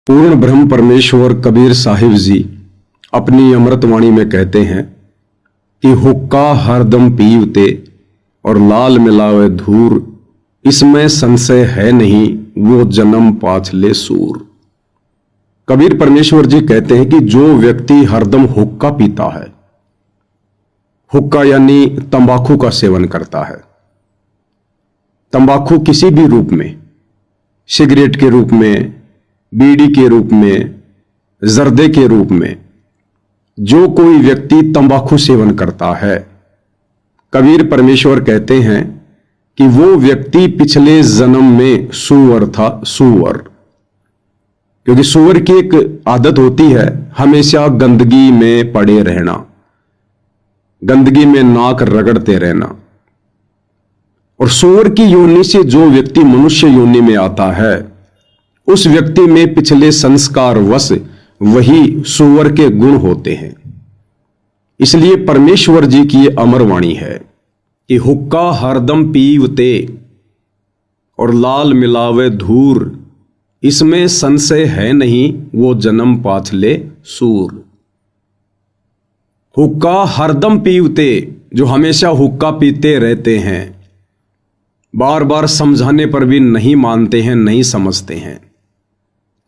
पूर्ण ब्रह्म परमेश्वर कबीर साहिब जी अपनी अमृतवाणी में कहते हैं कि हुक्का हरदम पीवते और लाल मिलावे धूर, इसमें संशय है नहीं वो जन्म पाछ ले सूर। कबीर परमेश्वर जी कहते हैं कि जो व्यक्ति हरदम हुक्का पीता है, हुक्का यानी तंबाकू का सेवन करता है, तंबाकू किसी भी रूप में, सिगरेट के रूप में, बीड़ी के रूप में, जर्दे के रूप में, जो कोई व्यक्ति तंबाकू सेवन करता है, कबीर परमेश्वर कहते हैं कि वो व्यक्ति पिछले जन्म में सुअर था, सुअर। क्योंकि सुअर की एक आदत होती है हमेशा गंदगी में पड़े रहना, गंदगी में नाक रगड़ते रहना। और सुअर की योनि से जो व्यक्ति मनुष्य योनि में आता है, उस व्यक्ति में पिछले संस्कार वश वही सुअर के गुण होते हैं। इसलिए परमेश्वर जी की यह अमर वाणी है कि हुक्का हरदम पीवते और लाल मिलावे धूर, इसमें संशय है नहीं वो जन्म पाछ ले सूर। हुक्का हरदम पीवते, जो हमेशा हुक्का पीते रहते हैं, बार बार समझाने पर भी नहीं मानते हैं, नहीं समझते हैं,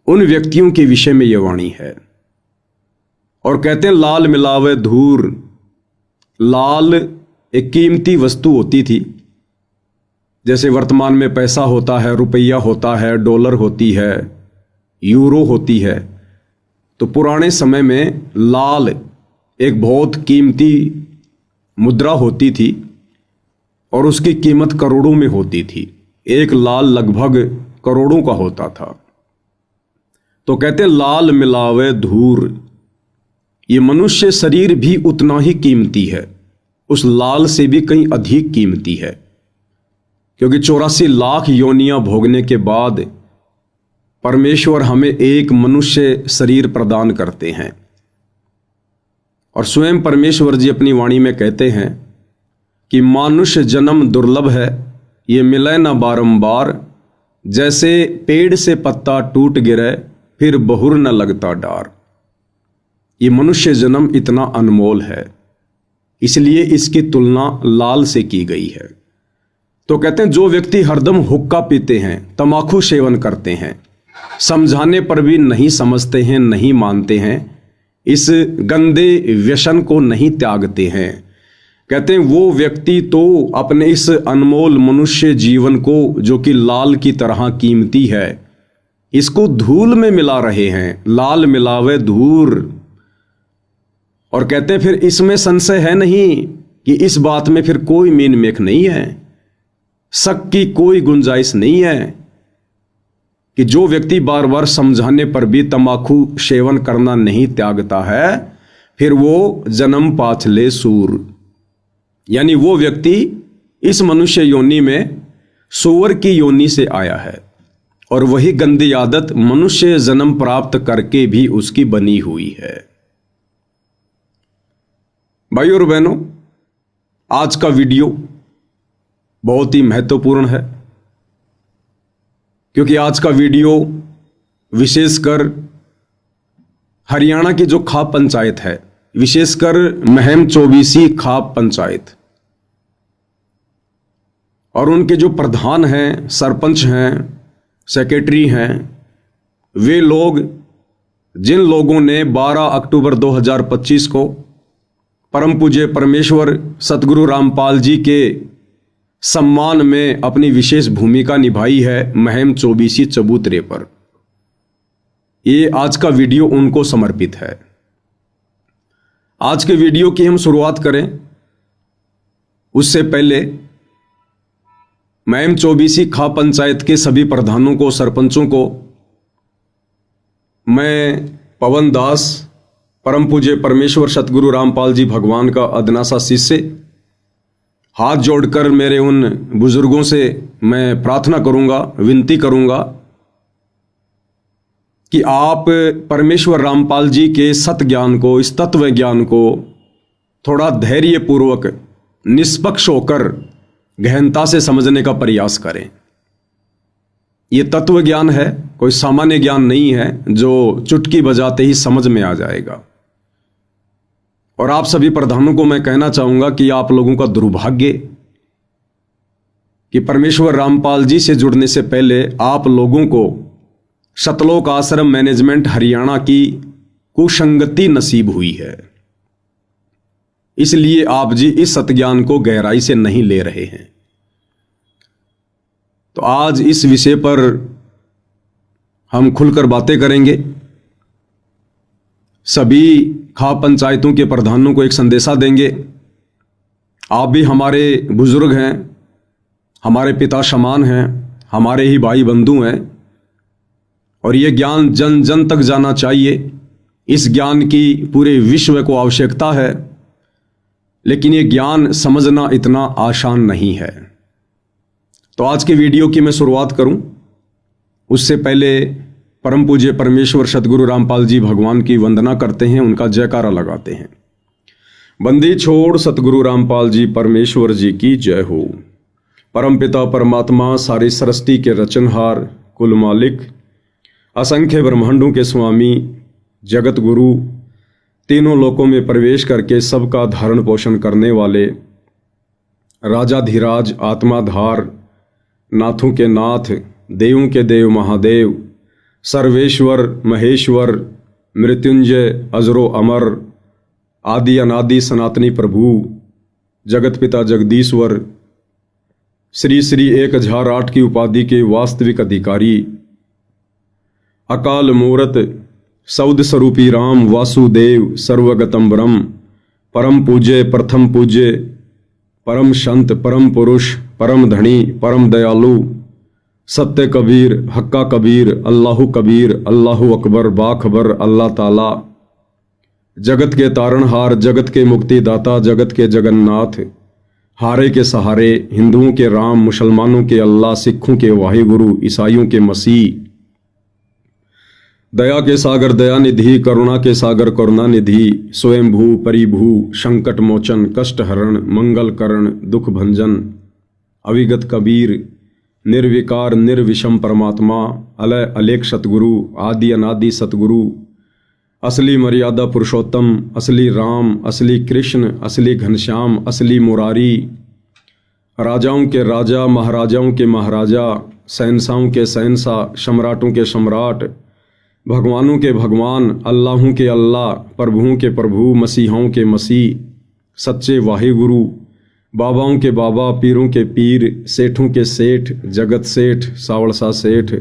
उन व्यक्तियों के विषय में यह वाणी है। और कहते हैं लाल मिलावे धूर। लाल एक कीमती वस्तु होती थी, जैसे वर्तमान में पैसा होता है, रुपया होता है, डॉलर होती है, यूरो होती है। तो पुराने समय में लाल एक बहुत कीमती मुद्रा होती थी और उसकी कीमत करोड़ों में होती थी। एक लाल लगभग करोड़ों का होता था। तो कहते हैं लाल मिलावे धूर, ये मनुष्य शरीर भी उतना ही कीमती है, उस लाल से भी कहीं अधिक कीमती है। क्योंकि 84 लाख योनियां भोगने के बाद परमेश्वर हमें एक मनुष्य शरीर प्रदान करते हैं। और स्वयं परमेश्वर जी अपनी वाणी में कहते हैं कि मानुष जन्म दुर्लभ है, ये मिले न बारंबार, जैसे पेड़ से पत्ता टूट गिरे फिर बहुर न लगता डार। ये मनुष्य जन्म इतना अनमोल है, इसलिए इसकी तुलना लाल से की गई है। तो कहते हैं जो व्यक्ति हरदम हुक्का पीते हैं, तंबाकू सेवन करते हैं, समझाने पर भी नहीं समझते हैं, नहीं मानते हैं, इस गंदे व्यसन को नहीं त्यागते हैं, कहते हैं वो व्यक्ति तो अपने इस अनमोल मनुष्य जीवन को, जो कि लाल की तरह कीमती है, इसको धूल में मिला रहे हैं। लाल मिलावे धूर। और कहते हैं फिर इसमें संशय है नहीं कि इस बात में फिर कोई मीन मेख नहीं है, शक की कोई गुंजाइश नहीं है कि जो व्यक्ति बार बार समझाने पर भी तंबाकू सेवन करना नहीं त्यागता है, फिर वो जन्म पाछ ले सूर। यानी वो व्यक्ति इस मनुष्य योनि में सुअर की योनि से आया है और वही गंदी आदत मनुष्य जन्म प्राप्त करके भी उसकी बनी हुई है। भाई और बहनों, आज का वीडियो बहुत ही महत्वपूर्ण है, क्योंकि आज का वीडियो विशेषकर हरियाणा की जो खाप पंचायत है, विशेषकर महम 24 खाप पंचायत, और उनके जो प्रधान हैं, सरपंच हैं, सेक्रेटरी हैं, वे लोग, जिन लोगों ने 12 अक्टूबर 2025 को परम पूज्य परमेश्वर सतगुरु रामपाल जी के सम्मान में अपनी विशेष भूमिका निभाई है महम 24 चबूतरे पर, ये आज का वीडियो उनको समर्पित है। आज के वीडियो की हम शुरुआत करें उससे पहले महम 24 खाप पंचायत के सभी प्रधानों को, सरपंचों को मैं पवन दास, परम पूज्य परमेश्वर सतगुरु रामपाल जी भगवान का अदनासा शिष्य, हाथ जोड़कर मेरे उन बुजुर्गों से मैं प्रार्थना करूंगा, विनती करूंगा कि आप परमेश्वर रामपाल जी के सत ज्ञान को, इस तत्व ज्ञान को थोड़ा धैर्यपूर्वक, निष्पक्ष होकर गहनता से समझने का प्रयास करें। ये तत्व ज्ञान है कोई सामान्य ज्ञान नहीं है जो चुटकी बजाते ही समझ में आ जाएगा। और आप सभी प्रधानों को मैं कहना चाहूंगा कि आप लोगों का दुर्भाग्य कि परमेश्वर रामपाल जी से जुड़ने से पहले आप लोगों को सतलोक आश्रम मैनेजमेंट हरियाणा की कुसंगति नसीब हुई है, इसलिए आप जी इस सत्ज्ञान को गहराई से नहीं ले रहे हैं। तो आज इस विषय पर हम खुलकर बातें करेंगे। सभी खाप पंचायतों के प्रधानों को एक संदेशा देंगे। आप भी हमारे बुजुर्ग हैं, हमारे पिता समान हैं, हमारे ही भाई बंधु हैं, और ये ज्ञान जन जन तक जाना चाहिए। इस ज्ञान की पूरे विश्व को आवश्यकता है, लेकिन ये ज्ञान समझना इतना आसान नहीं है। तो आज के वीडियो की मैं शुरुआत करूं, उससे पहले परम पूज्य परमेश्वर सतगुरु रामपाल जी भगवान की वंदना करते हैं, उनका जयकारा लगाते हैं। बंदी छोड़ सतगुरु रामपाल जी परमेश्वर जी की जय हो। परम पिता परमात्मा सारी सृष्टि के रचनहार, कुल मालिक, असंख्य ब्रह्मांडों के स्वामी, जगत गुरु, तीनों लोकों में प्रवेश करके सबका धारण पोषण करने वाले, राजाधिराज, आत्माधार, नाथों के नाथ, देवों के देव महादेव, सर्वेश्वर महेश्वर, मृत्युंजय, अजरो अमर, आदि अनादि सनातनी प्रभु, जगत पिता जगदीश्वर, श्री श्री 1008 की उपाधि के वास्तविक अधिकारी, अकाल मूरत, सौद स्वरूपी राम वासुदेव, सर्वगतम ब्रह्म, परम पूज्य, प्रथम पूज्य, परम संत, परम पुरुष, परम धनी, परम दयालु, सत्य कबीर, हक्का कबीर, अल्लाहु कबीर, अल्लाहु अकबर, बाखबर, अल्लाह ताला, जगत के तारणहार, जगत के मुक्तिदाता, जगत के जगन्नाथ, हारे के सहारे, हिंदुओं के राम, मुसलमानों के अल्लाह, सिखों के वाहिगुरु, ईसाइयों के मसीह, दया के सागर दयानिधि, करुणा के सागर करुणानिधि, स्वयंभू परिभू, संकट मोचन, कष्ट हरण, मंगल करण, दुख भंजन, अविगत कबीर, निर्विकार निर्विषम परमात्मा, अलय अलेख सतगुरु, आदि अनादि सतगुरु, असली मर्यादा पुरुषोत्तम, असली राम, असली कृष्ण, असली घनश्याम, असली मुरारी, राजाओं के राजा, महाराजाओं के महाराजा, शहंशाहों के शहंशाह, सम्राटों के सम्राट, भगवानों के भगवान, अल्लाहों के अल्लाह, प्रभुओं के प्रभु, मसीहों के मसीह, सच्चे वाहिगुरु, बाबाओं के बाबा, पीरों के पीर, सेठों के सेठ, जगत सेठ, सावड़सा सेठ,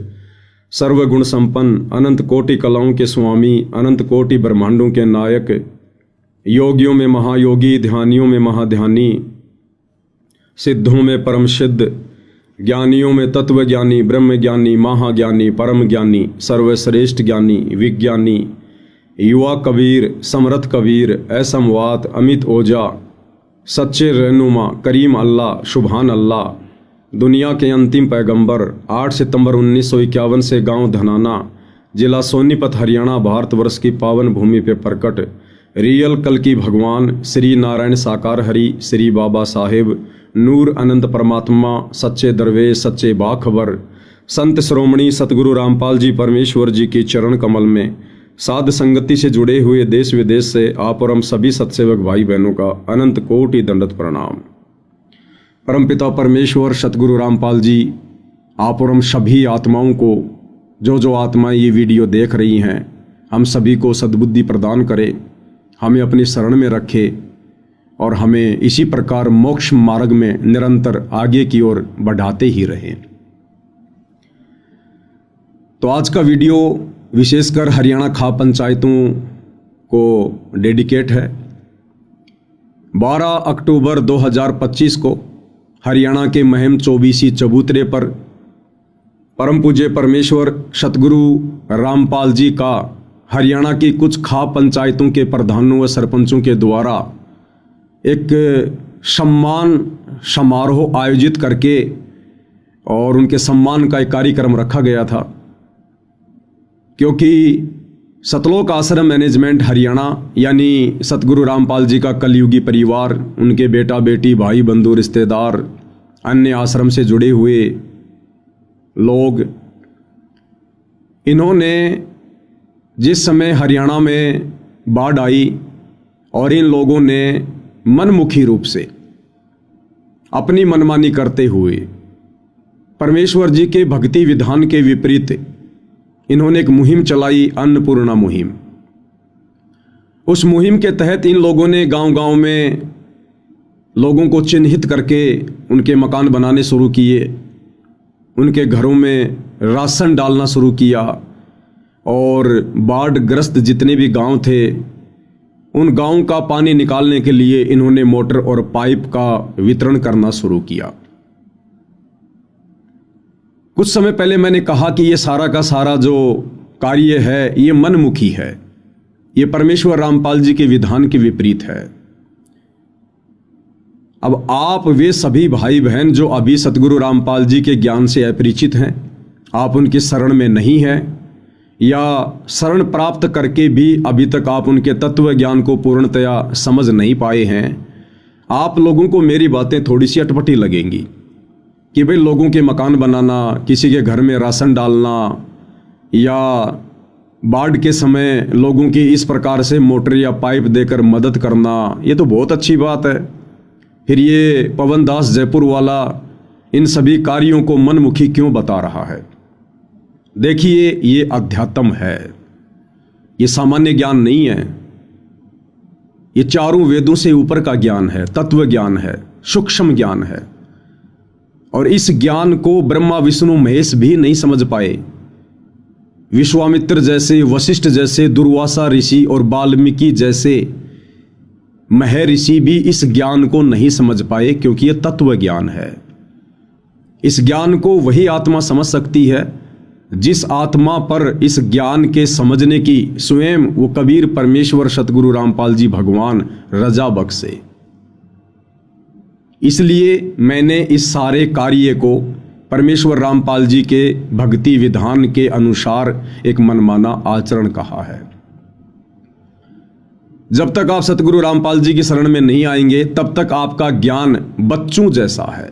सर्वगुण संपन्न, अनंत कोटि कलाओं के स्वामी, अनंत कोटि ब्रह्मांडों के नायक, योगियों में महायोगी, ध्यानियों में महाध्यानी, सिद्धों में परम सिद्ध, ज्ञानियों में तत्वज्ञानी, ब्रह्मज्ञानी, महाज्ञानी, परम ज्ञानी, सर्वश्रेष्ठ ज्ञानी, विज्ञानी, युवा कबीर, समर्थ कबीर, असमवात, अमित ओजा, सच्चे रहनुमा, करीम अल्लाह, सुभान अल्लाह, दुनिया के अंतिम पैगंबर, 8 सितंबर 1951 से गांव धनाना, जिला सोनीपत, हरियाणा, भारतवर्ष की पावन भूमि पे प्रकट रियल कल की भगवान, श्री नारायण साकार हरि, श्री बाबा साहेब, नूर अनंत परमात्मा, सच्चे दरवेश, सच्चे बाखबर, संत श्रोमणी सतगुरु रामपाल जी परमेश्वर जी की चरण कमल में साध संगति से जुड़े हुए देश विदेश से आप और हम सभी सत्सेवक भाई बहनों का अनंत कोटि दंडवत प्रणाम। परमपिता परमेश्वर सतगुरु रामपाल जी आप और हम सभी आत्माओं को, जो आत्माएं ये वीडियो देख रही हैं, हम सभी को सद्बुद्धि प्रदान करे, हमें अपनी शरण में रखे और हमें इसी प्रकार मोक्ष मार्ग में निरंतर आगे की ओर बढ़ाते ही रहें। तो आज का वीडियो विशेषकर हरियाणा खाप पंचायतों को डेडिकेट है। 12 अक्टूबर 2025 को हरियाणा के महम 24 चबूतरे पर परम पूज्य परमेश्वर सतगुरु रामपाल जी का हरियाणा की कुछ खाप पंचायतों के प्रधानों व सरपंचों के द्वारा एक सम्मान समारोह आयोजित करके और उनके सम्मान का एक कार्यक्रम रखा गया था, क्योंकि सतलोक आश्रम मैनेजमेंट हरियाणा यानी सतगुरु रामपाल जी का कलयुगी परिवार, उनके बेटा बेटी, भाई बंधु, रिश्तेदार, अन्य आश्रम से जुड़े हुए लोग इन्होंने जिस समय हरियाणा में बाढ़ आई और इन लोगों ने मनमुखी रूप से अपनी मनमानी करते हुए परमेश्वर जी के भक्ति विधान के विपरीत इन्होंने एक मुहिम चलाई, अन्नपूर्णा मुहिम। उस मुहिम के तहत इन लोगों ने गांव-गांव में लोगों को चिन्हित करके उनके मकान बनाने शुरू किए, उनके घरों में राशन डालना शुरू किया और बाढ़ग्रस्त जितने भी गांव थे उन गांव का पानी निकालने के लिए इन्होंने मोटर और पाइप का वितरण करना शुरू किया। कुछ समय पहले मैंने कहा कि ये सारा का सारा जो कार्य है ये मनमुखी है, ये परमेश्वर रामपाल जी के विधान के विपरीत है। अब आप वे सभी भाई बहन जो अभी सतगुरु रामपाल जी के ज्ञान से अपरिचित हैं, आप उनकी शरण में नहीं हैं या शरण प्राप्त करके भी अभी तक आप उनके तत्व ज्ञान को पूर्णतया समझ नहीं पाए हैं, आप लोगों को मेरी बातें थोड़ी सी अटपटी लगेंगी कि भाई लोगों के मकान बनाना, किसी के घर में राशन डालना या बाढ़ के समय लोगों की इस प्रकार से मोटर या पाइप देकर मदद करना, ये तो बहुत अच्छी बात है। फिर ये पवन दास जयपुर वाला इन सभी कार्यों को मनमुखी क्यों बता रहा है? देखिए, ये अध्यात्म है, ये सामान्य ज्ञान नहीं है, ये चारों वेदों से ऊपर का ज्ञान है, तत्व ज्ञान है, सूक्ष्म ज्ञान है। और इस ज्ञान को ब्रह्मा विष्णु महेश भी नहीं समझ पाए। विश्वामित्र जैसे, वशिष्ठ जैसे, दुर्वासा ऋषि और वाल्मीकि जैसे महर्षि भी इस ज्ञान को नहीं समझ पाए, क्योंकि यह तत्व ज्ञान है। इस ज्ञान को वही आत्मा समझ सकती है जिस आत्मा पर इस ज्ञान के समझने की स्वयं वो कबीर परमेश्वर सतगुरु रामपाल जी भगवान रजा बख्शे। इसलिए मैंने इस सारे कार्य को परमेश्वर रामपाल जी के भक्ति विधान के अनुसार एक मनमाना आचरण कहा है। जब तक आप सतगुरु रामपाल जी की शरण में नहीं आएंगे तब तक आपका ज्ञान बच्चों जैसा है।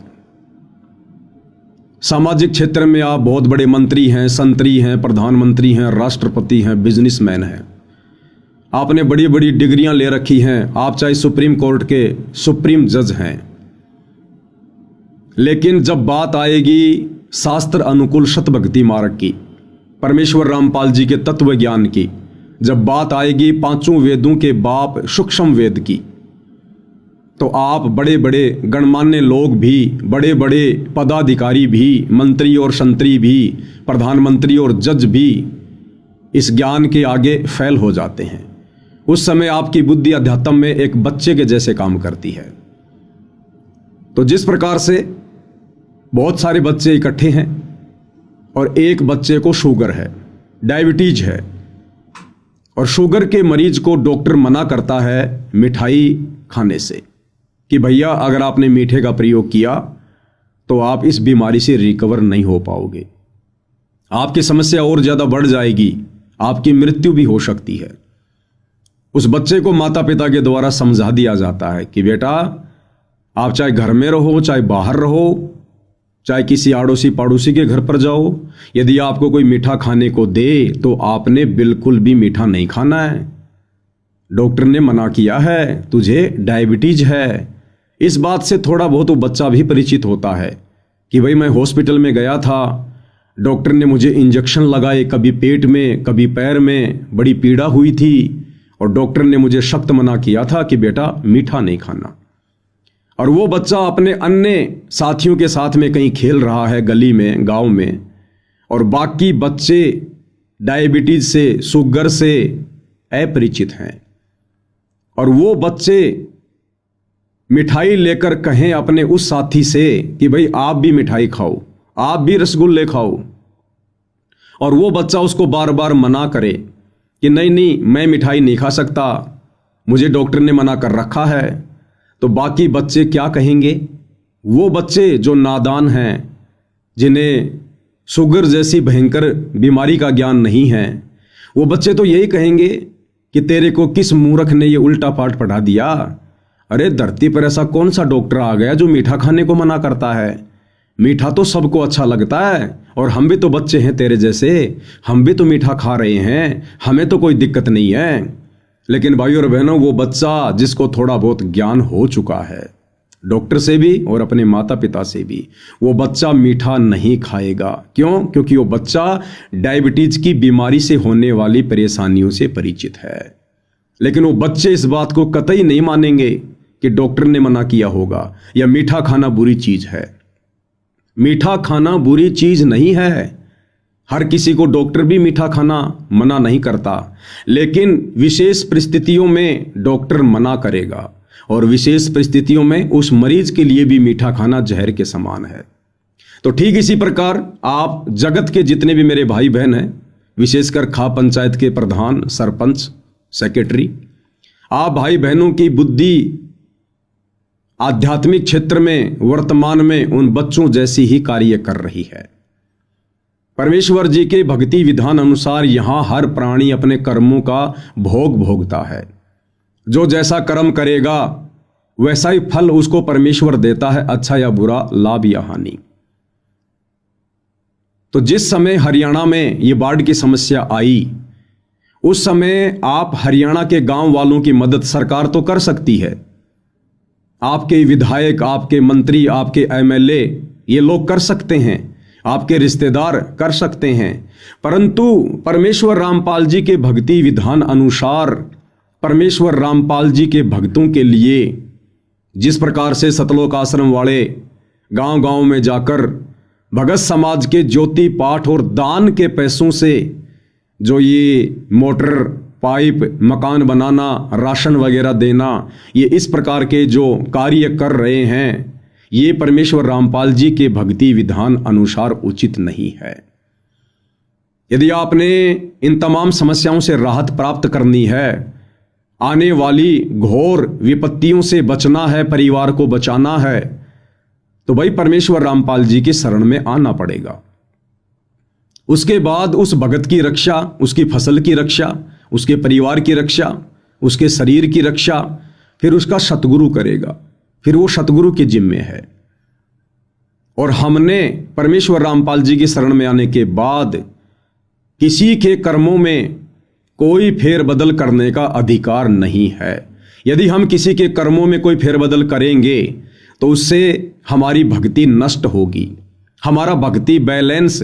सामाजिक क्षेत्र में आप बहुत बड़े मंत्री हैं, संतरी हैं, प्रधानमंत्री हैं, राष्ट्रपति हैं, बिजनेसमैन हैं, आपने बड़ी बड़ी डिग्रियां ले रखी हैं, आप चाहे सुप्रीम कोर्ट के सुप्रीम जज हैं, लेकिन जब बात आएगी शास्त्र अनुकूल शत भक्ति मार्ग की, परमेश्वर रामपाल जी के तत्व ज्ञान की, जब बात आएगी पांचों वेदों के बाप सूक्ष्म वेद की, तो आप बड़े बड़े गणमान्य लोग भी, बड़े बड़े पदाधिकारी भी, मंत्री और संतरी भी, प्रधानमंत्री और जज भी इस ज्ञान के आगे फेल हो जाते हैं। उस समय आपकी बुद्धि अध्यात्म में एक बच्चे के जैसे काम करती है। तो जिस प्रकार से बहुत सारे बच्चे इकट्ठे हैं और एक बच्चे को शुगर है, डायबिटीज है, और शुगर के मरीज को डॉक्टर मना करता है मिठाई खाने से कि भैया अगर आपने मीठे का प्रयोग किया तो आप इस बीमारी से रिकवर नहीं हो पाओगे, आपकी समस्या और ज़्यादा बढ़ जाएगी, आपकी मृत्यु भी हो सकती है। उस बच्चे को माता पिता के द्वारा समझा दिया जाता है कि बेटा आप चाहे घर में रहो, चाहे बाहर रहो, चाहे किसी आड़ोसी पड़ोसी के घर पर जाओ, यदि आपको कोई मीठा खाने को दे तो आपने बिल्कुल भी मीठा नहीं खाना है। डॉक्टर ने मना किया है, तुझे डायबिटीज है। इस बात से थोड़ा बहुत वो बच्चा भी परिचित होता है कि भाई मैं हॉस्पिटल में गया था, डॉक्टर ने मुझे इंजेक्शन लगाए, कभी पेट में कभी पैर में, बड़ी पीड़ा हुई थी और डॉक्टर ने मुझे सख्त मना किया था कि बेटा मीठा नहीं खाना। और वो बच्चा अपने अन्य साथियों के साथ में कहीं खेल रहा है गली में, गांव में, और बाकी बच्चे डायबिटीज से, शुगर से अपरिचित हैं, और वो बच्चे मिठाई लेकर कहें अपने उस साथी से कि भाई आप भी मिठाई खाओ, आप भी रसगुल्ले खाओ, और वो बच्चा उसको बार बार मना करे कि नहीं नहीं मैं मिठाई नहीं खा सकता, मुझे डॉक्टर ने मना कर रखा है। तो बाकी बच्चे क्या कहेंगे? वो बच्चे जो नादान हैं, जिन्हें शुगर जैसी भयंकर बीमारी का ज्ञान नहीं है, वो बच्चे तो यही कहेंगे कि तेरे को किस मूर्ख ने ये उल्टा पाठ पढ़ा दिया। अरे धरती पर ऐसा कौन सा डॉक्टर आ गया जो मीठा खाने को मना करता है? मीठा तो सबको अच्छा लगता है और हम भी तो बच्चे हैं तेरे जैसे, हम भी तो मीठा खा रहे हैं, हमें तो कोई दिक्कत नहीं है। लेकिन भाइयों और बहनों, वो बच्चा जिसको थोड़ा बहुत ज्ञान हो चुका है डॉक्टर से भी और अपने माता पिता से भी, वो बच्चा मीठा नहीं खाएगा। क्यों? क्योंकि वो बच्चा डायबिटीज की बीमारी से होने वाली परेशानियों से परिचित है। लेकिन वो बच्चे इस बात को कतई नहीं मानेंगे कि डॉक्टर ने मना किया होगा या मीठा खाना बुरी चीज है। मीठा खाना बुरी चीज नहीं है। हर किसी को डॉक्टर भी मीठा खाना मना नहीं करता, लेकिन विशेष परिस्थितियों में डॉक्टर मना करेगा और विशेष परिस्थितियों में उस मरीज के लिए भी मीठा खाना जहर के समान है। तो ठीक इसी प्रकार आप जगत के जितने भी मेरे भाई बहन हैं, विशेषकर खा पंचायत के प्रधान, सरपंच, सेक्रेटरी, आप भाई बहनों की बुद्धि आध्यात्मिक क्षेत्र में वर्तमान में उन बच्चों जैसी ही कार्य कर रही है। परमेश्वर जी के भक्ति विधान अनुसार यहां हर प्राणी अपने कर्मों का भोग भोगता है। जो जैसा कर्म करेगा वैसा ही फल उसको परमेश्वर देता है, अच्छा या बुरा, लाभ या हानि। तो जिस समय हरियाणा में ये बाढ़ की समस्या आई, उस समय आप हरियाणा के गांव वालों की मदद सरकार तो कर सकती है, आपके विधायक, आपके मंत्री, आपके एमएलए, ये लोग कर सकते हैं, आपके रिश्तेदार कर सकते हैं, परंतु परमेश्वर रामपाल जी के भक्ति विधान अनुसार परमेश्वर रामपाल जी के भक्तों के लिए जिस प्रकार से सतलोक आश्रम वाले गांव गांव में जाकर भगत समाज के ज्योति पाठ और दान के पैसों से जो ये मोटर, पाइप, मकान बनाना, राशन वगैरह देना, ये इस प्रकार के जो कार्य कर रहे हैं, ये परमेश्वर रामपाल जी के भक्ति विधान अनुसार उचित नहीं है। यदि आपने इन तमाम समस्याओं से राहत प्राप्त करनी है, आने वाली घोर विपत्तियों से बचना है, परिवार को बचाना है, तो भाई परमेश्वर रामपाल जी की शरण में आना पड़ेगा। उसके बाद उस भगत की रक्षा, उसकी फसल की रक्षा, उसके परिवार की रक्षा, उसके शरीर की रक्षा फिर उसका सतगुरु करेगा, फिर वो सतगुरु के जिम्मे है। और हमने परमेश्वर रामपाल जी की शरण में आने के बाद किसी के कर्मों में कोई फेरबदल करने का अधिकार नहीं है। यदि हम किसी के कर्मों में कोई फेरबदल करेंगे तो उससे हमारी भक्ति नष्ट होगी, हमारा भक्ति बैलेंस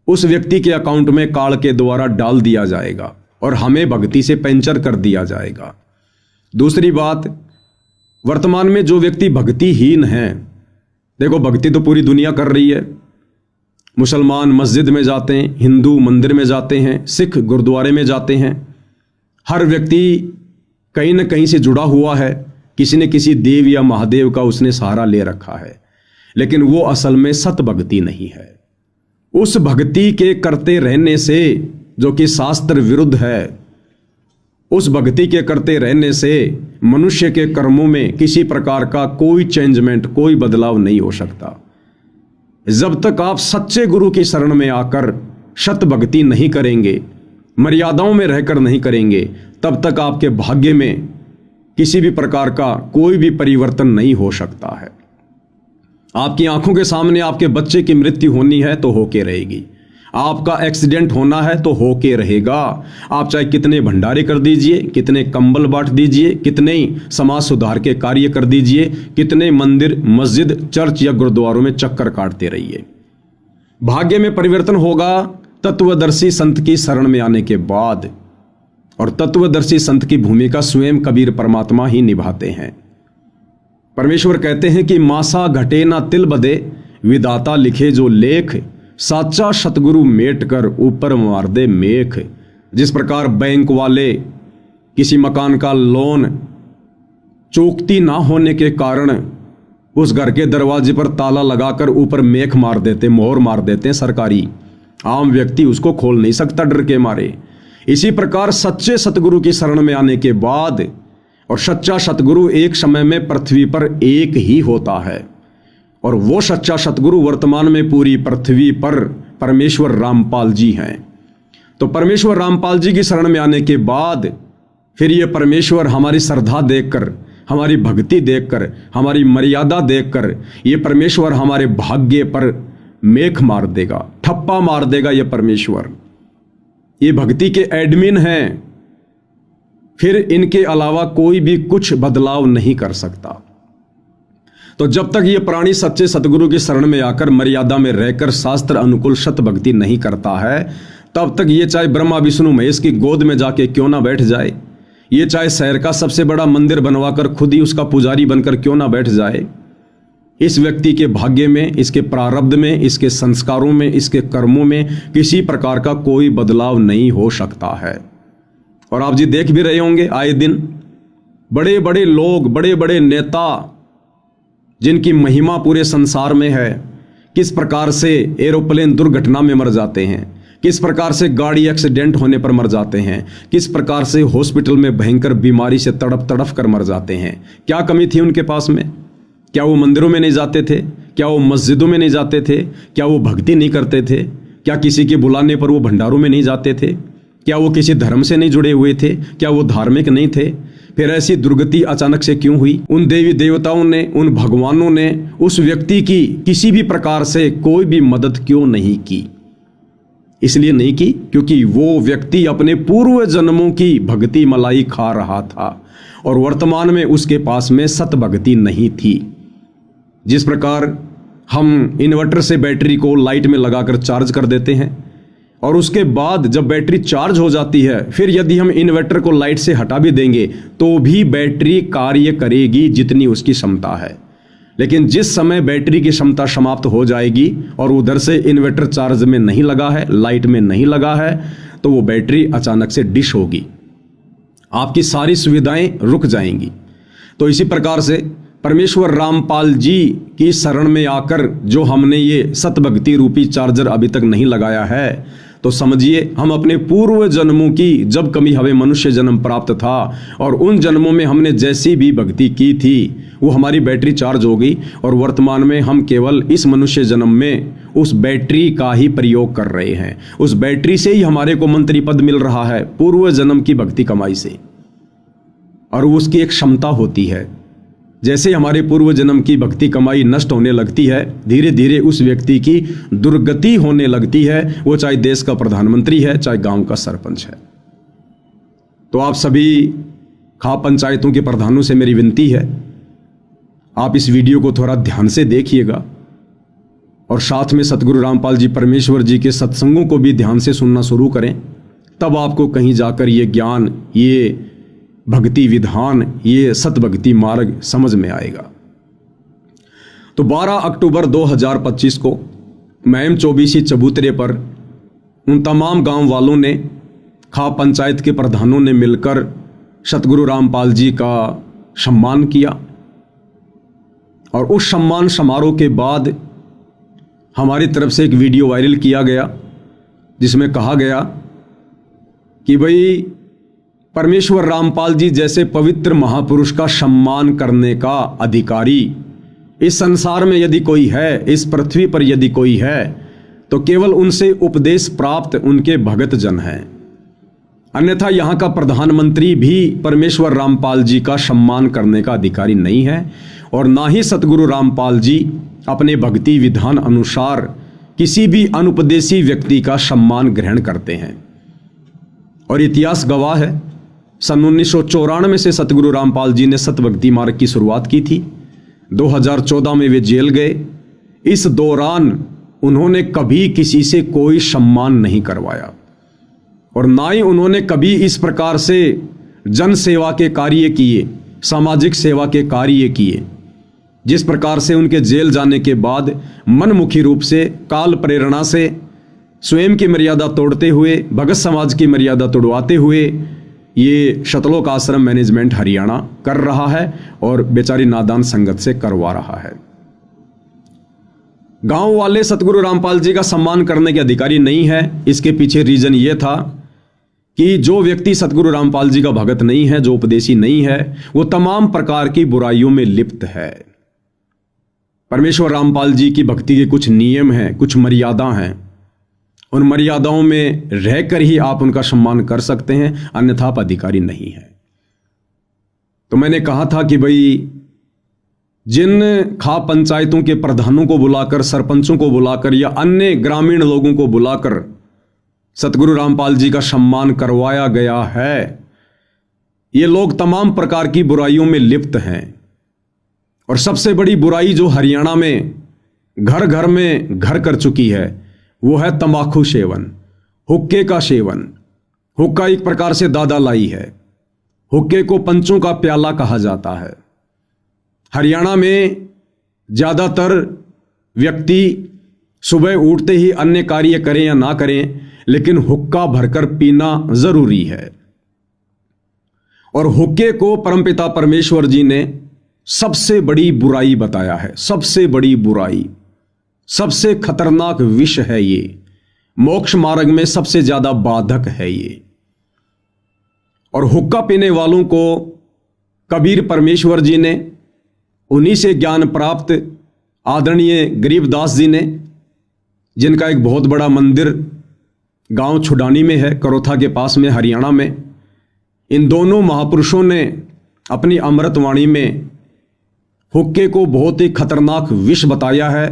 उस व्यक्ति के अकाउंट में कार्ड के द्वारा डाल दिया जाएगा और हमें भक्ति से पेंचर कर दिया जाएगा। दूसरी बात, वर्तमान में जो व्यक्ति भक्तिहीन है, देखो भक्ति तो पूरी दुनिया कर रही है। मुसलमान मस्जिद में जाते हैं, हिंदू मंदिर में जाते हैं, सिख गुरुद्वारे में जाते हैं। हर व्यक्ति कहीं न कहीं से जुड़ा हुआ है, किसी न किसी देव या महादेव का उसने सहारा ले रखा है, लेकिन वो असल में सत भक्ति नहीं है। उस भक्ति के करते रहने से, जो कि शास्त्र विरुद्ध है, उस भक्ति के करते रहने से मनुष्य के कर्मों में किसी प्रकार का कोई चेंजमेंट, कोई बदलाव नहीं हो सकता। जब तक आप सच्चे गुरु की शरण में आकर सत भक्ति नहीं करेंगे, मर्यादाओं में रहकर नहीं करेंगे, तब तक आपके भाग्य में किसी भी प्रकार का कोई भी परिवर्तन नहीं हो सकता है। आपकी आंखों के सामने आपके बच्चे की मृत्यु होनी है तो होके रहेगी, आपका एक्सीडेंट होना है तो होके रहेगा। आप चाहे कितने भंडारे कर दीजिए, कितने कंबल बांट दीजिए, कितने ही समाज सुधार के कार्य कर दीजिए, कितने मंदिर, मस्जिद, चर्च या गुरुद्वारों में चक्कर काटते रहिए, भाग्य में परिवर्तन होगा तत्वदर्शी संत की शरण में आने के बाद। और तत्वदर्शी संत की भूमिका स्वयं कबीर परमात्मा ही निभाते हैं। परमेश्वर कहते हैं कि मासा घटे ना तिल बदे, विदाता लिखे जो लेख, साचा सतगुरु मेट कर ऊपर मार दे मेख। जिस प्रकार बैंक वाले किसी मकान का लोन चूकती ना होने के कारण उस घर के दरवाजे पर ताला लगाकर ऊपर मेख मार देते, मोहर मार देते हैं सरकारी, आम व्यक्ति उसको खोल नहीं सकता डर के मारे। इसी प्रकार सच्चे सतगुरु की शरण में आने के बाद, और सच्चा सतगुरु एक समय में पृथ्वी पर एक ही होता है, और वो सच्चा सतगुरु वर्तमान में पूरी पृथ्वी पर परमेश्वर रामपाल जी हैं। तो परमेश्वर रामपाल जी की शरण में आने के बाद फिर ये परमेश्वर हमारी श्रद्धा देखकर, हमारी भक्ति देखकर, हमारी मर्यादा देखकर ये परमेश्वर हमारे भाग्य पर मेख मार देगा, ठप्पा मार देगा। ये परमेश्वर ये भक्ति के एडमिन हैं, फिर इनके अलावा कोई भी कुछ बदलाव नहीं कर सकता। तो जब तक ये प्राणी सच्चे सतगुरु की शरण में आकर मर्यादा में रहकर शास्त्र अनुकूल सत भक्ति नहीं करता है, तब तक ये चाहे ब्रह्मा विष्णु महेश की गोद में जाके क्यों ना बैठ जाए, ये चाहे शहर का सबसे बड़ा मंदिर बनवाकर खुद ही उसका पुजारी बनकर क्यों ना बैठ जाए, इस व्यक्ति के भाग्य में, इसके प्रारब्ध में, इसके संस्कारों में, इसके कर्मों में किसी प्रकार का कोई बदलाव नहीं हो सकता है। और आप जी देख भी रहे होंगे आए दिन बड़े बड़े लोग, बड़े बड़े नेता जिनकी महिमा पूरे संसार में है, किस प्रकार से एरोप्लेन दुर्घटना में मर जाते हैं, किस प्रकार से गाड़ी एक्सीडेंट होने पर मर जाते हैं, किस प्रकार से हॉस्पिटल में भयंकर बीमारी से तड़प तड़प कर मर जाते हैं। क्या कमी थी उनके पास में? क्या वो मंदिरों में नहीं जाते थे? क्या वो मस्जिदों में नहीं जाते थे? क्या वो भक्ति नहीं करते थे? क्या किसी के बुलाने पर वो भंडारों में नहीं जाते थे? क्या वो किसी धर्म से नहीं जुड़े हुए थे? क्या वो धार्मिक नहीं थे? फिर ऐसी दुर्गति अचानक से क्यों हुई? उन देवी देवताओं ने, उन भगवानों ने उस व्यक्ति की किसी भी प्रकार से कोई भी मदद क्यों नहीं की? इसलिए नहीं की क्योंकि वो व्यक्ति अपने पूर्व जन्मों की भक्ति मलाई खा रहा था और वर्तमान में उसके पास में सत भक्ति नहीं थी। जिस प्रकार हम इन्वर्टर से बैटरी को लाइट में लगाकर चार्ज कर देते हैं और उसके बाद जब बैटरी चार्ज हो जाती है, फिर यदि हम इन्वर्टर को लाइट से हटा भी देंगे तो भी बैटरी कार्य करेगी जितनी उसकी क्षमता है। लेकिन जिस समय बैटरी की क्षमता समाप्त हो जाएगी और उधर से इन्वर्टर चार्ज में नहीं लगा है, लाइट में नहीं लगा है, तो वो बैटरी अचानक से डिश होगी, आपकी सारी सुविधाएं रुक जाएंगी। तो इसी प्रकार से परमेश्वर रामपाल जी की शरण में आकर जो हमने ये सतभक्ति रूपी चार्जर अभी तक नहीं लगाया है, तो समझिए हम अपने पूर्व जन्मों की, जब कभी हमें मनुष्य जन्म प्राप्त था और उन जन्मों में हमने जैसी भी भक्ति की थी वो हमारी बैटरी चार्ज हो गई और वर्तमान में हम केवल इस मनुष्य जन्म में उस बैटरी का ही प्रयोग कर रहे हैं। उस बैटरी से ही हमारे को मंत्री पद मिल रहा है, पूर्व जन्म की भक्ति कमाई से। और उसकी एक क्षमता होती है, जैसे हमारे पूर्व जन्म की भक्ति कमाई नष्ट होने लगती है, धीरे धीरे उस व्यक्ति की दुर्गति होने लगती है, वो चाहे देश का प्रधानमंत्री है, चाहे गांव का सरपंच है। तो आप सभी खाप पंचायतों के प्रधानों से मेरी विनती है, आप इस वीडियो को थोड़ा ध्यान से देखिएगा और साथ में सतगुरु रामपाल जी परमेश्वर जी के सत्संगों को भी ध्यान से सुनना शुरू करें। तब आपको कहीं जाकर ये ज्ञान, ये भक्ति विधान, ये सतभक्ति मार्ग समझ में आएगा। तो 12 अक्टूबर 2025 को महम 24 चबूतरे पर उन तमाम गांव वालों ने, खाप पंचायत के प्रधानों ने मिलकर सतगुरु रामपाल जी का सम्मान किया। और उस सम्मान समारोह के बाद हमारी तरफ से एक वीडियो वायरल किया गया जिसमें कहा गया कि भाई परमेश्वर रामपाल जी जैसे पवित्र महापुरुष का सम्मान करने का अधिकारी इस संसार में यदि कोई है, इस पृथ्वी पर यदि कोई है, तो केवल उनसे उपदेश प्राप्त उनके भगत जन हैं। अन्यथा यहाँ का प्रधानमंत्री भी परमेश्वर रामपाल जी का सम्मान करने का अधिकारी नहीं है और ना ही सतगुरु रामपाल जी अपने भक्ति विधान अनुसार किसी भी अनुपदेशी व्यक्ति का सम्मान ग्रहण करते हैं। और इतिहास गवाह है, सन 1994 से सतगुरु रामपाल जी ने सतभक्ति मार्ग की शुरुआत की थी। 2014 में वे जेल गए। इस दौरान उन्होंने कभी किसी से कोई सम्मान नहीं करवाया और ना ही उन्होंने कभी इस प्रकार से जन सेवा के कार्य किए, सामाजिक सेवा के कार्य किए, जिस प्रकार से उनके जेल जाने के बाद मनमुखी रूप से, काल प्रेरणा से, स्वयं की मर्यादा तोड़ते हुए, भगत समाज की मर्यादा तोड़वाते हुए ये शतलोक आश्रम मैनेजमेंट हरियाणा कर रहा है और बेचारी नादान संगत से करवा रहा है। गांव वाले सतगुरु रामपाल जी का सम्मान करने के अधिकारी नहीं है। इसके पीछे रीजन ये था कि जो व्यक्ति सतगुरु रामपाल जी का भगत नहीं है, जो उपदेशी नहीं है, वो तमाम प्रकार की बुराइयों में लिप्त है। परमेश्वर रामपाल जी की भक्ति के कुछ नियम हैं, कुछ मर्यादा हैं। उन मर्यादाओं में रहकर ही आप उनका सम्मान कर सकते हैं, अन्यथा आप अधिकारी नहीं है। तो मैंने कहा था कि भाई जिन खाप पंचायतों के प्रधानों को बुलाकर, सरपंचों को बुलाकर या अन्य ग्रामीण लोगों को बुलाकर सतगुरु रामपाल जी का सम्मान करवाया गया है, ये लोग तमाम प्रकार की बुराइयों में लिप्त हैं। और सबसे बड़ी बुराई जो हरियाणा में घर घर में घर कर चुकी है वो है तंबाकू सेवन, हुक्के का सेवन। हुक्का एक प्रकार से दादा लाई है। हुक्के को पंचों का प्याला कहा जाता है। हरियाणा में ज़्यादातर व्यक्ति सुबह उठते ही अन्य कार्य करें या ना करें, लेकिन हुक्का भरकर पीना जरूरी है। और हुक्के को परमपिता परमेश्वर जी ने सबसे बड़ी बुराई बताया है। सबसे बड़ी बुराई, सबसे खतरनाक विष है ये। मोक्ष मार्ग में सबसे ज्यादा बाधक है ये। और हुक्का पीने वालों को कबीर परमेश्वर जी ने, उन्हीं से ज्ञान प्राप्त आदरणीय गरीबदास जी ने, जिनका एक बहुत बड़ा मंदिर गांव छुडानी में है, करोथा के पास में, हरियाणा में, इन दोनों महापुरुषों ने अपनी अमृतवाणी में हुक्के को बहुत ही खतरनाक विष बताया है,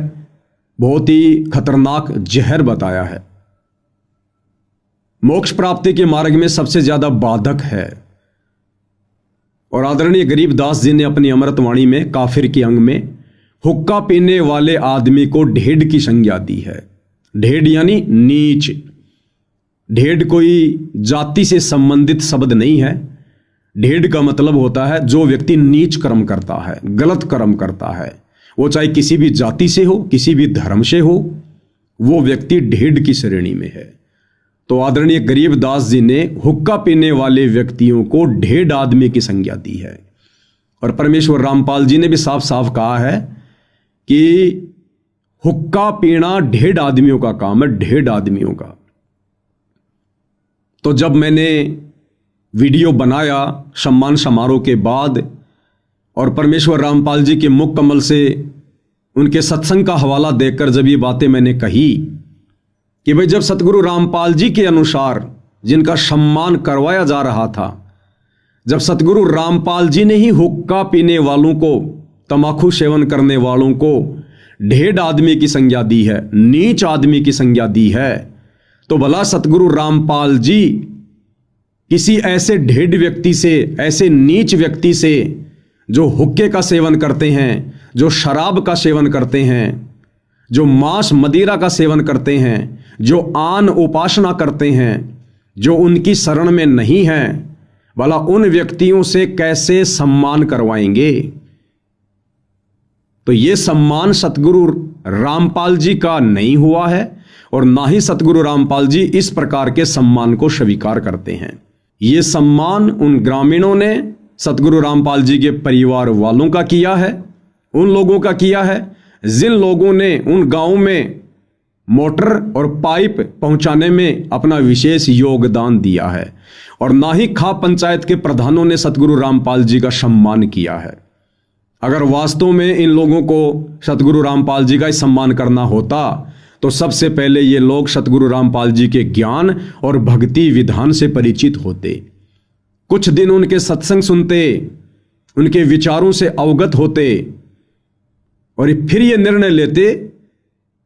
बहुत ही खतरनाक जहर बताया है। मोक्ष प्राप्ति के मार्ग में सबसे ज्यादा बाधक है। और आदरणीय गरीबदास जी ने अपनी अमृतवाणी में काफिर के अंग में हुक्का पीने वाले आदमी को ढेड़ की संज्ञा दी है। ढेड़ यानी नीच। ढेड़ कोई जाति से संबंधित शब्द नहीं है। ढेड़ का मतलब होता है जो व्यक्ति नीच कर्म करता है, गलत कर्म करता है, वो चाहे किसी भी जाति से हो, किसी भी धर्म से हो, वो व्यक्ति ढेड़ की श्रेणी में है। तो आदरणीय गरीबदास जी ने हुक्का पीने वाले व्यक्तियों को ढेड़ आदमी की संज्ञा दी है। और परमेश्वर रामपाल जी ने भी साफ साफ कहा है कि हुक्का पीना ढेड़ आदमियों का काम है, ढेड़ आदमियों का। तो जब मैंने वीडियो बनाया सम्मान समारोह के बाद और परमेश्वर रामपाल जी के मुख कमल से उनके सत्संग का हवाला देकर जब ये बातें मैंने कही कि भाई जब सतगुरु रामपाल जी के अनुसार जिनका सम्मान करवाया जा रहा था, जब सतगुरु रामपाल जी ने ही हुक्का पीने वालों को, तंबाकू सेवन करने वालों को ढेड़ आदमी की संज्ञा दी है, नीच आदमी की संज्ञा दी है, तो भला सतगुरु रामपाल जी किसी ऐसे ढेड़ व्यक्ति से, ऐसे नीच व्यक्ति से जो हुक्के का सेवन करते हैं, जो शराब का सेवन करते हैं, जो मांस मदिरा का सेवन करते हैं, जो आन उपासना करते हैं, जो उनकी शरण में नहीं है, भला उन व्यक्तियों से कैसे सम्मान करवाएंगे? तो ये सम्मान सतगुरु रामपाल जी का नहीं हुआ है और ना ही सतगुरु रामपाल जी इस प्रकार के सम्मान को स्वीकार करते हैं। ये सम्मान उन ग्रामीणों ने सतगुरु रामपाल जी के परिवार वालों का किया है, उन लोगों का किया है जिन लोगों ने उन गांवों में मोटर और पाइप पहुंचाने में अपना विशेष योगदान दिया है। और ना ही खाप पंचायत के प्रधानों ने सतगुरु रामपाल जी का सम्मान किया है। अगर वास्तव में इन लोगों को सतगुरु रामपाल जी का ही सम्मान करना होता तो सबसे पहले ये लोग सतगुरु रामपाल जी के ज्ञान और भक्ति विधान से परिचित होते, कुछ दिन उनके सत्संग सुनते, उनके विचारों से अवगत होते और फिर ये निर्णय लेते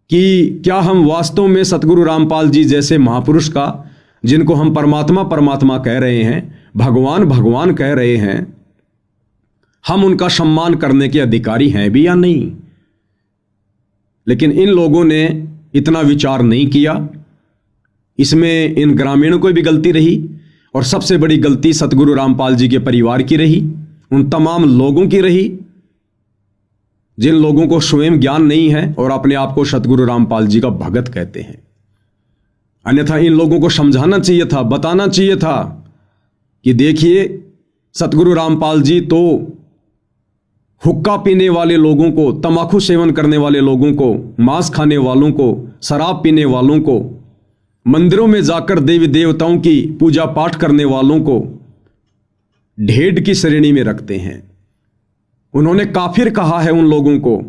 कि क्या हम वास्तव में सतगुरु रामपाल जी जैसे महापुरुष का, जिनको हम परमात्मा परमात्मा कह रहे हैं, भगवान भगवान कह रहे हैं, हम उनका सम्मान करने के अधिकारी हैं भी या नहीं। लेकिन इन लोगों ने इतना विचार नहीं किया। इसमें इन ग्रामीणों को भी गलती रही और सबसे बड़ी गलती सतगुरु रामपाल जी के परिवार की रही, उन तमाम लोगों की रही जिन लोगों को स्वयं ज्ञान नहीं है और अपने आप को सतगुरु रामपाल जी का भगत कहते हैं। अन्यथा इन लोगों को समझाना चाहिए था, बताना चाहिए था कि देखिए सतगुरु रामपाल जी तो हुक्का पीने वाले लोगों को, तंबाकू सेवन करने वाले लोगों को, मांस खाने वालों को, शराब पीने वालों को, मंदिरों में जाकर देवी देवताओं की पूजा पाठ करने वालों को ढेड़ की श्रेणी में रखते हैं। उन्होंने काफिर कहा है उन लोगों को।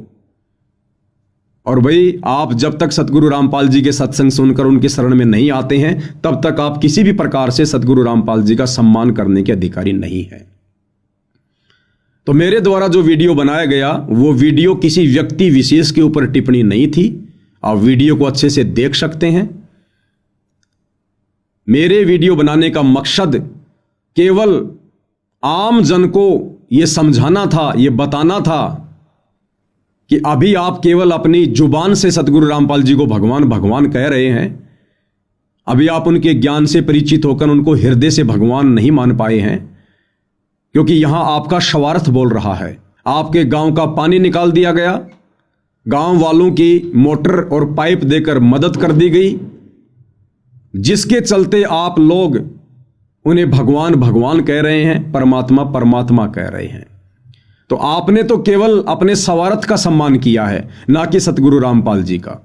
और भाई आप जब तक सतगुरु रामपाल जी के सत्संग सुनकर उनके शरण में नहीं आते हैं तब तक आप किसी भी प्रकार से सतगुरु रामपाल जी का सम्मान करने के अधिकारी नहीं है। तो मेरे द्वारा जो वीडियो बनाया गया वो वीडियो किसी व्यक्ति विशेष के ऊपर टिप्पणी नहीं थी। आप वीडियो को अच्छे से देख सकते हैं। मेरे वीडियो बनाने का मकसद केवल आम जन को यह समझाना था, यह बताना था कि अभी आप केवल अपनी जुबान से सतगुरु रामपाल जी को भगवान भगवान कह रहे हैं। अभी आप उनके ज्ञान से परिचित होकर उनको हृदय से भगवान नहीं मान पाए हैं, क्योंकि यहां आपका स्वार्थ बोल रहा है। आपके गांव का पानी निकाल दिया गया, गांव वालों की मोटर और पाइप देकर मदद कर दी गई, जिसके चलते आप लोग उन्हें भगवान भगवान कह रहे हैं, परमात्मा परमात्मा कह रहे हैं। तो आपने तो केवल अपने स्वार्थ का सम्मान किया है, ना कि सतगुरु रामपाल जी का।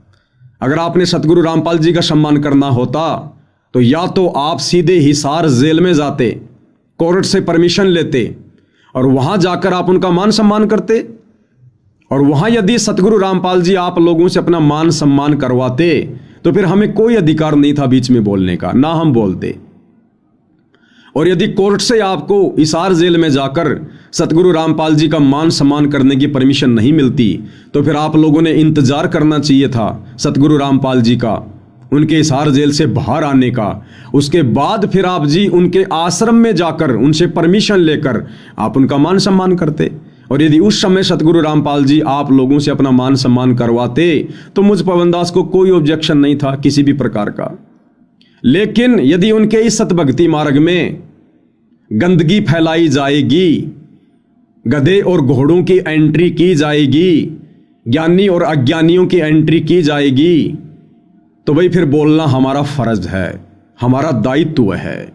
अगर आपने सतगुरु रामपाल जी का सम्मान करना होता तो या तो आप सीधे हिसार जेल में जाते, कोर्ट से परमिशन लेते और वहां जाकर आप उनका मान सम्मान करते, और वहां यदि सतगुरु रामपाल जी आप लोगों से अपना मान सम्मान करवाते तो फिर हमें कोई अधिकार नहीं था बीच में बोलने का, ना हम बोलते। और यदि कोर्ट से आपको हिसार जेल में जाकर सतगुरु रामपाल जी का मान सम्मान करने की परमिशन नहीं मिलती तो फिर आप लोगों ने इंतजार करना चाहिए था सतगुरु रामपाल जी का, उनके हिसार जेल से बाहर आने का। उसके बाद फिर आप जी उनके आश्रम में जाकर उनसे परमिशन लेकर आप उनका मान सम्मान करते। और यदि उस समय सतगुरु रामपाल जी आप लोगों से अपना मान सम्मान करवाते तो मुझ पवनदास को कोई ऑब्जेक्शन नहीं था किसी भी प्रकार का। लेकिन यदि उनके इस सतभक्ति मार्ग में गंदगी फैलाई जाएगी, गधे और घोड़ों की एंट्री की जाएगी, ज्ञानी और अज्ञानियों की एंट्री की जाएगी, तो भाई फिर बोलना हमारा फर्ज है, हमारा दायित्व है।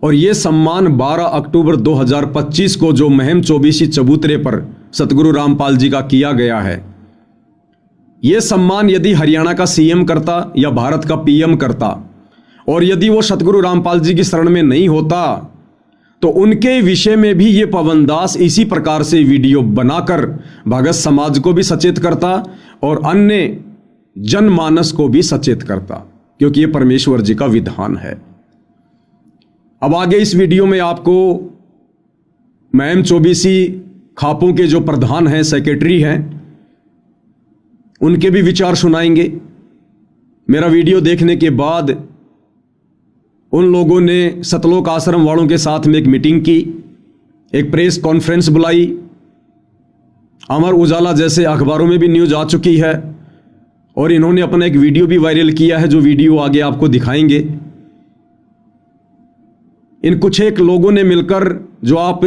और यह सम्मान 12 अक्टूबर 2025 को जो महम चौबीसी चबूतरे पर सतगुरु रामपाल जी का किया गया है, यह सम्मान यदि हरियाणा का सीएम करता या भारत का पीएम करता, और यदि वो सतगुरु रामपाल जी की शरण में नहीं होता तो उनके विषय में भी ये पवनदास इसी प्रकार से वीडियो बनाकर भगत समाज को भी सचेत करता और अन्य जनमानस को भी सचेत करता, क्योंकि ये परमेश्वर जी का विधान है। अब आगे इस वीडियो में आपको महम चौबीसी खापों के जो प्रधान हैं, सेक्रेटरी हैं, उनके भी विचार सुनाएंगे। मेरा वीडियो देखने के बाद उन लोगों ने सतलोक आश्रम वालों के साथ में एक मीटिंग की, एक प्रेस कॉन्फ्रेंस बुलाई। अमर उजाला जैसे अखबारों में भी न्यूज आ चुकी है और इन्होंने अपना एक वीडियो भी वायरल किया है, जो वीडियो आगे आपको दिखाएंगे। इन कुछ एक लोगों ने मिलकर, जो आप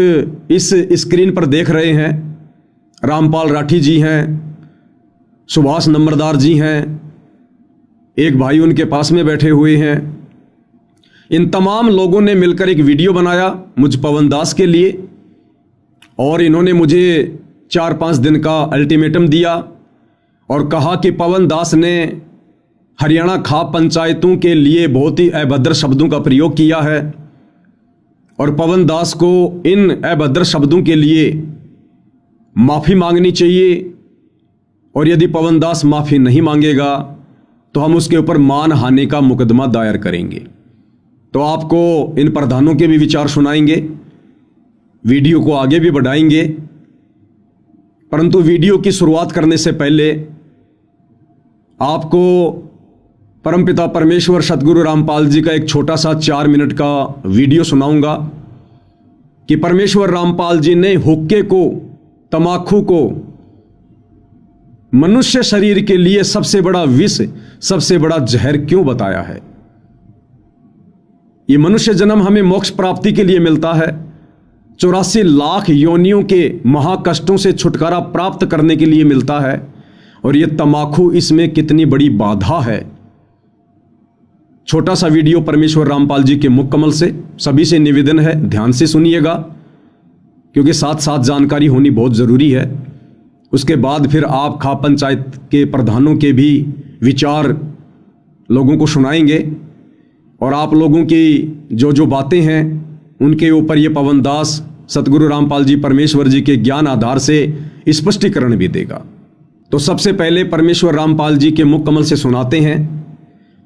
इस स्क्रीन पर देख रहे हैं, रामपाल राठी जी हैं, सुभाष नंबरदार जी हैं, एक भाई उनके पास में बैठे हुए हैं, इन तमाम लोगों ने मिलकर एक वीडियो बनाया मुझ पवनदास के लिए। और इन्होंने मुझे 4-5 दिन का अल्टीमेटम दिया और कहा कि पवनदास ने हरियाणा खाप पंचायतों के लिए बहुत ही अभद्र शब्दों का प्रयोग किया है और पवनदास को इन अभद्र शब्दों के लिए माफ़ी मांगनी चाहिए, और यदि पवनदास माफ़ी नहीं मांगेगा तो हम उसके ऊपर मानहानि का मुकदमा दायर करेंगे। तो आपको इन प्रधानों के भी विचार सुनाएंगे, वीडियो को आगे भी बढ़ाएंगे। परंतु वीडियो की शुरुआत करने से पहले आपको परमपिता परमेश्वर सतगुरु रामपाल जी का एक छोटा सा 4 मिनट का वीडियो सुनाऊंगा कि परमेश्वर रामपाल जी ने हुक्के को, तमाकू को मनुष्य शरीर के लिए सबसे बड़ा विष, सबसे बड़ा जहर क्यों बताया है। ये मनुष्य जन्म हमें मोक्ष प्राप्ति के लिए मिलता है, 84 लाख योनियों के महाकष्टों से छुटकारा प्राप्त करने के लिए मिलता है, और ये तमाकू इसमें कितनी बड़ी बाधा है। छोटा सा वीडियो परमेश्वर रामपाल जी के मुख कमल से सभी से निवेदन है, ध्यान से सुनिएगा, क्योंकि साथ साथ जानकारी होनी बहुत जरूरी है। उसके बाद फिर आप खाप पंचायत के प्रधानों के भी विचार लोगों को सुनाएंगे, और आप लोगों की जो जो बातें हैं उनके ऊपर ये पवनदास सतगुरु रामपाल जी परमेश्वर जी के ज्ञान आधार से स्पष्टीकरण भी देगा। तो सबसे पहले परमेश्वर रामपाल जी के मुख कमल से सुनाते हैं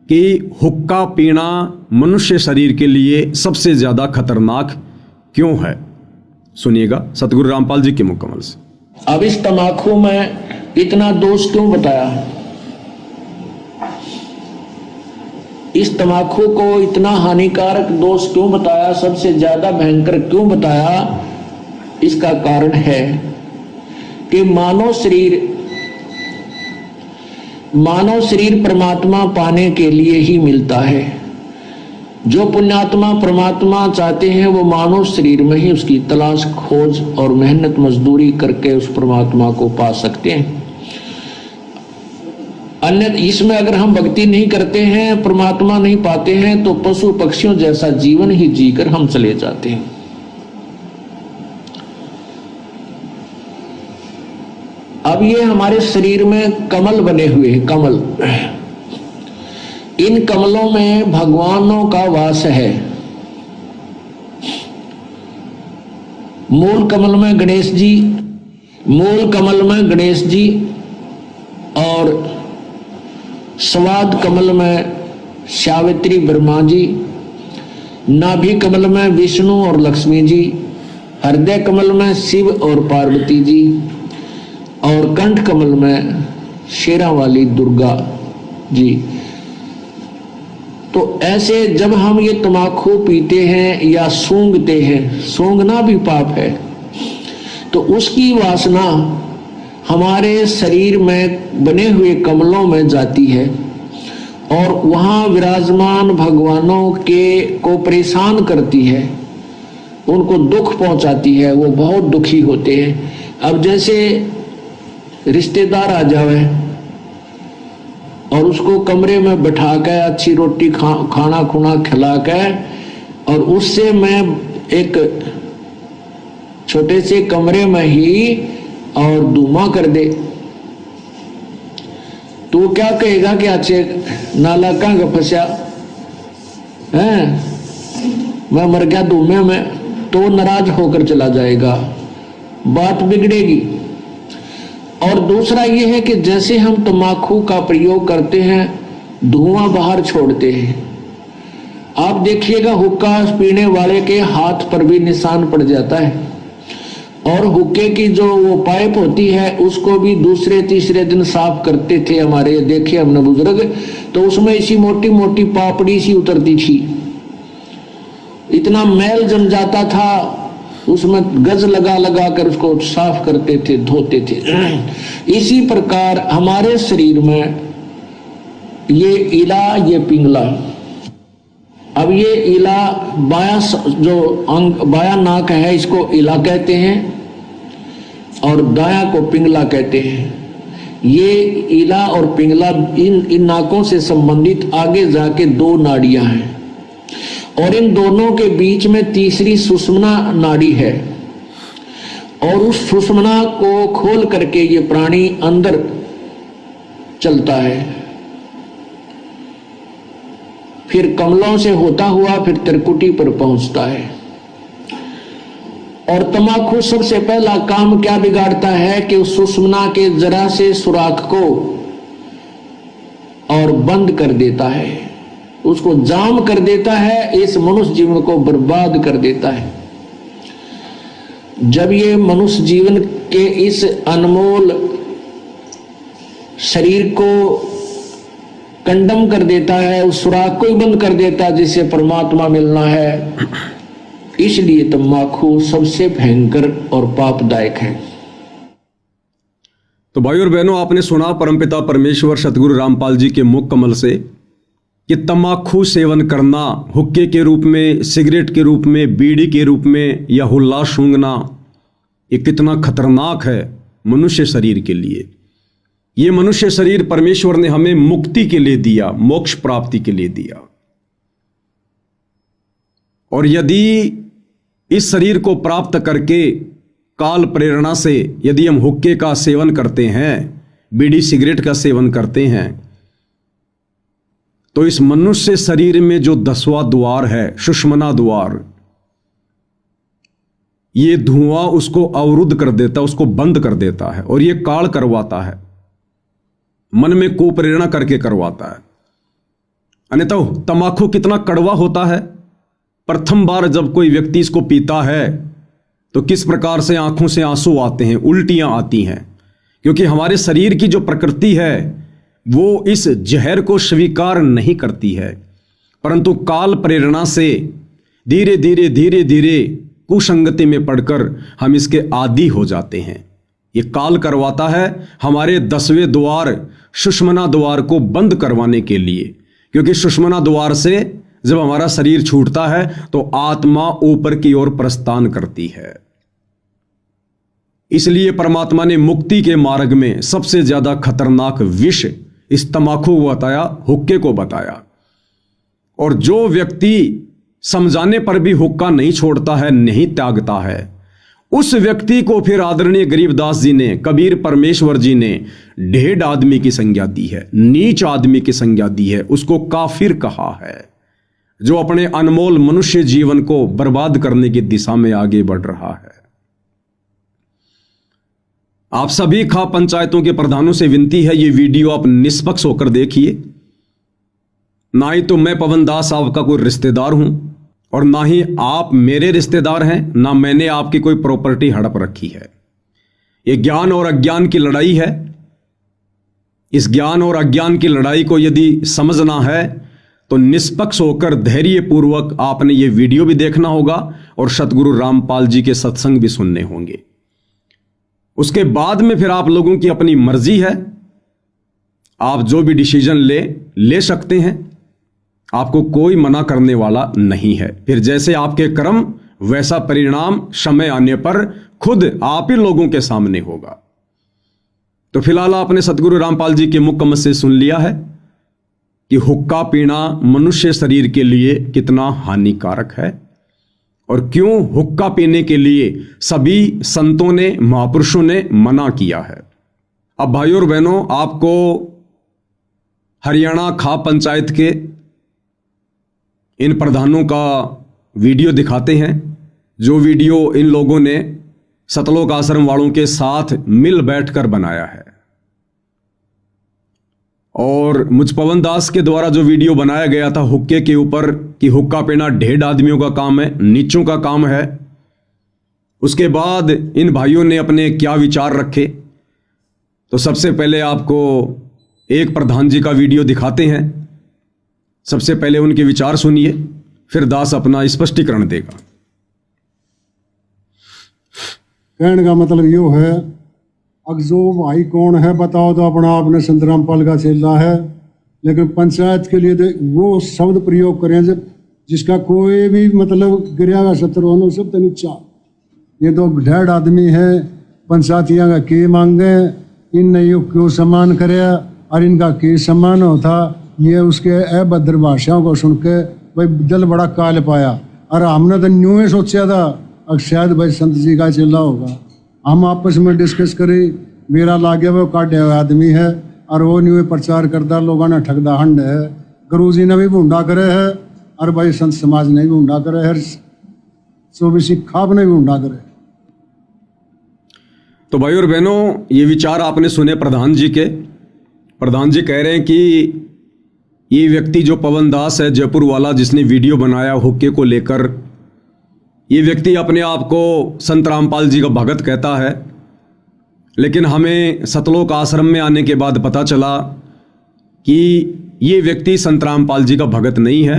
कि हुक्का पीना मनुष्य शरीर के लिए सबसे ज़्यादा खतरनाक क्यों है। सुनिएगा सतगुरु रामपाल जी के मुकम्मल से। अब इस तम्बाकू में इतना दोष क्यों बताया, इस तम्बाकू को इतना हानिकारक दोष क्यों बताया, सबसे ज्यादा भयंकर क्यों बताया? इसका कारण है कि मानव शरीर परमात्मा पाने के लिए ही मिलता है। जो पुण्यात्मा परमात्मा चाहते हैं वो मानव शरीर में ही उसकी तलाश खोज और मेहनत मजदूरी करके उस परमात्मा को पा सकते हैं। अन्य इसमें अगर हम भक्ति नहीं करते हैं, परमात्मा नहीं पाते हैं, तो पशु पक्षियों जैसा जीवन ही जीकर हम चले जाते हैं। अब ये हमारे शरीर में कमल बने हुए हैं, कमल, इन कमलों में भगवानों का वास है। मूल कमल में गणेश जी और स्वाद कमल में सावित्री ब्रह्मा जी, नाभि कमल में विष्णु और लक्ष्मी जी, हृदय कमल में शिव और पार्वती जी, और कंठ कमल में शेरा वाली दुर्गा जी। तो ऐसे जब हम ये तम्बाकू पीते हैं या सूंघते हैं, सूंघना भी पाप है, तो उसकी वासना हमारे शरीर में बने हुए कमलों में जाती है और वहां विराजमान भगवानों को परेशान करती है, उनको दुख पहुंचाती है, वो बहुत दुखी होते हैं। अब जैसे रिश्तेदार आ जावे और उसको कमरे में बैठा के अच्छी रोटी खाना खुना खिला के और उससे मैं एक छोटे से कमरे में ही और धुआं कर दे, तो वो क्या कहेगा कि अच्छे नाला कहाँ फंसा है, मैं मर गया धुएं में, तो नाराज होकर चला जाएगा, बात बिगड़ेगी। और दूसरा ये है कि जैसे हम तम्बाकू का प्रयोग करते हैं, धुआं बाहर छोड़ते हैं, आप देखिएगा हुक्का पीने वाले के हाथ पर भी निशान पड़ जाता है, और हुक्के की जो वो पाइप होती है उसको भी दूसरे तीसरे दिन साफ करते थे हमारे, देखे हमने बुजुर्ग, तो उसमें इसी मोटी मोटी पापड़ी सी उतरती थी, इतना मैल जम जाता था, उसमें गज लगा लगा कर उसको साफ करते थे, धोते थे। इसी प्रकार हमारे शरीर में ये इला, ये पिंगला, अब ये इला बाया जो अंग बाया नाक है इसको इला कहते हैं और दाया को पिंगला कहते हैं। ये इला और पिंगला इन नाकों से संबंधित आगे जाके दो नाड़ियां हैं और इन दोनों के बीच में तीसरी सुषुम्ना नाड़ी है और उस सुषुम्ना को खोल करके ये प्राणी अंदर चलता है, फिर कमलों से होता हुआ फिर त्रिकुटी पर पहुंचता है। और तम्बाकू सबसे पहला काम क्या बिगाड़ता है कि उस सुषुम्ना के जरा से सुराख को और बंद कर देता है, उसको जाम कर देता है, इस मनुष्य जीवन को बर्बाद कर देता है। जब ये मनुष्य जीवन के इस अनमोल शरीर को कंडम कर देता है, उस सुराख को ही बंद कर देता है जिससे परमात्मा मिलना है, इसलिए तम्बाकू सबसे भयंकर और पापदायक है। तो भाई और बहनों, आपने सुना परमपिता परमेश्वर सतगुरु रामपाल जी के मुख कमल से कि तम्बाकू सेवन करना, हुक्के के रूप में, सिगरेट के रूप में, बीड़ी के रूप में या हुल्ला सूंघना, ये कितना खतरनाक है मनुष्य शरीर के लिए। ये मनुष्य शरीर परमेश्वर ने हमें मुक्ति के लिए दिया, मोक्ष प्राप्ति के लिए दिया, और यदि इस शरीर को प्राप्त करके काल प्रेरणा से यदि हम हुक्के का सेवन करते हैं, बीड़ी सिगरेट का सेवन करते हैं, तो इस मनुष्य शरीर में जो 10वां द्वार है, सुषुम्ना द्वार, ये धुआं उसको अवरुद्ध कर देता, उसको बंद कर देता है और ये काल करवाता है, मन में कुप्रेरणा करके करवाता है। अन्यथा तम्बाकू कितना कड़वा होता है। प्रथम बार जब कोई व्यक्ति इसको पीता है तो किस प्रकार से आंखों से आंसू आते हैं, उल्टियां आती हैं, क्योंकि हमारे शरीर की जो प्रकृति है वो इस जहर को स्वीकार नहीं करती है, परंतु काल प्रेरणा से धीरे धीरे धीरे धीरे कुसंगति में पड़कर हम इसके आदी हो जाते हैं। ये काल करवाता है हमारे 10वें द्वार सुषुम्ना द्वार को बंद करवाने के लिए, क्योंकि सुषुम्ना द्वार से जब हमारा शरीर छूटता है तो आत्मा ऊपर की ओर प्रस्थान करती है। इसलिए परमात्मा ने मुक्ति के मार्ग में सबसे ज्यादा खतरनाक विष इस तमाकू को बताया, हुक्के को बताया। और जो व्यक्ति समझाने पर भी हुक्का नहीं छोड़ता है, नहीं त्यागता है, उस व्यक्ति को फिर आदरणीय गरीबदास जी ने, कबीर परमेश्वर जी ने ढेड आदमी की संज्ञा दी है, नीच आदमी की संज्ञा दी है, उसको काफिर कहा है, जो अपने अनमोल मनुष्य जीवन को बर्बाद करने की दिशा में आगे बढ़ रहा है। आप सभी खाप पंचायतों के प्रधानों से विनती है, ये वीडियो आप निष्पक्ष होकर देखिए। ना ही तो मैं पवन दास आपका कोई रिश्तेदार हूं और ना ही आप मेरे रिश्तेदार हैं, ना मैंने आपकी कोई प्रॉपर्टी हड़प रखी है। ये ज्ञान और अज्ञान की लड़ाई है। इस ज्ञान और अज्ञान की लड़ाई को यदि समझना है तो निष्पक्ष होकर धैर्यपूर्वक आपने ये वीडियो भी देखना होगा और सतगुरु रामपाल जी के सत्संग भी सुनने होंगे। उसके बाद में फिर आप लोगों की अपनी मर्जी है, आप जो भी डिसीजन ले सकते हैं, आपको कोई मना करने वाला नहीं है। फिर जैसे आपके कर्म वैसा परिणाम समय आने पर खुद आप ही लोगों के सामने होगा। तो फिलहाल आपने सतगुरु रामपाल जी के मुख से सुन लिया है कि हुक्का पीना मनुष्य शरीर के लिए कितना हानिकारक है और क्यों हुक्का पीने के लिए सभी संतों ने, महापुरुषों ने मना किया है। अब भाइयों और बहनों, आपको हरियाणा खाप पंचायत के इन प्रधानों का वीडियो दिखाते हैं, जो वीडियो इन लोगों ने सतलोक आश्रम वालों के साथ मिल बैठकर बनाया है। और मुझ पवन दास के द्वारा जो वीडियो बनाया गया था हुक्के के ऊपर कि हुक्का पीना ढेड आदमियों का काम है, नीचों का काम है, उसके बाद इन भाइयों ने अपने क्या विचार रखे। तो सबसे पहले आपको एक प्रधान जी का वीडियो दिखाते हैं। सबसे पहले उनके विचार सुनिए, फिर दास अपना स्पष्टीकरण देगा। कहने का मतलब यो है, अब जो भाई कौन है बताओ तो अपना आपने संत रामपाल का चेला है, लेकिन पंचायत के लिए वो शब्द प्रयोग करें जब जिसका कोई भी मतलब गिरा हुआ शत्रु होना सब नीचा। ये तो ढेड आदमी है, पंचायतियाँ का के मांगे, इन यो क्यों सम्मान करे और इनका के सम्मान होता। ये उसके अभद्र भाषाओं को सुन के भाई दिल बड़ा काल पाया। और हमने तो न्यू ही सोचा था अब शायद भाई संत जी का चेला होगा। हम आपस में डिस्कस करी, मेरा लागे वो काटे हुए आदमी है और वो न्यू प्रचार करता, लोगों ने ठगदा हंड है, गुरु जी ने भी भूंडा करे है और भाई संत समाज ने भी भूंडा करे है, चौबीसी खाप ने भी भूंडा करे। तो भाई और बहनों, ये विचार आपने सुने प्रधान जी के। प्रधान जी कह रहे हैं कि ये व्यक्ति जो पवन दास है जयपुर वाला, जिसने वीडियो बनाया हुक्के को लेकर, ये व्यक्ति अपने आप को संत रामपाल जी का भगत कहता है, लेकिन हमें सतलोक आश्रम में आने के बाद पता चला कि ये व्यक्ति संत रामपाल जी का भगत नहीं है।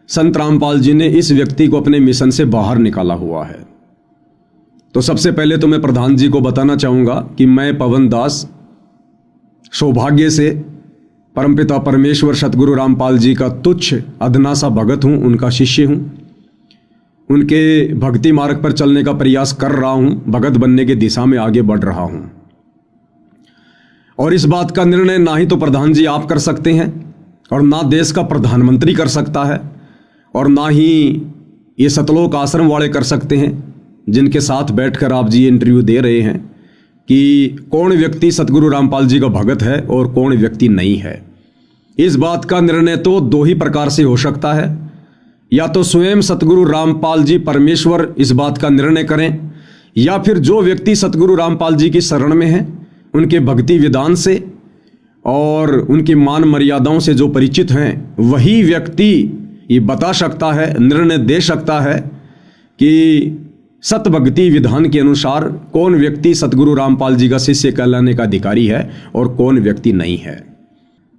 संत रामपाल जी ने इस व्यक्ति को अपने मिशन से बाहर निकाला हुआ है। तो सबसे पहले तो मैं प्रधान जी को बताना चाहूँगा कि मैं पवन दास सौभाग्य से परमपिता परमेश्वर सतगुरु रामपाल जी का तुच्छ अधना सा भगत हूँ, उनका शिष्य हूँ। उनके भक्ति मार्ग पर चलने का प्रयास कर रहा हूँ, भगत बनने की दिशा में आगे बढ़ रहा हूँ। और इस बात का निर्णय ना ही तो प्रधान जी आप कर सकते हैं और ना देश का प्रधानमंत्री कर सकता है और ना ही ये सतलोक आश्रम वाले कर सकते हैं, जिनके साथ बैठकर आप जी इंटरव्यू दे रहे हैं कि कौन व्यक्ति सतगुरु रामपाल जी का भगत है और कौन व्यक्ति नहीं है। इस बात का निर्णय तो दो ही प्रकार से हो सकता है, या तो स्वयं सतगुरु रामपाल जी परमेश्वर इस बात का निर्णय करें, या फिर जो व्यक्ति सतगुरु रामपाल जी की शरण में है, उनके भक्ति विधान से और उनकी मान मर्यादाओं से जो परिचित हैं, वही व्यक्ति ये बता सकता है, निर्णय दे सकता है कि सत भक्ति विधान के अनुसार कौन व्यक्ति सतगुरु रामपाल जी का शिष्य कहलाने का अधिकारी है और कौन व्यक्ति नहीं है।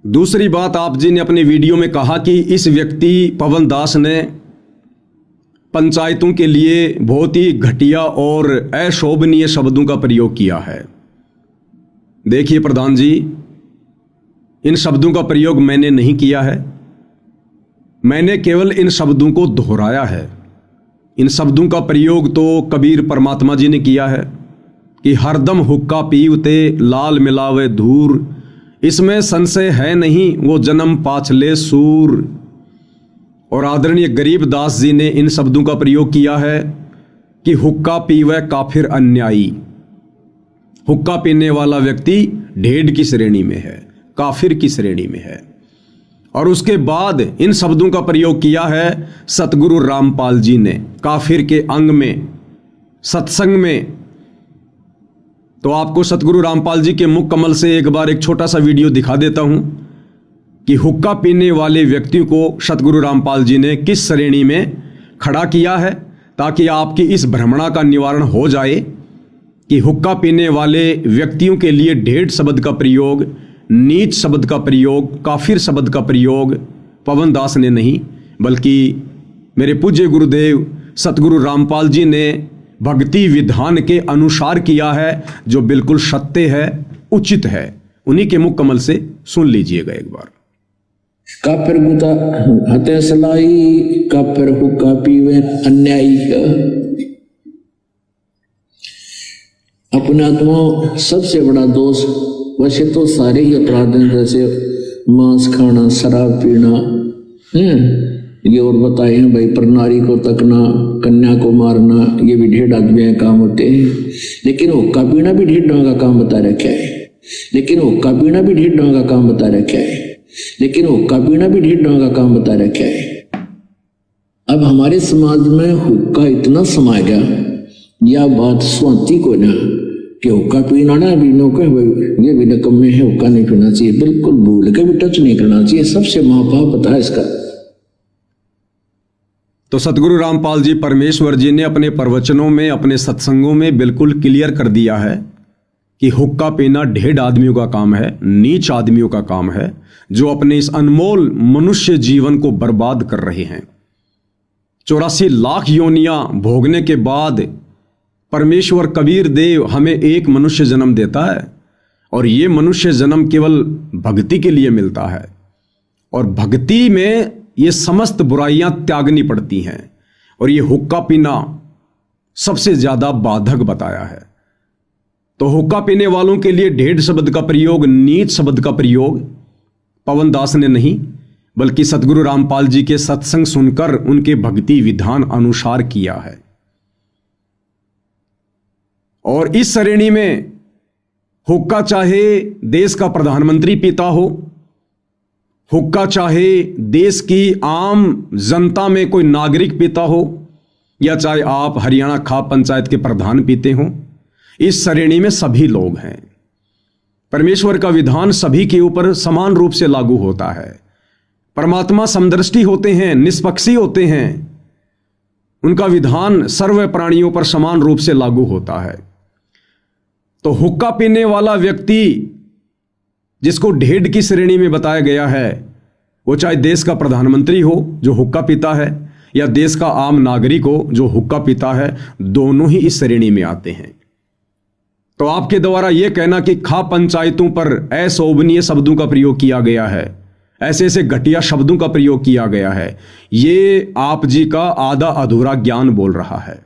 दूसरी बात, आप जी ने अपने वीडियो में कहा कि इस व्यक्ति पवन दास ने पंचायतों के लिए बहुत ही घटिया और अशोभनीय शब्दों का प्रयोग किया है। देखिए प्रधान जी, इन शब्दों का प्रयोग मैंने नहीं किया है, मैंने केवल इन शब्दों को दोहराया है। इन शब्दों का प्रयोग तो कबीर परमात्मा जी ने किया है कि हरदम हुक्का पीवते लाल मिलावे धूर, इसमें संशय है नहीं वो जन्म पाछले सूर। और आदरणीय गरीबदास जी ने इन शब्दों का प्रयोग किया है कि हुक्का पीवे काफिर अन्यायी। हुक्का पीने वाला व्यक्ति ढेड की श्रेणी में है, काफिर की श्रेणी में है। और उसके बाद इन शब्दों का प्रयोग किया है सतगुरु रामपाल जी ने काफिर के अंग में, सत्संग में। तो आपको सतगुरु रामपाल जी के मुख कमल से एक बार एक छोटा सा वीडियो दिखा देता हूं कि हुक्का पीने वाले व्यक्तियों को सतगुरु रामपाल जी ने किस श्रेणी में खड़ा किया है, ताकि आपकी इस भ्रमणा का निवारण हो जाए कि हुक्का पीने वाले व्यक्तियों के लिए ढेड शब्द का प्रयोग, नीच शब्द का प्रयोग, काफिर शब्द का प्रयोग पवन दास ने नहीं, बल्कि मेरे पूज्य गुरुदेव सतगुरु रामपाल जी ने भक्ति विधान के अनुसार किया है, जो बिल्कुल सत्य है, उचित है। उन्हीं के मुख कमल से सुन लीजिएगा एक बार। काफिर गुता हते सलाई, काफिर हुक्का पीवे अन्यायी। अपने आत्मा सबसे बड़ा दोष, वैसे तो सारे ही अपराध हैं, जैसे मांस खाना, शराब पीना, ये और बताए हैं भाई, पर नारी को तकना, कन्या को मारना, ये भी ढेर आदमी काम होते हैं। लेकिन हुक्का पीना भी ढेर ढंग का काम बता रखा है, लेकिन हुक्का पीना भी ढेर ढंग का काम बता रखा है, लेकिन हुक्का पीना भी ढेर ढंग का काम बता रखा है। अब हमारे समाज में हुक्का इतना समा गया, यह बात स्वाति को ना कि हुक्का पीना ना भी नौका ये भी नकम्मे है, हुक्का नहीं पीना चाहिए, बिल्कुल भूल के भी टच नहीं करना चाहिए। सबसे महापाप पता है इसका। तो सतगुरु रामपाल जी परमेश्वर जी ने अपने प्रवचनों में, अपने सत्संगों में बिल्कुल क्लियर कर दिया है कि हुक्का पीना ढेड आदमियों का काम है, नीच आदमियों का काम है, जो अपने इस अनमोल मनुष्य जीवन को बर्बाद कर रहे हैं। 84 लाख योनियां भोगने के बाद परमेश्वर कबीर देव हमें एक मनुष्य जन्म देता है, और ये मनुष्य जन्म केवल भक्ति के लिए मिलता है, और भक्ति में ये समस्त बुराइयां त्यागनी पड़ती हैं, और ये हुक्का पीना सबसे ज्यादा बाधक बताया है। तो हुक्का पीने वालों के लिए ढेड शब्द का प्रयोग, नीच शब्द का प्रयोग पवन दास ने नहीं, बल्कि सतगुरु रामपाल जी के सत्संग सुनकर उनके भक्ति विधान अनुसार किया है। और इस श्रेणी में हुक्का चाहे देश का प्रधानमंत्री पीता हो, हुक्का चाहे देश की आम जनता में कोई नागरिक पीता हो, या चाहे आप हरियाणा खाप पंचायत के प्रधान पीते हो, इस श्रेणी में सभी लोग हैं। परमेश्वर का विधान सभी के ऊपर समान रूप से लागू होता है। परमात्मा समदृष्टि होते हैं, निष्पक्षी होते हैं, उनका विधान सर्व प्राणियों पर समान रूप से लागू होता है। तो हुक्का पीने वाला व्यक्ति जिसको ढेड की श्रेणी में बताया गया है, वो चाहे देश का प्रधानमंत्री हो जो हुक्का पीता है, या देश का आम नागरिक हो जो हुक्का पीता है, दोनों ही इस श्रेणी में आते हैं। तो आपके द्वारा यह कहना कि खाप पंचायतों पर अशोभनीय शब्दों का प्रयोग किया गया है, ऐसे ऐसे घटिया शब्दों का प्रयोग किया गया है, ये आप जी का आधा अधूरा ज्ञान बोल रहा है।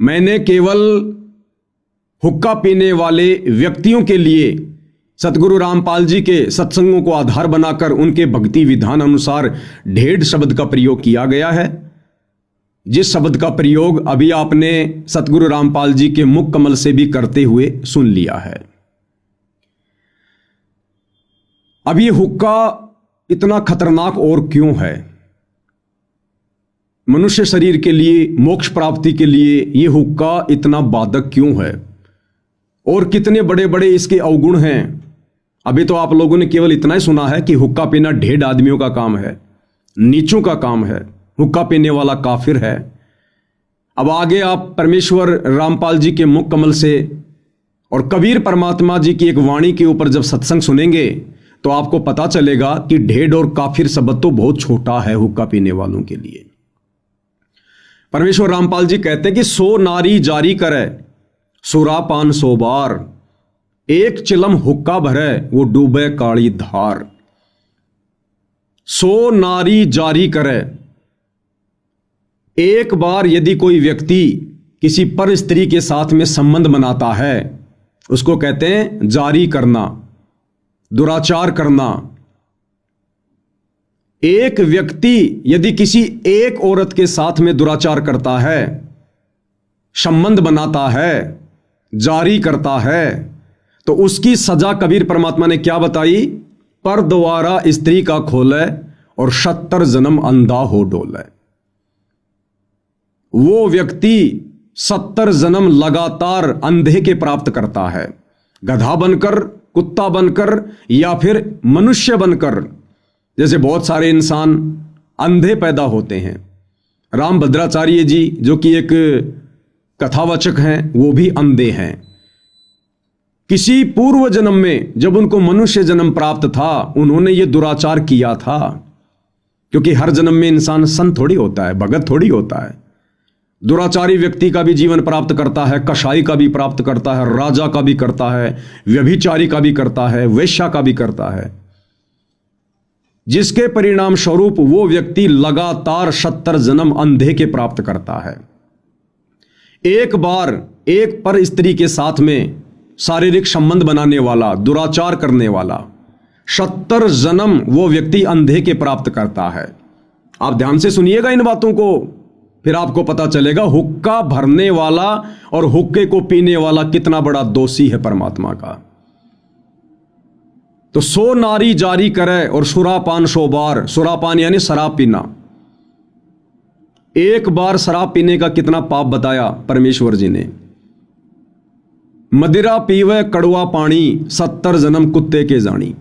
मैंने केवल हुक्का पीने वाले व्यक्तियों के लिए सतगुरु रामपाल जी के सत्संगों को आधार बनाकर उनके भक्ति विधान अनुसार ढेड शब्द का प्रयोग किया गया है, जिस शब्द का प्रयोग अभी आपने सतगुरु रामपाल जी के मुख कमल से भी करते हुए सुन लिया है। अब ये हुक्का इतना खतरनाक और क्यों है? मनुष्य शरीर के लिए, मोक्ष प्राप्ति के लिए ये हुक्का इतना बाधक क्यों है? और कितने बड़े बड़े इसके अवगुण हैं? अभी तो आप लोगों ने केवल इतना ही सुना है कि हुक्का पीना ढेड आदमियों का काम है, नीचों का काम है, हुक्का पीने वाला काफिर है। अब आगे आप परमेश्वर रामपाल जी के मुख कमल से और कबीर परमात्मा जी की एक वाणी के ऊपर जब सत्संग सुनेंगे तो आपको पता चलेगा कि ढेड और काफिर शब्द तो बहुत छोटा है हुक्का पीने वालों के लिए। परमेश्वर रामपाल जी कहते हैं कि 100 नारी जारी करे सुरापान 100 बार, एक चिलम हुक्का भरे वो डूबे काली धार। 100 नारी जारी करे, एक बार यदि कोई व्यक्ति किसी पर स्त्री के साथ में संबंध बनाता है उसको कहते हैं जारी करना, दुराचार करना। एक व्यक्ति यदि किसी एक औरत के साथ में दुराचार करता है, संबंध बनाता है, जारी करता है, तो उसकी सजा कबीर परमात्मा ने क्या बताई? पर द्वारा स्त्री का खोले और 70 जन्म अंधा हो डोले। वो व्यक्ति 70 जन्म लगातार अंधे के प्राप्त करता है, गधा बनकर, कुत्ता बनकर या फिर मनुष्य बनकर। जैसे बहुत सारे इंसान अंधे पैदा होते हैं। राम भद्राचार्य जी जो कि एक कथावाचक हैं वो भी अंधे हैं। किसी पूर्व जन्म में जब उनको मनुष्य जन्म प्राप्त था उन्होंने ये दुराचार किया था, क्योंकि हर जन्म में इंसान संत थोड़ी होता है, भगत थोड़ी होता है। दुराचारी व्यक्ति का भी जीवन प्राप्त करता है, कसाई का भी प्राप्त करता है, राजा का भी करता है, व्यभिचारी का भी करता है, वेश्या का भी करता है, जिसके परिणाम स्वरूप वो व्यक्ति लगातार 70 जन्म अंधे के प्राप्त करता है। एक बार एक पर स्त्री के साथ में शारीरिक संबंध बनाने वाला, दुराचार करने वाला 70 जन्म वो व्यक्ति अंधे के प्राप्त करता है। आप ध्यान से सुनिएगा इन बातों को, फिर आपको पता चलेगा हुक्का भरने वाला और हुक्के को पीने वाला कितना बड़ा दोषी है परमात्मा का। तो 100 नारी जारी करे और सुरापान 100 बार। सुरापान यानी शराब पीना। एक बार शराब पीने का कितना पाप बताया परमेश्वर जी ने? मदिरा पीवे कड़वा पानी 70 जन्म कुत्ते के जानी।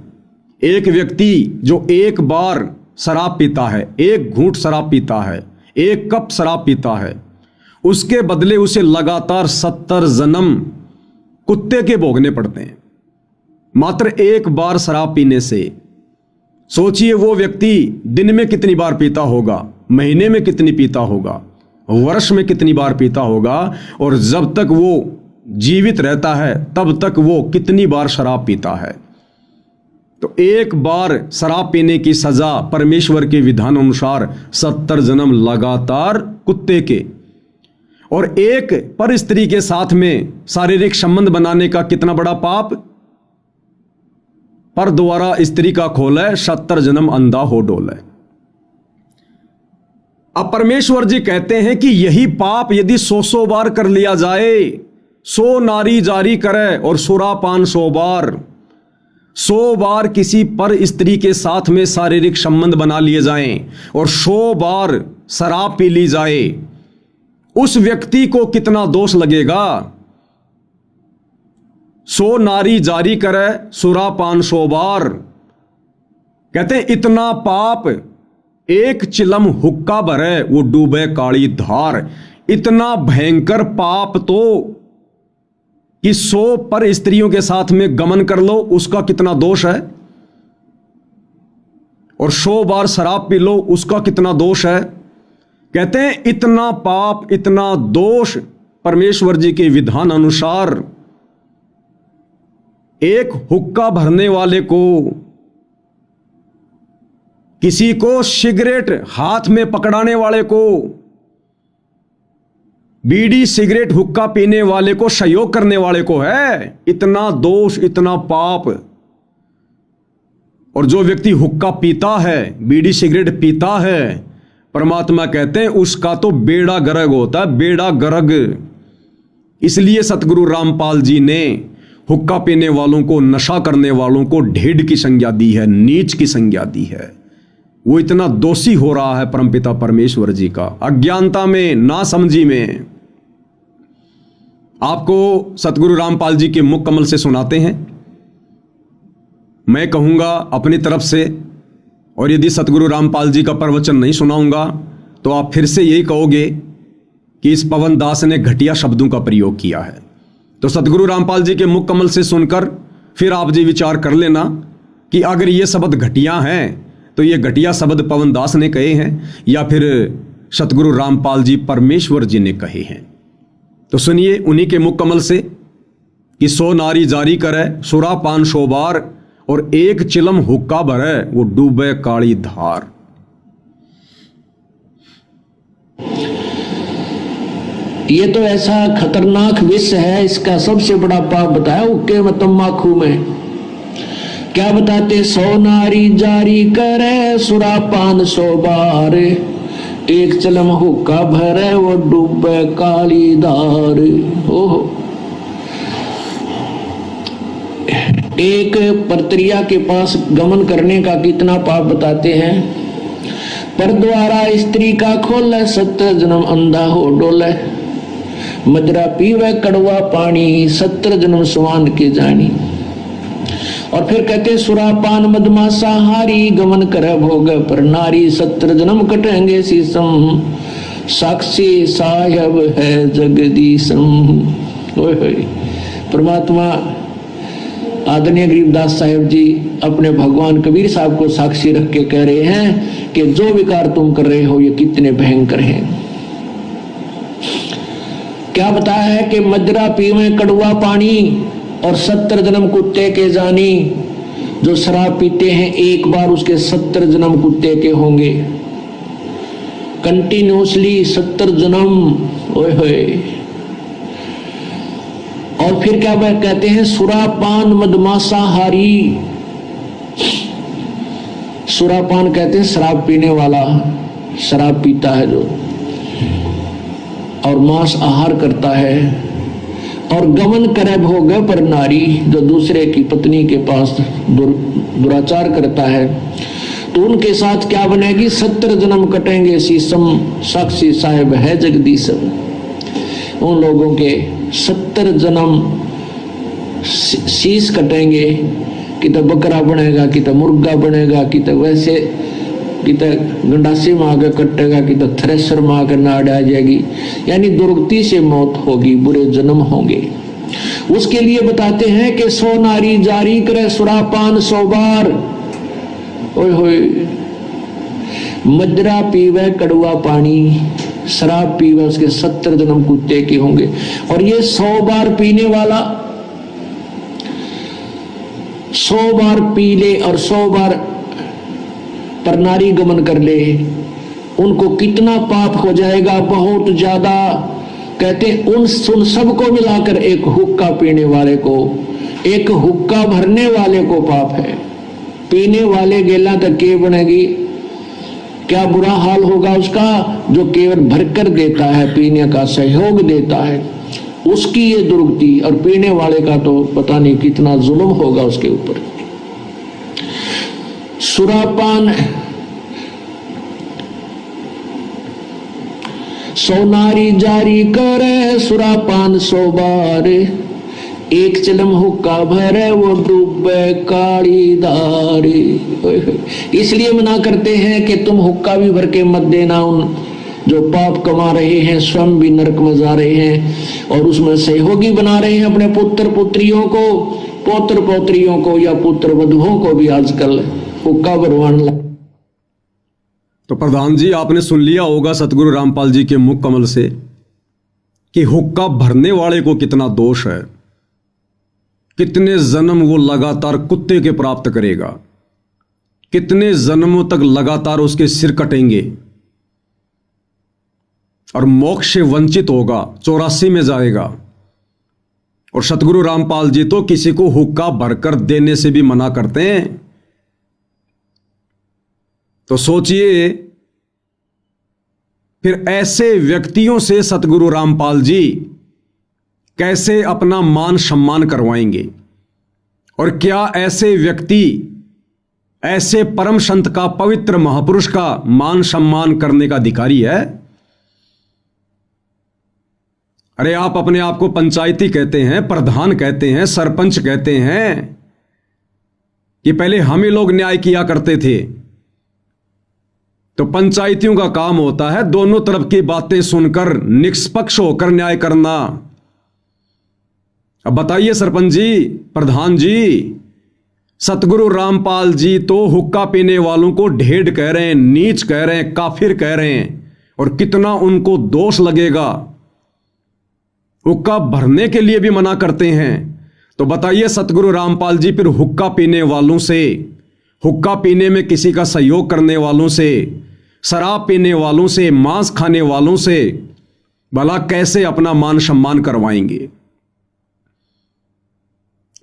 एक व्यक्ति जो एक बार शराब पीता है, एक घूंट शराब पीता है, एक कप शराब पीता है, उसके बदले उसे लगातार 70 जन्म कुत्ते के भोगने पड़ते हैं मात्र एक बार शराब पीने से। सोचिए वो व्यक्ति दिन में कितनी बार पीता होगा, महीने में कितनी पीता होगा, वर्ष में कितनी बार पीता होगा, और जब तक वो जीवित रहता है तब तक वो कितनी बार शराब पीता है। तो एक बार शराब पीने की सजा परमेश्वर के विधान अनुसार 70 जन्म लगातार कुत्ते के, और एक पर स्त्री के साथ में शारीरिक संबंध बनाने का कितना बड़ा पाप? पर द्वारा स्त्री का खोले 70 जन्म अंधा हो डोले। अब परमेश्वर जी कहते हैं कि यही पाप यदि 100 बार कर लिया जाए, 100 नारी जारी करे और सुरापान 100 बार, 100 बार किसी पर स्त्री के साथ में शारीरिक संबंध बना लिए जाएं और 100 बार शराब पी ली जाए, उस व्यक्ति को कितना दोष लगेगा? 100 नारी जारी करे सुरापान 100 बार। कहते हैं इतना पाप, एक चिलम हुक्का भरे वो डूबे काली धार। इतना भयंकर पाप तो कि 100 पर स्त्रियों के साथ में गमन कर लो उसका कितना दोष है, और 100 बार शराब पी लो उसका कितना दोष है। कहते हैं इतना पाप, इतना दोष परमेश्वर जी के विधान अनुसार एक हुक्का भरने वाले को, किसी को सिगरेट हाथ में पकड़ाने वाले को, बीड़ी सिगरेट हुक्का पीने वाले को, सहयोग करने वाले को है इतना दोष, इतना पाप। और जो व्यक्ति हुक्का पीता है, बीड़ी सिगरेट पीता है, परमात्मा कहते हैं उसका तो बेड़ा गर्क होता है, बेड़ा गर्क। इसलिए सतगुरु रामपाल जी ने हुक्का पीने वालों को, नशा करने वालों को ढेड की संज्ञा दी है, नीच की संज्ञा दी है। वो इतना दोषी हो रहा है परमपिता परमेश्वर जी का, अज्ञानता में, नासमझी में। आपको सतगुरु रामपाल जी के मुख कमल से सुनाते हैं। मैं कहूंगा अपनी तरफ से, और यदि सतगुरु रामपाल जी का प्रवचन नहीं सुनाऊंगा तो आप फिर से यही कहोगे कि इस पवन दास ने घटिया शब्दों का प्रयोग किया है। तो सतगुरु रामपाल जी के मुख कमल से सुनकर फिर आप जी विचार कर लेना कि अगर ये शब्द घटिया हैं तो ये घटिया शब्द पवन दास ने कहे हैं या फिर सतगुरु रामपाल जी परमेश्वर जी ने कहे हैं। तो सुनिए उन्हीं के मुख कमल से कि 100 नारी जारी करे सुरा पान 100 बार और एक चिलम हुक्का भरे वो डूबे काली धार। ये तो ऐसा खतरनाक विष है, इसका सबसे बड़ा पाप बताया हुक्के में तम्बाकू में। क्या बताते? 100 नारी जारी करे सुरापान 100 बार, एक चलम हुक्का भरे वो डूबे काली धार। ओहो, एक परत्रिया के पास गमन करने का कितना पाप बताते हैं। पर द्वारा स्त्री का खोले 70 जन्म अंधा हो डोले, मदरा पीवे कड़वा पानी 70 जन्म सुवान के जानी। और फिर कहते सुरापान मदमासा हारी गमन करे भोग पर नारी 70 जन्म कटेंगे शीसम, साक्षी साहेब है जगदीशम। परमात्मा आदरणीय गरीबदास साहेब जी अपने भगवान कबीर साहब को साक्षी रख के कह रहे हैं कि जो विकार तुम कर रहे हो ये कितने भयंकर हैं। क्या बताया है कि मदरा पीवे कड़वा पानी और 70 जन्म कुत्ते के जानी। जो शराब पीते हैं एक बार उसके 70 जन्म कुत्ते के होंगे, कंटिन्यूसली 70 जन्म। ओए होए। और फिर क्या कहते हैं? सुरापान मदमासा हारी। सुरापान कहते हैं शराब पीने वाला, शराब पीता है जो, और मांस आहार करता है। और गमन करे भोग पर नारी, जो दूसरे की पत्नी के पास दुराचार करता है, तो उनके साथ क्या बनेगी? 70 जन्म कटेंगे शीसम, साक्षी साहेब है जगदीशम। उन लोगों के 70 जन्म शीश कटेंगे, कि तो बकरा बनेगा, कि तो मुर्गा बनेगा, कि तो वैसे, कि तो गंडासी में आगे कटेगा, कि तो थ्रेसर में आकर नाड़ आ जाएगी। यानी दुर्गति से मौत होगी, बुरे जन्म होंगे। उसके लिए बताते हैं कि 100 नारी जारी करे सुरापान 100 बार। ओए होए। मदरा पीवे कड़वा पानी, शराब पीवे उसके 70 जन्म कुत्ते के होंगे। और ये 100 बार पीने वाला 100 बार पी ले और 100 बार पर नारी गमन कर ले, उनको कितना पाप हो जाएगा? बहुत ज्यादा। कहते उन सबको मिलाकर एक हुक्का पीने वाले को, एक हुक्का भरने वाले को पाप है। पीने वाले गेला तक के बनेगी, क्या बुरा हाल होगा उसका जो केवल भरकर देता है, पीने का सहयोग देता है, उसकी ये दुर्गति। और पीने वाले का तो पता नहीं कितना जुल्म होगा उसके ऊपर। सुरापान 100 नारी जारी करे सुरापान 100 बार, एक चलम हुक्का भरे वो डूबे काली धारी। इसलिए मना करते हैं कि तुम हुक्का भी भर के मत देना। उन जो पाप कमा रहे हैं, स्वयं भी नरक में जा रहे हैं और उसमें सहयोगी बना रहे हैं अपने पुत्र पुत्रियों को, पौत्र पौत्रियों को या पुत्र वधुओं को भी आजकल हुक्का भरवाने लगे। तो प्रधान जी आपने सुन लिया होगा सतगुरु रामपाल जी के मुख कमल से कि हुक्का भरने वाले को कितना दोष है, कितने जन्म वो लगातार कुत्ते के प्राप्त करेगा, कितने जन्मों तक लगातार उसके सिर कटेंगे और मोक्ष से वंचित होगा, 84 में जाएगा। और सतगुरु रामपाल जी तो किसी को हुक्का भरकर देने से भी मना करते हैं। तो सोचिए फिर ऐसे व्यक्तियों से सतगुरु रामपाल जी कैसे अपना मान सम्मान करवाएंगे। और क्या ऐसे व्यक्ति ऐसे परम संत का, पवित्र महापुरुष का मान सम्मान करने का अधिकारी है? अरे आप अपने आप को पंचायती कहते हैं, प्रधान कहते हैं, सरपंच कहते हैं कि पहले हम ही लोग न्याय किया करते थे। तो पंचायतियों का काम होता है दोनों तरफ की बातें सुनकर निष्पक्ष होकर न्याय करना। अब बताइए सरपंच जी, प्रधान जी, सतगुरु रामपाल जी तो हुक्का पीने वालों को ढेड़ कह रहे हैं, नीच कह रहे हैं, काफिर कह रहे हैं, और कितना उनको दोष लगेगा। हुक्का भरने के लिए भी मना करते हैं। तो बताइए सतगुरु रामपाल जी फिर हुक्का पीने वालों से, हुक्का पीने में किसी का सहयोग करने वालों से, शराब पीने वालों से, मांस खाने वालों से भला कैसे अपना मान सम्मान करवाएंगे।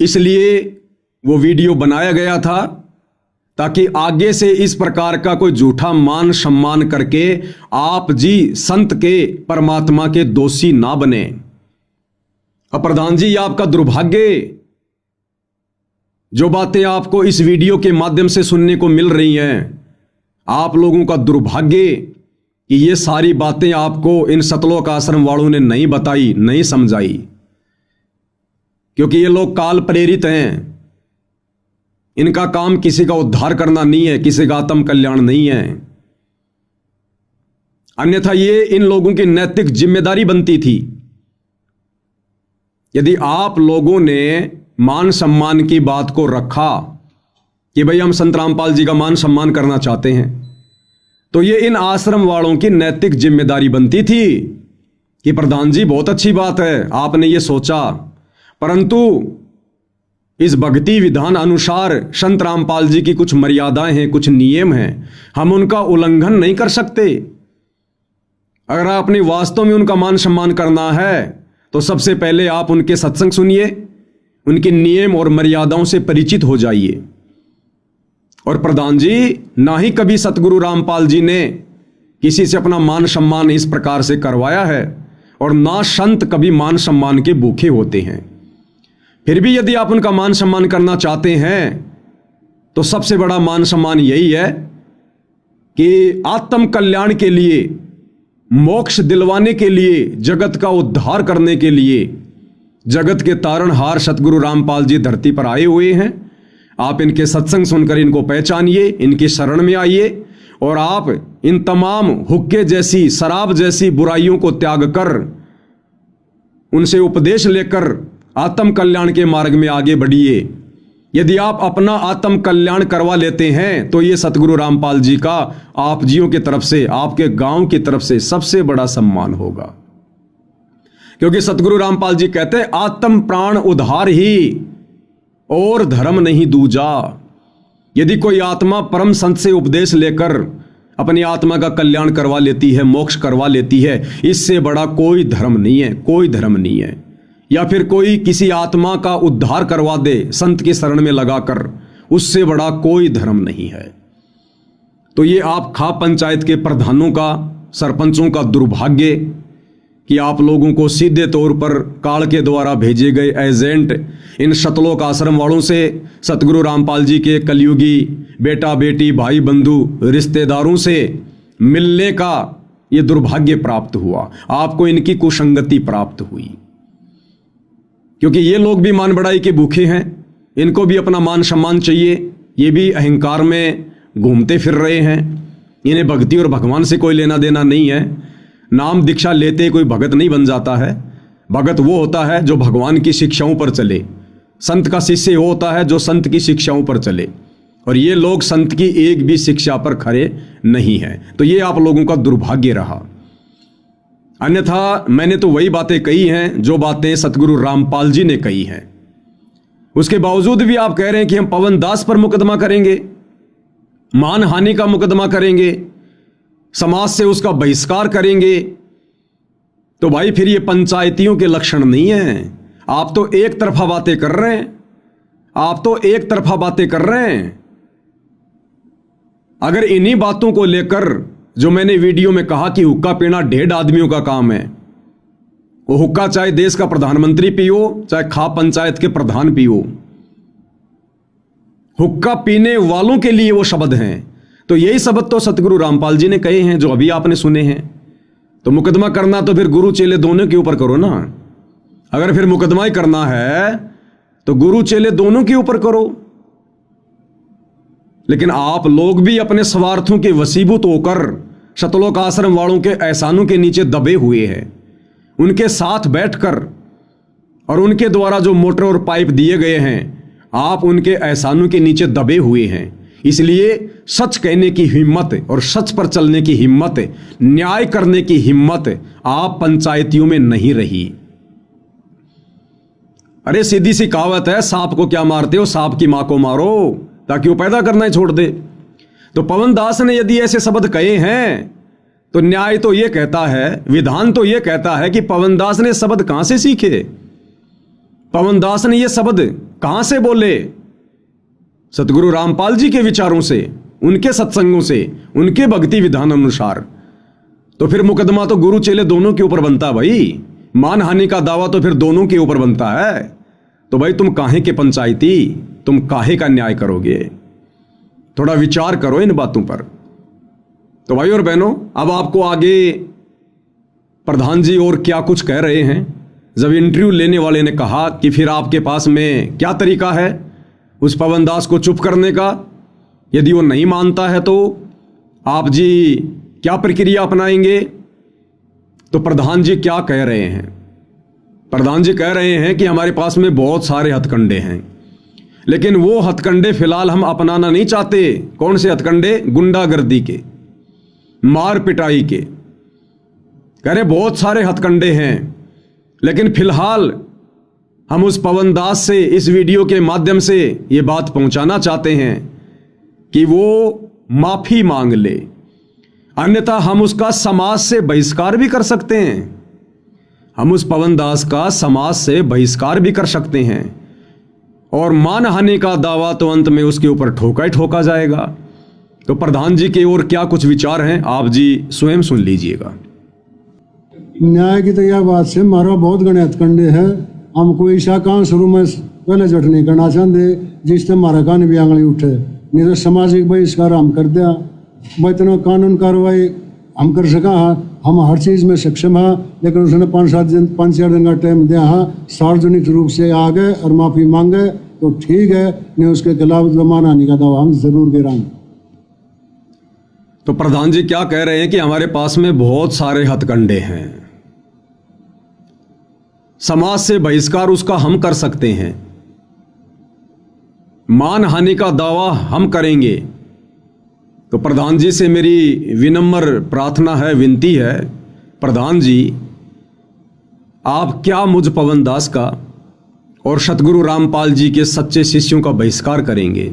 इसलिए वो वीडियो बनाया गया था ताकि आगे से इस प्रकार का कोई झूठा मान सम्मान करके आप जी संत के परमात्मा के दोषी ना बने। अब प्रधान जी, ये आपका दुर्भाग्य, जो बातें आपको इस वीडियो के माध्यम से सुनने को मिल रही हैं, आप लोगों का दुर्भाग्य कि ये सारी बातें आपको इन सतलोक आश्रम वालों ने नहीं बताई, नहीं समझाई, क्योंकि ये लोग काल प्रेरित हैं। इनका काम किसी का उद्धार करना नहीं है, किसी का आत्म कल्याण नहीं है। अन्यथा ये इन लोगों की नैतिक जिम्मेदारी बनती थी। यदि आप लोगों ने मान सम्मान की बात को रखा कि भाई हम संत रामपाल जी का मान सम्मान करना चाहते हैं, तो ये इन आश्रम वालों की नैतिक जिम्मेदारी बनती थी कि प्रधान जी बहुत अच्छी बात है आपने ये सोचा, परंतु इस भक्ति विधान अनुसार संत रामपाल जी की कुछ मर्यादाएं हैं, कुछ नियम हैं, हम उनका उल्लंघन नहीं कर सकते। अगर आपने वास्तव में उनका मान सम्मान करना है तो सबसे पहले आप उनके सत्संग सुनिए, उनके नियम और मर्यादाओं से परिचित हो जाइए। और प्रधान जी, ना ही कभी सतगुरु रामपाल जी ने किसी से अपना मान सम्मान इस प्रकार से करवाया है, और ना संत कभी मान सम्मान के भूखे होते हैं। फिर भी यदि आप उनका मान सम्मान करना चाहते हैं तो सबसे बड़ा मान सम्मान यही है कि आत्म कल्याण के लिए, मोक्ष दिलवाने के लिए, जगत का उद्धार करने के लिए जगत के तारणहार सतगुरु रामपाल जी धरती पर आए हुए हैं। आप इनके सत्संग सुनकर इनको पहचानिए, इनकी शरण में आइए, और आप इन तमाम हुक्के जैसी, शराब जैसी बुराइयों को त्याग कर उनसे उपदेश लेकर आत्म कल्याण के मार्ग में आगे बढ़िए। यदि आप अपना आत्म कल्याण करवा लेते हैं तो ये सतगुरु रामपाल जी का आप जियों की तरफ से, आपके गांव की तरफ से सबसे बड़ा सम्मान होगा। क्योंकि सतगुरु रामपाल जी कहते हैं, आत्म प्राण उद्धार ही और धर्म नहीं दूजा। यदि कोई आत्मा परम संत से उपदेश लेकर अपनी आत्मा का कल्याण करवा लेती है, मोक्ष करवा लेती है, इससे बड़ा कोई धर्म नहीं है, कोई धर्म नहीं है। या फिर कोई किसी आत्मा का उद्धार करवा दे संत की शरण में लगाकर, उससे बड़ा कोई धर्म नहीं है। तो ये आप खाप पंचायत के प्रधानों का, सरपंचों का दुर्भाग्य कि आप लोगों को सीधे तौर पर काल के द्वारा भेजे गए एजेंट इन सतलोक आश्रम वालों से सतगुरु रामपाल जी के कलयुगी बेटा बेटी, भाई बंधु, रिश्तेदारों से मिलने का ये दुर्भाग्य प्राप्त हुआ। आपको इनकी कुसंगति प्राप्त हुई, क्योंकि ये लोग भी मान बढ़ाई के भूखे हैं, इनको भी अपना मान सम्मान चाहिए। ये भी अहंकार में घूमते फिर रहे हैं। इन्हें भक्ति और भगवान से कोई लेना देना नहीं है। नाम दीक्षा लेते कोई भगत नहीं बन जाता है। भगत वो होता है जो भगवान की शिक्षाओं पर चले। संत का शिष्य वो होता है जो संत की शिक्षाओं पर चले, और ये लोग संत की एक भी शिक्षा पर खरे नहीं है। तो ये आप लोगों का दुर्भाग्य रहा। अन्यथा मैंने तो वही बातें कही हैं जो बातें सतगुरु रामपाल जी ने कही हैं। उसके बावजूद भी आप कह रहे हैं कि हम पवन दास पर मुकदमा करेंगे, मानहानि का मुकदमा करेंगे, समाज से उसका बहिष्कार करेंगे। तो भाई फिर ये पंचायतियों के लक्षण नहीं है। आप तो एक तरफा बातें कर रहे हैं, आप तो एक तरफा बातें कर रहे हैं। अगर इन्हीं बातों को लेकर जो मैंने वीडियो में कहा कि हुक्का पीना 1.5 आदमियों का काम है, वो हुक्का चाहे देश का प्रधानमंत्री पियो, चाहे खाप पंचायत के प्रधान पियो, हुक्का पीने वालों के लिए वो शब्द हैं। तो यही शब्द तो सतगुरु रामपाल जी ने कहे हैं जो अभी आपने सुने हैं। तो मुकदमा करना तो फिर गुरु चेले दोनों के ऊपर करो ना। अगर फिर मुकदमा ही करना है तो गुरु चेले दोनों के ऊपर करो। लेकिन आप लोग भी अपने स्वार्थों के वसीभूत होकर शतलोक आश्रम वालों के एहसानों के नीचे दबे हुए हैं। उनके साथ बैठकर और उनके द्वारा जो मोटर और पाइप दिए गए हैं, आप उनके एहसानों के नीचे दबे हुए हैं। इसलिए सच कहने की हिम्मत और सच पर चलने की हिम्मत, न्याय करने की हिम्मत आप पंचायतियों में नहीं रही। अरे सीधी सी कहावत है, सांप को क्या मारते हो, सांप की मां को मारो ताकि वो पैदा करना ही छोड़ दे। तो पवन दास ने यदि ऐसे शब्द कहे हैं तो न्याय तो यह कहता है, विधान तो यह कहता है कि पवन दास ने शब्द कहां से सीखे, पवन दास ने ये शब्द कहां से बोले? सतगुरु रामपाल जी के विचारों से, उनके सत्संगों से, उनके भक्ति विधान अनुसार। तो फिर मुकदमा तो गुरु चेले दोनों के ऊपर बनता है भाई, मानहानि का दावा तो फिर दोनों के ऊपर बनता है। तो भाई तुम काहे के पंचायती, तुम काहे का न्याय करोगे? थोड़ा विचार करो इन बातों पर। तो भाई और बहनों, अब आपको आगे प्रधान जी और क्या कुछ कह रहे हैं। जब इंटरव्यू लेने वाले ने कहा कि फिर आपके पास में क्या तरीका है उस पवन दास को चुप करने का, यदि वो नहीं मानता है तो आप जी क्या प्रक्रिया अपनाएंगे? तो प्रधान जी क्या कह रहे हैं? प्रधान जी कह रहे हैं कि हमारे पास में बहुत सारे हथकंडे हैं, लेकिन वो हथकंडे फिलहाल हम अपनाना नहीं चाहते। कौन से हथकंडे? गुंडागर्दी के, मार पिटाई के। कह रहे बहुत सारे हथकंडे हैं, लेकिन फिलहाल हम उस पवन दास से इस वीडियो के माध्यम से ये बात पहुंचाना चाहते हैं कि वो माफी मांग ले, अन्यथा हम उसका समाज से बहिष्कार भी कर सकते हैं। हम उस पवन दास का समाज से बहिष्कार भी कर सकते हैं और मानहानि का दावा तो अंत में उसके ऊपर ठोका ही ठोका जाएगा। तो प्रधान जी के और क्या कुछ विचार हैं, आप जी स्वयं सुन लीजिएगा। न्याय की तो यह बात से मारा बहुत गणे हथकंडे हैं। हमको ईशा कान शुरू में पहले जट नहीं करना चाहते, जिससे हमारा कान भी आंगली उठे, नहीं तो सामाजिक बहिष्कार हम कर दिया। भाई इतना कानून कार्रवाई हम कर सका, हम हर चीज़ में सक्षम है, लेकिन उसने 5-4 दिन का टाइम दिया है। सार्वजनिक रूप से आ गए और माफ़ी मांगे तो ठीक है, नहीं उसके खिलाफ जो मानहानि का दावा हम जरूर गिराएंगे। तो प्रधान जी क्या कह रहे हैं कि हमारे पास में बहुत सारे हथकंडे हैं, समाज से बहिष्कार उसका हम कर सकते हैं, मानहानि का दावा हम करेंगे। तो प्रधान जी से मेरी विनम्र प्रार्थना है, विनती है, प्रधान जी आप क्या मुझ पवन दास का और सतगुरु रामपाल जी के सच्चे शिष्यों का बहिष्कार करेंगे?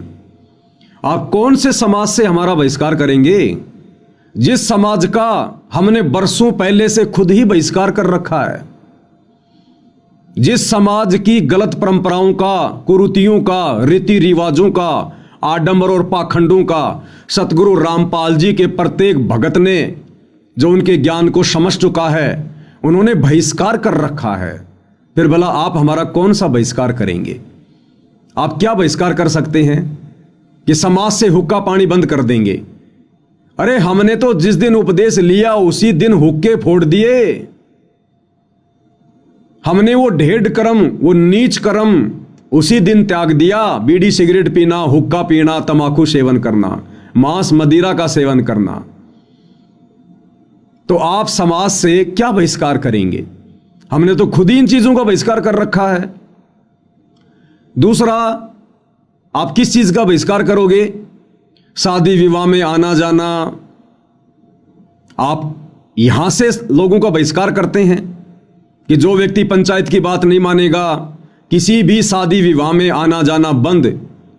आप कौन से समाज से हमारा बहिष्कार करेंगे? जिस समाज का हमने बरसों पहले से खुद ही बहिष्कार कर रखा है, जिस समाज की गलत परंपराओं का, कुरीतियों का, रीति रिवाजों का, आडंबर और पाखंडों का सतगुरु रामपाल जी के प्रत्येक भगत ने, जो उनके ज्ञान को समझ चुका है, उन्होंने बहिष्कार कर रखा है। फिर भला आप हमारा कौन सा बहिष्कार करेंगे? आप क्या बहिष्कार कर सकते हैं कि समाज से हुक्का पानी बंद कर देंगे? अरे हमने तो जिस दिन उपदेश लिया उसी दिन हुक्के फोड़ दिए। हमने वो ढेड कर्म, वो नीच कर्म उसी दिन त्याग दिया। बीड़ी सिगरेट पीना, हुक्का पीना, तंबाकू सेवन करना, मांस मदिरा का सेवन करना। तो आप समाज से क्या बहिष्कार करेंगे? हमने तो खुद ही इन चीजों का बहिष्कार कर रखा है। दूसरा, आप किस चीज का बहिष्कार करोगे? शादी विवाह में आना जाना, आप यहां से लोगों का बहिष्कार करते हैं कि जो व्यक्ति पंचायत की बात नहीं मानेगा, किसी भी शादी विवाह में आना जाना बंद,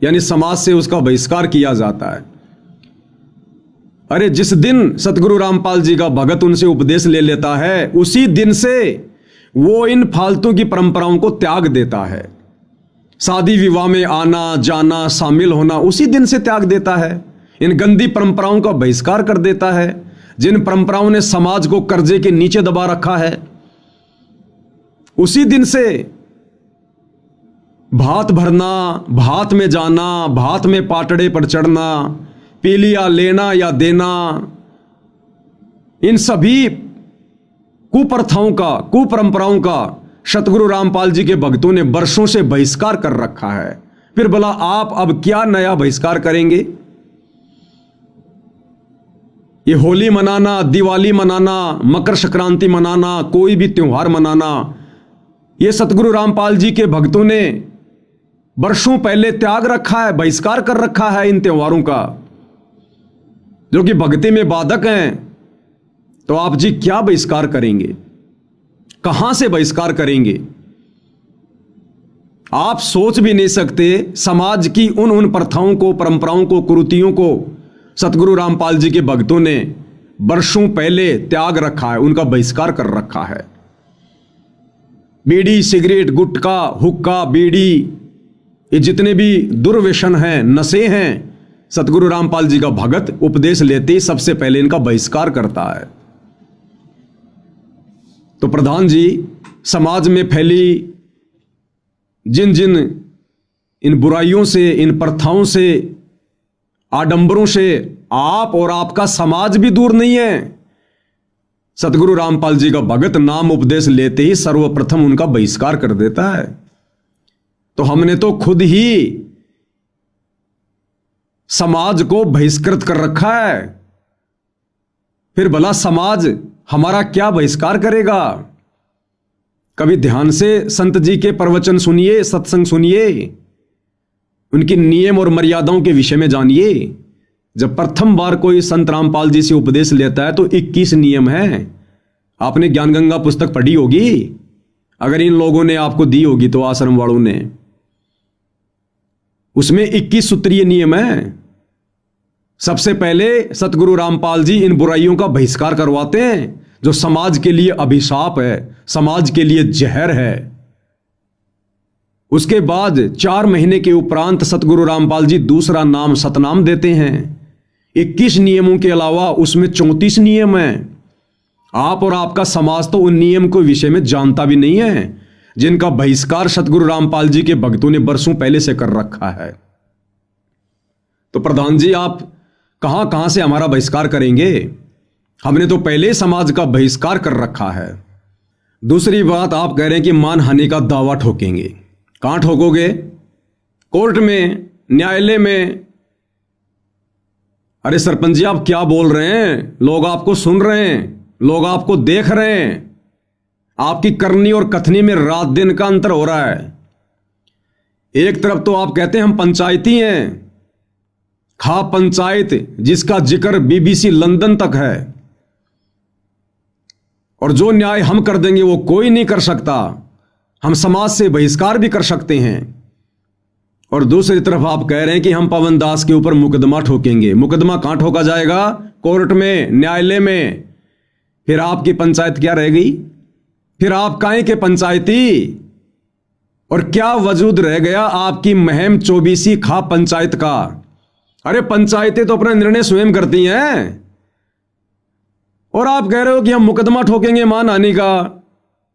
यानी समाज से उसका बहिष्कार किया जाता है। अरे जिस दिन सतगुरु रामपाल जी का भगत उनसे उपदेश ले लेता है, उसी दिन से वो इन फालतू की परंपराओं को त्याग देता है। शादी विवाह में आना जाना, शामिल होना उसी दिन से त्याग देता है। इन गंदी परंपराओं का बहिष्कार कर देता है, जिन परंपराओं ने समाज को कर्जे के नीचे दबा रखा है। उसी दिन से भात भरना, भात में जाना, भात में पाटड़े पर चढ़ना, पीलिया लेना या देना, इन सभी कुप्रथाओं का, कुपरंपराओं का सतगुरु रामपाल जी के भक्तों ने वर्षों से बहिष्कार कर रखा है। फिर भला आप अब क्या नया बहिष्कार करेंगे? ये होली मनाना, दिवाली मनाना, मकर संक्रांति मनाना, कोई भी त्योहार मनाना, ये सतगुरु रामपाल जी के भक्तों ने वर्षों पहले त्याग रखा है, बहिष्कार कर रखा है इन त्योहारों का, जो कि भक्ति में बाधक हैं। तो आप जी क्या बहिष्कार करेंगे, कहां से बहिष्कार करेंगे? आप सोच भी नहीं सकते समाज की उन प्रथाओं को, परंपराओं को, कुरीतियों को सतगुरु रामपाल जी के भक्तों ने वर्षों पहले त्याग रखा है, उनका बहिष्कार कर रखा है। बीड़ी, सिगरेट, गुटखा, हुक्का, बीड़ी, ये जितने भी दुर्व्यसन हैं, नशे हैं, सतगुरु रामपाल जी का भगत उपदेश लेते ही सबसे पहले इनका बहिष्कार करता है। तो प्रधान जी, समाज में फैली जिन जिन इन बुराइयों से, इन प्रथाओं से, आडंबरों से आप और आपका समाज भी दूर नहीं है। सतगुरु रामपाल जी का भगत नाम उपदेश लेते ही सर्वप्रथम उनका बहिष्कार कर देता है। तो हमने तो खुद ही समाज को बहिष्कृत कर रखा है, फिर भला समाज हमारा क्या बहिष्कार करेगा? कभी ध्यान से संत जी के प्रवचन सुनिए, सत्संग सुनिए, उनकी नियम और मर्यादाओं के विषय में जानिए। जब प्रथम बार कोई संत रामपाल जी से उपदेश लेता है तो 21 नियम है। आपने ज्ञानगंगा पुस्तक पढ़ी होगी, अगर इन लोगों ने आपको दी होगी तो, आश्रम वालों ने, उसमें 21 सूत्रीय नियम है। सबसे पहले सतगुरु रामपाल जी इन बुराइयों का बहिष्कार करवाते हैं जो समाज के लिए अभिशाप है, समाज के लिए जहर है। उसके बाद 4 महीने के उपरांत सतगुरु रामपाल जी दूसरा नाम सतनाम देते हैं। 21 नियमों के अलावा उसमें 34 नियम हैं। आप और आपका समाज तो उन नियम के विषय में जानता भी नहीं है, जिनका बहिष्कार सतगुरु रामपाल जी के भक्तों ने वर्षों पहले से कर रखा है। तो प्रधान जी, आप कहां कहां से हमारा बहिष्कार करेंगे? हमने तो पहले समाज का बहिष्कार कर रखा है। दूसरी बात, आप कह रहे हैं कि मानहानि का दावा ठोकेंगे। कहां ठोकोगे? कोर्ट में, न्यायालय में। अरे सरपंच जी, आप क्या बोल रहे हैं? लोग आपको सुन रहे हैं, लोग आपको देख रहे हैं। आपकी करनी और कथनी में रात दिन का अंतर हो रहा है। एक तरफ तो आप कहते हैं हम पंचायती हैं, खा पंचायत, जिसका जिक्र BBC लंदन तक है, और जो न्याय हम कर देंगे वो कोई नहीं कर सकता, हम समाज से बहिष्कार भी कर सकते हैं। और दूसरी तरफ आप कह रहे हैं कि हम पवन दास के ऊपर मुकदमा ठोकेंगे। मुकदमा कहां ठोका जाएगा? कोर्ट में, न्यायालय में। फिर आपकी पंचायत क्या रह गई? फिर आप काहे के पंचायती? और क्या वजूद रह गया आपकी महम 24 खा पंचायत का? अरे पंचायतें तो अपना निर्णय स्वयं करती हैं, और आप कह रहे हो कि हम मुकदमा ठोकेंगे मानहानि का।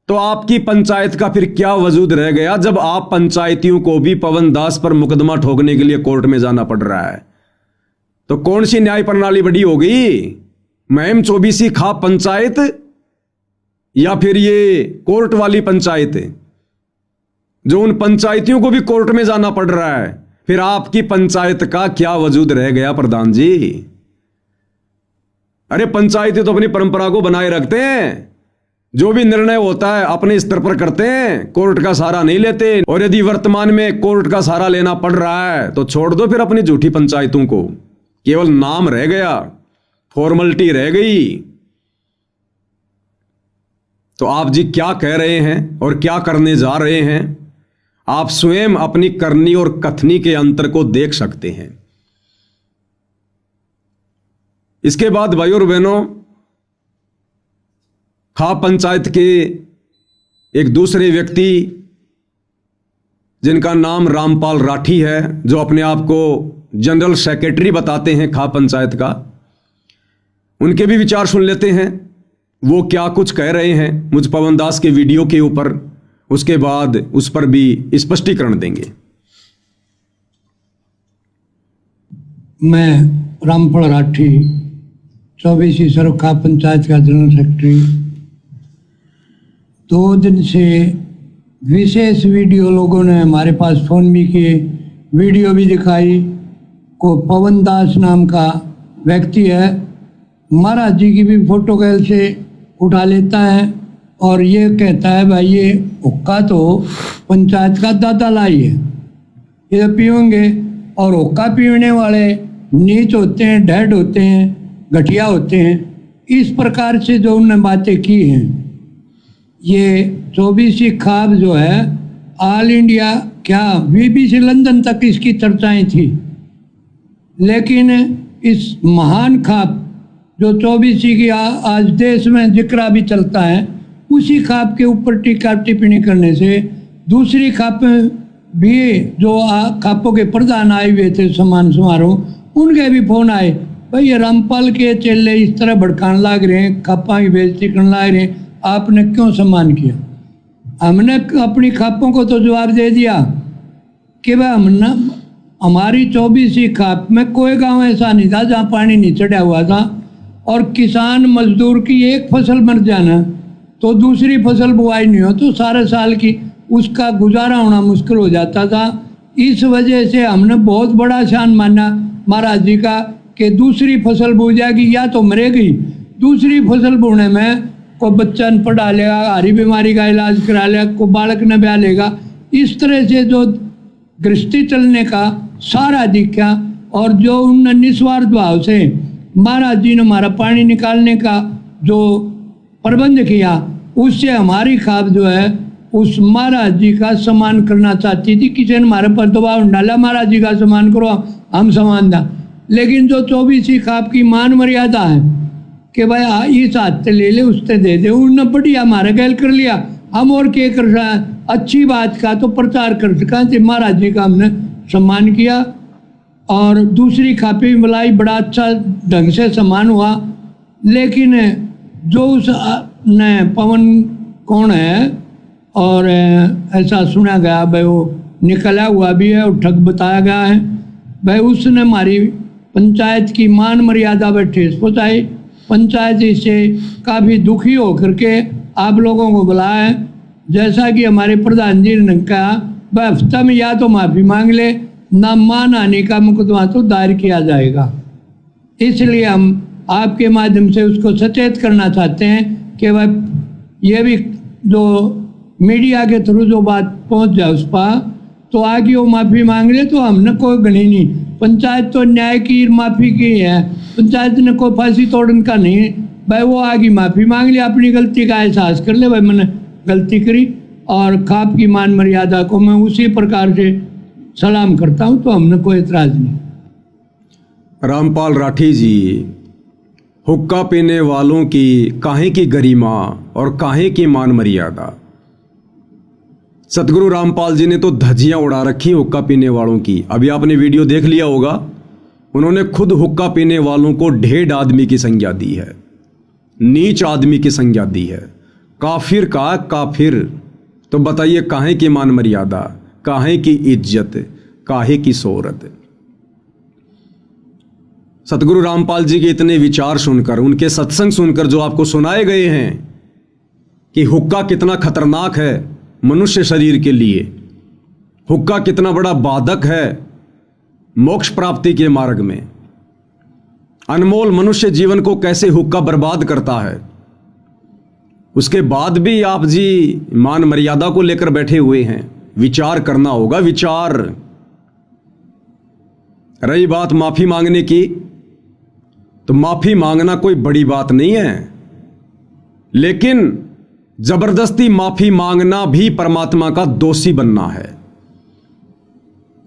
तो आपकी पंचायत का फिर क्या वजूद रह गया, जब आप पंचायतियों को भी पवन दास पर मुकदमा ठोकने के लिए कोर्ट में जाना पड़ रहा है? तो कौन सी न्याय प्रणाली बड़ी होगी? महम 24 खा पंचायत या फिर ये कोर्ट वाली पंचायत, जो उन पंचायतियों को भी कोर्ट में जाना पड़ रहा है? फिर आपकी पंचायत का क्या वजूद रह गया प्रधान जी? अरे पंचायतें तो अपनी परंपरा को बनाए रखते हैं, जो भी निर्णय होता है अपने स्तर पर करते हैं, कोर्ट का सहारा नहीं लेते। और यदि वर्तमान में कोर्ट का सहारा लेना पड़ रहा है तो छोड़ दो फिर अपनी झूठी पंचायतों को, केवल नाम रह गया, फॉर्मेलिटी रह गई। तो आप जी क्या कह रहे हैं और क्या करने जा रहे हैं, आप स्वयं अपनी करनी और कथनी के अंतर को देख सकते हैं। इसके बाद भाइयों और बहनों, खा पंचायत के एक दूसरे व्यक्ति जिनका नाम रामपाल राठी है, जो अपने आप को जनरल सेक्रेटरी बताते हैं खा पंचायत का, उनके भी विचार सुन लेते हैं। वो क्या कुछ कह रहे हैं मुझ पवन दास के वीडियो के ऊपर, उसके बाद उस पर भी स्पष्टीकरण देंगे। मैं रामपाल राठी, 24 सर्व खा पंचायत का जनरल सेक्रेटरी, 2 दिन से विशेष वीडियो लोगों ने हमारे पास फ़ोन भी किए, वीडियो भी दिखाई। को पवन दास नाम का व्यक्ति है, महाराज जी की भी फोटो कैल से उठा लेता है और ये कहता है भाई ये हुक्का तो पंचायत का दादा लाई है, ये पियोगे। और हुक्का पीने वाले नीच होते हैं, ढेड होते हैं, घटिया होते हैं। इस प्रकार से जो उन्होंने बातें की हैं, ये 24वीं खाप जो है ऑल इंडिया क्या BBC लंदन तक इसकी चर्चाएं थी। लेकिन इस महान खाप जो 24वीं की आज देश में जिक्रा भी चलता है, उसी खाप के ऊपर टीका टिप्पणी करने से दूसरी खाप भी जो खापों के प्रधान आए हुए थे सम्मान समारोह, उनके भी फोन आए, भाई ये रामपाल के चेले इस तरह भड़काने लग रहे हैं, खापा की बेइज्जती करने लग रहे हैं, आपने क्यों सम्मान किया। हमने अपनी खापों को तो जवाब दे दिया कि भाई हमने हमारी 24वीं खाप में कोई गांव ऐसा नहीं था जहां पानी नहीं चढ़ा हुआ था, और किसान मजदूर की एक फसल मर जाना तो दूसरी फसल बुआई नहीं हो तो सारे साल की उसका गुजारा होना मुश्किल हो जाता था। इस वजह से हमने बहुत बड़ा शान माना महाराज जी का कि दूसरी फसल बो जाएगी या तो मरेगी, दूसरी फसल बोने में को बच्चा न पढ़ा लेगा, हरी बीमारी का इलाज करा लेगा, को बालक न ब्याह लेगा। इस तरह से जो गृहस्थी चलने का सारा दिखा, और जो उन निस्वार्थ भाव से महाराज जी ने हमारा पानी निकालने का जो प्रबंध किया, उससे हमारी खाप जो है उस महाराज जी का सम्मान करना चाहती थी। किसी ने हमारे पर दबाव डाला महाराज जी का सम्मान करो, हम सम्मान दा। लेकिन जो 24वीं खाप की मान मर्यादा है कि भाई इस हाथ से ले ले उससे दे दे, उन्होंने बढ़िया हमारे गैल कर लिया, हम और क्या कर रहा है, अच्छी बात का तो प्रचार कर सका। महाराज जी का हमने सम्मान किया और दूसरी खापी मलाई बड़ा अच्छा ढंग से सम्मान हुआ। लेकिन जो उस ने पवन कौन है और ऐसा सुना गया भाई वो निकला हुआ भी है और ठग बताया गया है, भाई उसने हमारी पंचायत की मान मर्यादा पर ठेस पहुँचाई। पंचायत इससे काफ़ी दुखी होकर के आप लोगों को बुलाया है। जैसा कि हमारे प्रधान जी ने कहा, भाई हफ्ता में या तो माफ़ी मांग ले, ना मान आने का मुकदमा तो दायर किया जाएगा। इसलिए हम आपके माध्यम से उसको सचेत करना चाहते हैं कि भाई ये भी जो मीडिया के थ्रू जो बात पहुंच जाए उस पर, तो आगे वो माफ़ी मांग ले तो हमने कोई गणी नहीं। पंचायत तो न्याय की माफ़ी की है, पंचायत ने कोई फांसी तोड़ने का नहीं। भाई वो आगे माफ़ी मांग ले, अपनी गलती का एहसास कर ले, भाई मैंने गलती करी, और खाप की मान मर्यादा को मैं उसी प्रकार से सलाम करता हूँ, तो हमने कोई एतराज़ नहीं। रामपाल राठी जी, हुक्का पीने वालों की काहे की गरिमा और काहे की मान मर्यादा। सतगुरु रामपाल जी ने तो धज्जियां उड़ा रखी हुक्का पीने वालों की। अभी आपने वीडियो देख लिया होगा, उन्होंने खुद हुक्का पीने वालों को ढेड आदमी की संज्ञा दी है, नीच आदमी की संज्ञा दी है, काफिर का काफिर। तो बताइए काहे की मान मर्यादा, काहे की इज्जत, काहे की शोहरत। सतगुरु रामपाल जी के इतने विचार सुनकर, उनके सत्संग सुनकर जो आपको सुनाए गए हैं कि हुक्का कितना खतरनाक है मनुष्य शरीर के लिए, हुक्का कितना बड़ा बाधक है मोक्ष प्राप्ति के मार्ग में, अनमोल मनुष्य जीवन को कैसे हुक्का बर्बाद करता है, उसके बाद भी आप जी मान मर्यादा को लेकर बैठे हुए हैं। विचार करना होगा, विचार। रही बात माफी मांगने की, तो माफी मांगना कोई बड़ी बात नहीं है, लेकिन जबरदस्ती माफी मांगना भी परमात्मा का दोषी बनना है।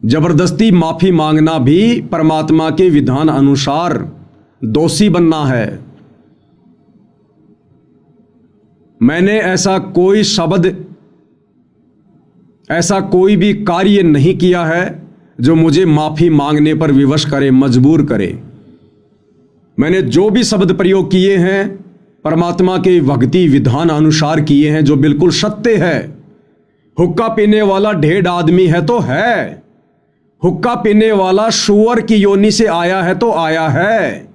जबरदस्ती माफी मांगना भी परमात्मा के विधान अनुसार दोषी बनना है। मैंने ऐसा कोई शब्द, ऐसा कोई भी कार्य नहीं किया है जो मुझे माफी मांगने पर विवश करे, मजबूर करे। मैंने जो भी शब्द प्रयोग किए हैं परमात्मा के भक्ति विधान अनुसार किए हैं, जो बिल्कुल सत्य है। हुक्का पीने वाला ढेड आदमी है तो है, हुक्का पीने वाला सुअर की योनि से आया है तो आया है।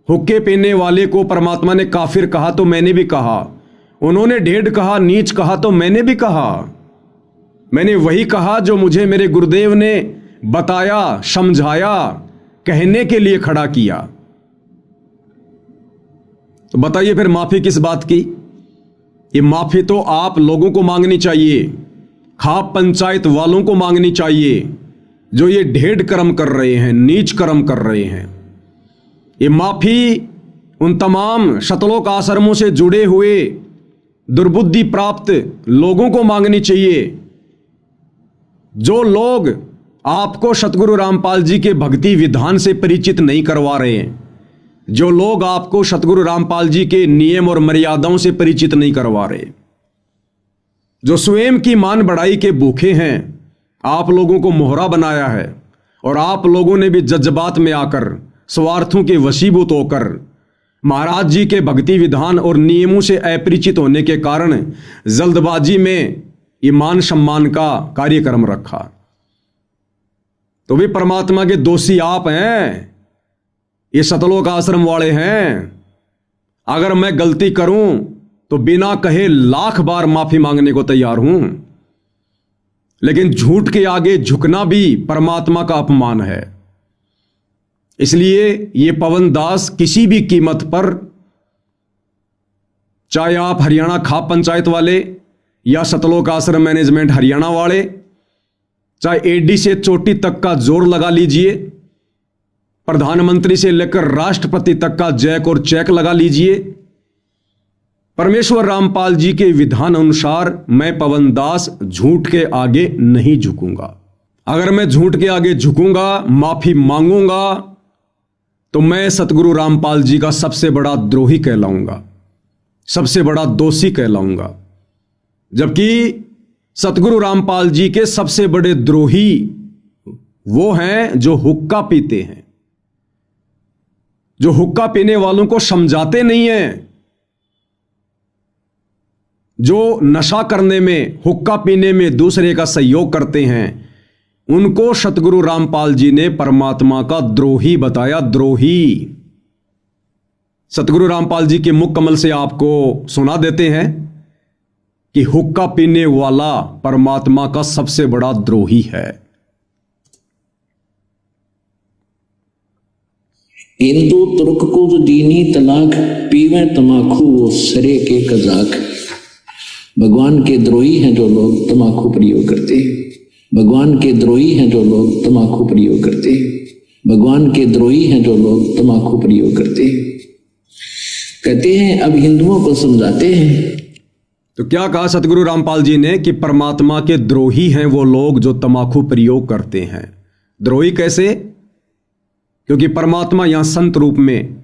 हुक्के पीने वाले को परमात्मा ने काफिर कहा तो मैंने भी कहा, उन्होंने ढेड कहा, नीच कहा तो मैंने भी कहा। मैंने वही कहा जो मुझे मेरे गुरुदेव ने बताया, समझाया, कहने के लिए खड़ा किया। तो बताइए फिर माफी किस बात की? ये माफी तो आप लोगों को मांगनी चाहिए, खाप पंचायत वालों को मांगनी चाहिए, जो ये ढेड़ कर्म कर रहे हैं, नीच कर्म कर रहे हैं। ये माफी उन तमाम शतलोक आश्रमों से जुड़े हुए दुर्बुद्धि प्राप्त लोगों को मांगनी चाहिए, जो लोग आपको सतगुरु रामपाल जी के भक्ति विधान से परिचित नहीं करवा रहे हैं, जो लोग आपको सतगुरु रामपाल जी के नियम और मर्यादाओं से परिचित नहीं करवा रहे, जो स्वयं की मान बढ़ाई के भूखे हैं, आप लोगों को मोहरा बनाया है और आप लोगों ने भी जज्बात में आकर स्वार्थों के वशीभूत होकर महाराज जी के भक्ति विधान और नियमों से अपरिचित होने के कारण जल्दबाजी में ईमान सम्मान का कार्यक्रम रखा। तो भी परमात्मा के दोषी आप हैं, ये सतलोक आश्रम वाले हैं। अगर मैं गलती करूं तो बिना कहे 1,00,000 बार माफी मांगने को तैयार हूं, लेकिन झूठ के आगे झुकना भी परमात्मा का अपमान है। इसलिए ये पवन दास किसी भी कीमत पर, चाहे आप हरियाणा खाप पंचायत वाले या सतलोक आश्रम मैनेजमेंट हरियाणा वाले, चाहे एडी से चोटी तक का जोर लगा लीजिए, प्रधानमंत्री से लेकर राष्ट्रपति तक का जैक और चेक लगा लीजिए, परमेश्वर रामपाल जी के विधान अनुसार मैं पवन दास झूठ के आगे नहीं झुकूंगा। अगर मैं झूठ के आगे झुकूंगा, माफी मांगूंगा, तो मैं सतगुरु रामपाल जी का सबसे बड़ा द्रोही कहलाऊंगा, सबसे बड़ा दोषी कहलाऊंगा। जबकि सतगुरु रामपाल जी के सबसे बड़े द्रोही वो हैं जो हुक्का पीते हैं, जो हुक्का पीने वालों को समझाते नहीं हैं, जो नशा करने में, हुक्का पीने में दूसरे का सहयोग करते हैं, उनको सतगुरु रामपाल जी ने परमात्मा का द्रोही बताया, द्रोही। सतगुरु रामपाल जी के मुख कमल से आपको सुना देते हैं कि हुक्का पीने वाला परमात्मा का सबसे बड़ा द्रोही है। हिंदू तुर्क को जो दीनी तलाक, पीवे तमाकू वो सरे के कजाक। भगवान के द्रोही हैं जो लोग तमाकू प्रयोग करते हैं, भगवान के द्रोही हैं जो लोग तमाकू प्रयोग करते हैं, भगवान के द्रोही हैं जो लोग तमाकू प्रयोग करते हैं। कहते हैं अब हिंदुओं को समझाते हैं। तो क्या कहा सतगुरु रामपाल जी ने कि परमात्मा के द्रोही हैं वो लोग जो तमाकू प्रयोग करते हैं। द्रोही कैसे? क्योंकि परमात्मा यहां संत रूप में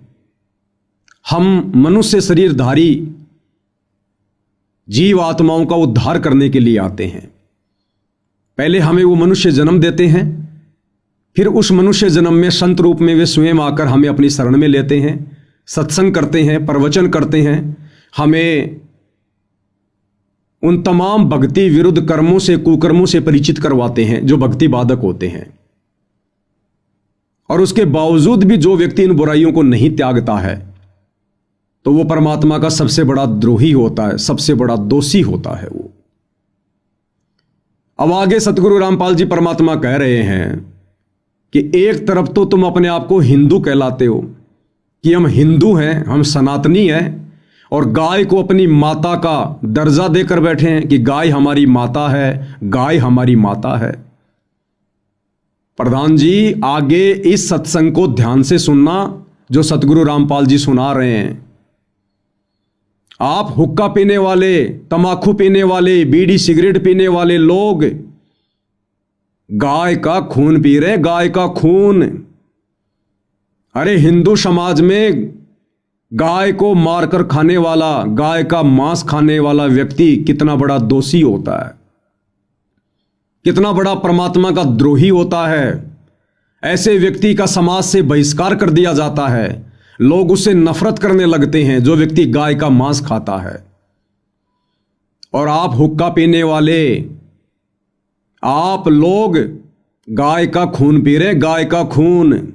हम मनुष्य शरीरधारी जीव आत्माओं का उद्धार करने के लिए आते हैं। पहले हमें वो मनुष्य जन्म देते हैं, फिर उस मनुष्य जन्म में संत रूप में वे स्वयं आकर हमें अपनी शरण में लेते हैं, सत्संग करते हैं, प्रवचन करते हैं, हमें उन तमाम भक्ति विरुद्ध कर्मों से, कुकर्मों से परिचित करवाते हैं जो भक्ति बाधक होते हैं। और उसके बावजूद भी जो व्यक्ति इन बुराइयों को नहीं त्यागता है तो वो परमात्मा का सबसे बड़ा द्रोही होता है, सबसे बड़ा दोषी होता है वो। अब आगे सतगुरु रामपाल जी परमात्मा कह रहे हैं कि एक तरफ तो तुम अपने आप को हिंदू कहलाते हो कि हम हिंदू हैं, हम सनातनी हैं, और गाय को अपनी माता का दर्जा देकर बैठे हैं कि गाय हमारी माता है, गाय हमारी माता है। प्रधान जी, आगे इस सत्संग को ध्यान से सुनना जो सतगुरु रामपाल जी सुना रहे हैं। आप हुक्का पीने वाले, तमाकू पीने वाले, बीड़ी सिगरेट पीने वाले लोग गाय का खून पी रहे, गाय का खून। अरे हिंदू समाज में गाय को मारकर खाने वाला, गाय का मांस खाने वाला व्यक्ति कितना बड़ा दोषी होता है, कितना बड़ा परमात्मा का द्रोही होता है। ऐसे व्यक्ति का समाज से बहिष्कार कर दिया जाता है, लोग उससे नफरत करने लगते हैं जो व्यक्ति गाय का मांस खाता है। और आप हुक्का पीने वाले, आप लोग गाय का खून पी रहे, गाय का खून।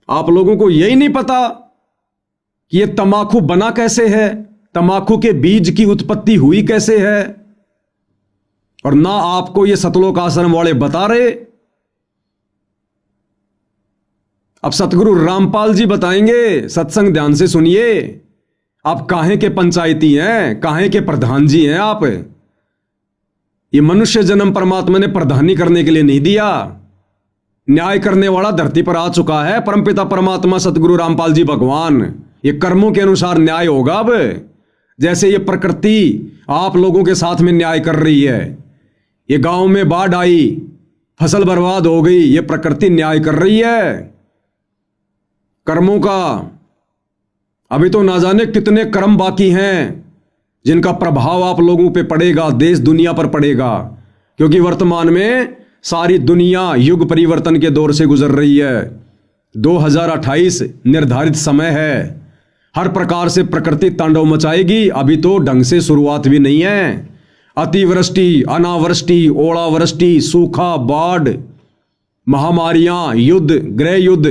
आप लोगों को यही नहीं पता कि यह तमाकू बना कैसे है, तमाकू के बीज की उत्पत्ति हुई कैसे है, और ना आपको ये सतलोक आश्रम वाले बता रहे। अब सतगुरु रामपाल जी बताएंगे, सत्संग ध्यान से सुनिए। आप काहे के पंचायती हैं, काहे के प्रधान जी हैं आप? ये मनुष्य जन्म परमात्मा ने प्रधानी करने के लिए नहीं दिया। न्याय करने वाला धरती पर आ चुका है, परमपिता परमात्मा सतगुरु रामपाल जी भगवान। ये कर्मों के अनुसार न्याय होगा। अब जैसे ये प्रकृति आप लोगों के साथ में न्याय कर रही है, ये गांव में बाढ़ आई, फसल बर्बाद हो गई, ये प्रकृति न्याय कर रही है कर्मों का। अभी तो ना जाने कितने कर्म बाकी हैं जिनका प्रभाव आप लोगों पे पड़ेगा, देश दुनिया पर पड़ेगा, क्योंकि वर्तमान में सारी दुनिया युग परिवर्तन के दौर से गुजर रही है। 2028 निर्धारित समय है। हर प्रकार से प्रकृति तांडव मचाएगी। अभी तो ढंग से शुरुआत भी नहीं है। अतिवृष्टि, अनावृष्टि, ओलावृष्टि, सूखा, बाढ़, महामारियां, युद्ध, गृह युद्ध,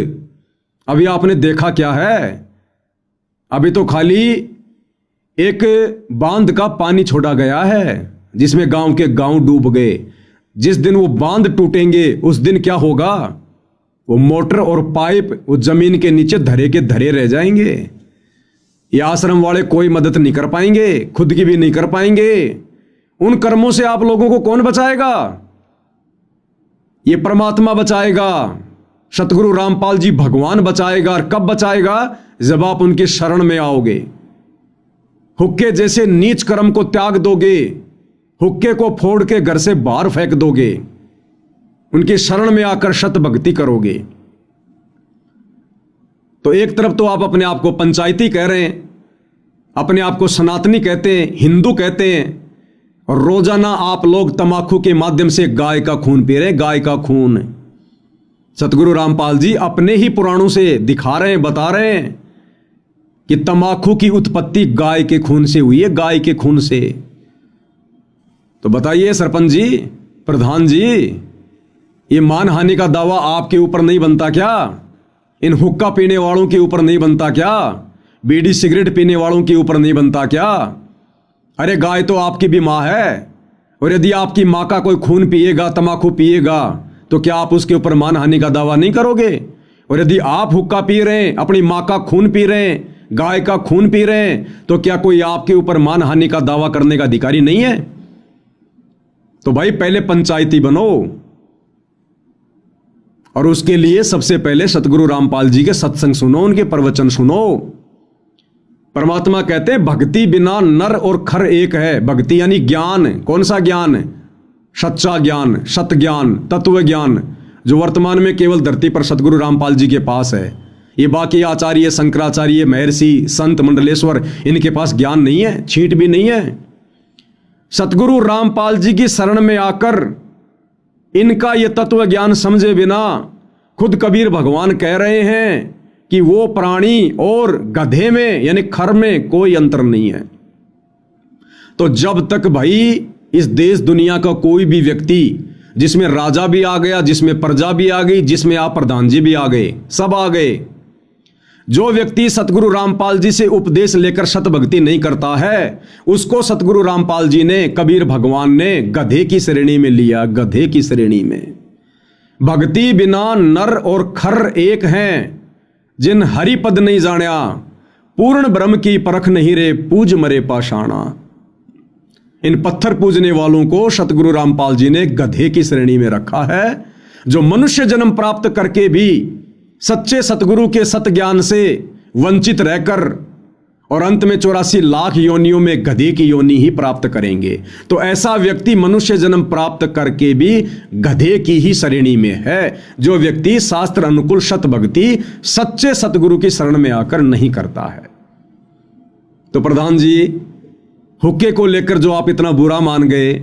अभी आपने देखा क्या है? अभी तो खाली एक बांध का पानी छोड़ा गया है जिसमें गांव के गांव डूब गए। जिस दिन वो बांध टूटेंगे उस दिन क्या होगा? वो मोटर और पाइप वो जमीन के नीचे धरे के धरे रह जाएंगे। ये आश्रम वाले कोई मदद नहीं कर पाएंगे, खुद की भी नहीं कर पाएंगे। उन कर्मों से आप लोगों को कौन बचाएगा? ये परमात्मा बचाएगा, सतगुरु रामपाल जी भगवान बचाएगा। और कब बचाएगा? जब आप उनके शरण में आओगे, हुक्के जैसे नीच कर्म को त्याग दोगे, हुक्के को फोड़ के घर से बाहर फेंक दोगे, उनकी शरण में आकर शत भक्ति करोगे। तो एक तरफ तो आप अपने आप को पंचायती कह रहे हैं, अपने आप को सनातनी कहते हैं, हिंदू कहते हैं, और रोजाना आप लोग तमाकू के माध्यम से गाय का खून पी रहे हैं, गाय का खून। सतगुरु रामपाल जी अपने ही पुराणों से दिखा रहे हैं, बता रहे हैं कि तमाकू की उत्पत्ति गाय के खून से हुई है, गाय के खून से। तो बताइए सरपंच जी, प्रधान जी, ये मानहानि का दावा आपके ऊपर नहीं बनता क्या? इन हुक्का पीने वालों के ऊपर नहीं बनता क्या? बीड़ी सिगरेट पीने वालों के ऊपर नहीं बनता क्या? अरे गाय तो आपकी भी माँ है, और यदि आपकी माँ का कोई खून पिएगा, तमाकू पिएगा, तो क्या आप उसके ऊपर मानहानि का दावा नहीं करोगे? और यदि आप हुक्का पी रहे हैं, अपनी माँ का खून पी रहे हैं, गाय का खून पी रहे हैं, तो क्या कोई आपके ऊपर मानहानि का दावा करने का अधिकारी नहीं है? तो भाई पहले पंचायती बनो, और उसके लिए सबसे पहले सतगुरु रामपाल जी के सत्संग सुनो, उनके प्रवचन सुनो। परमात्मा कहते हैं भक्ति बिना नर और खर एक है। भक्ति यानी ज्ञान। कौन सा ज्ञान? सच्चा ज्ञान, सत ज्ञान, तत्व ज्ञान, जो वर्तमान में केवल धरती पर सतगुरु रामपाल जी के पास है। ये बाकी आचार्य, शंकराचार्य, महर्षि, संत, मंडलेश्वर, इनके पास ज्ञान नहीं है, छींट भी नहीं है। सतगुरु रामपाल जी की शरण में आकर इनका ये तत्व ज्ञान समझे बिना खुद कबीर भगवान कह रहे हैं कि वो प्राणी और गधे में यानी खर में कोई अंतर नहीं है। तो जब तक भाई इस देश दुनिया का कोई भी व्यक्ति, जिसमें राजा भी आ गया, जिसमें प्रजा भी आ गई, जिसमें आप प्रधान जी भी आ गए, सब आ गए, जो व्यक्ति सतगुरु रामपाल जी से उपदेश लेकर सत भक्ति नहीं करता है, उसको सतगुरु रामपाल जी ने, कबीर भगवान ने गधे की श्रेणी में लिया। गधे की श्रेणी में। भक्ति बिना नर और खर एक हैं, जिन हरि पद नहीं जाण्या, पूर्ण ब्रह्म की परख नहीं रे, पूज मरे पाषाणा। इन पत्थर पूजने वालों को सतगुरु रामपाल जी ने गधे की श्रेणी में रखा है, जो मनुष्य जन्म प्राप्त करके भी सच्चे सतगुरु के सत ज्ञान से वंचित रहकर और अंत में 84 लाख योनियों में गधे की योनि ही प्राप्त करेंगे। तो ऐसा व्यक्ति मनुष्य जन्म प्राप्त करके भी गधे की ही श्रेणी में है, जो व्यक्ति शास्त्र अनुकूल सत भक्ति सच्चे सतगुरु की शरण में आकर नहीं करता है। तो प्रधान जी, हुक्के को लेकर जो आप इतना बुरा मान गए,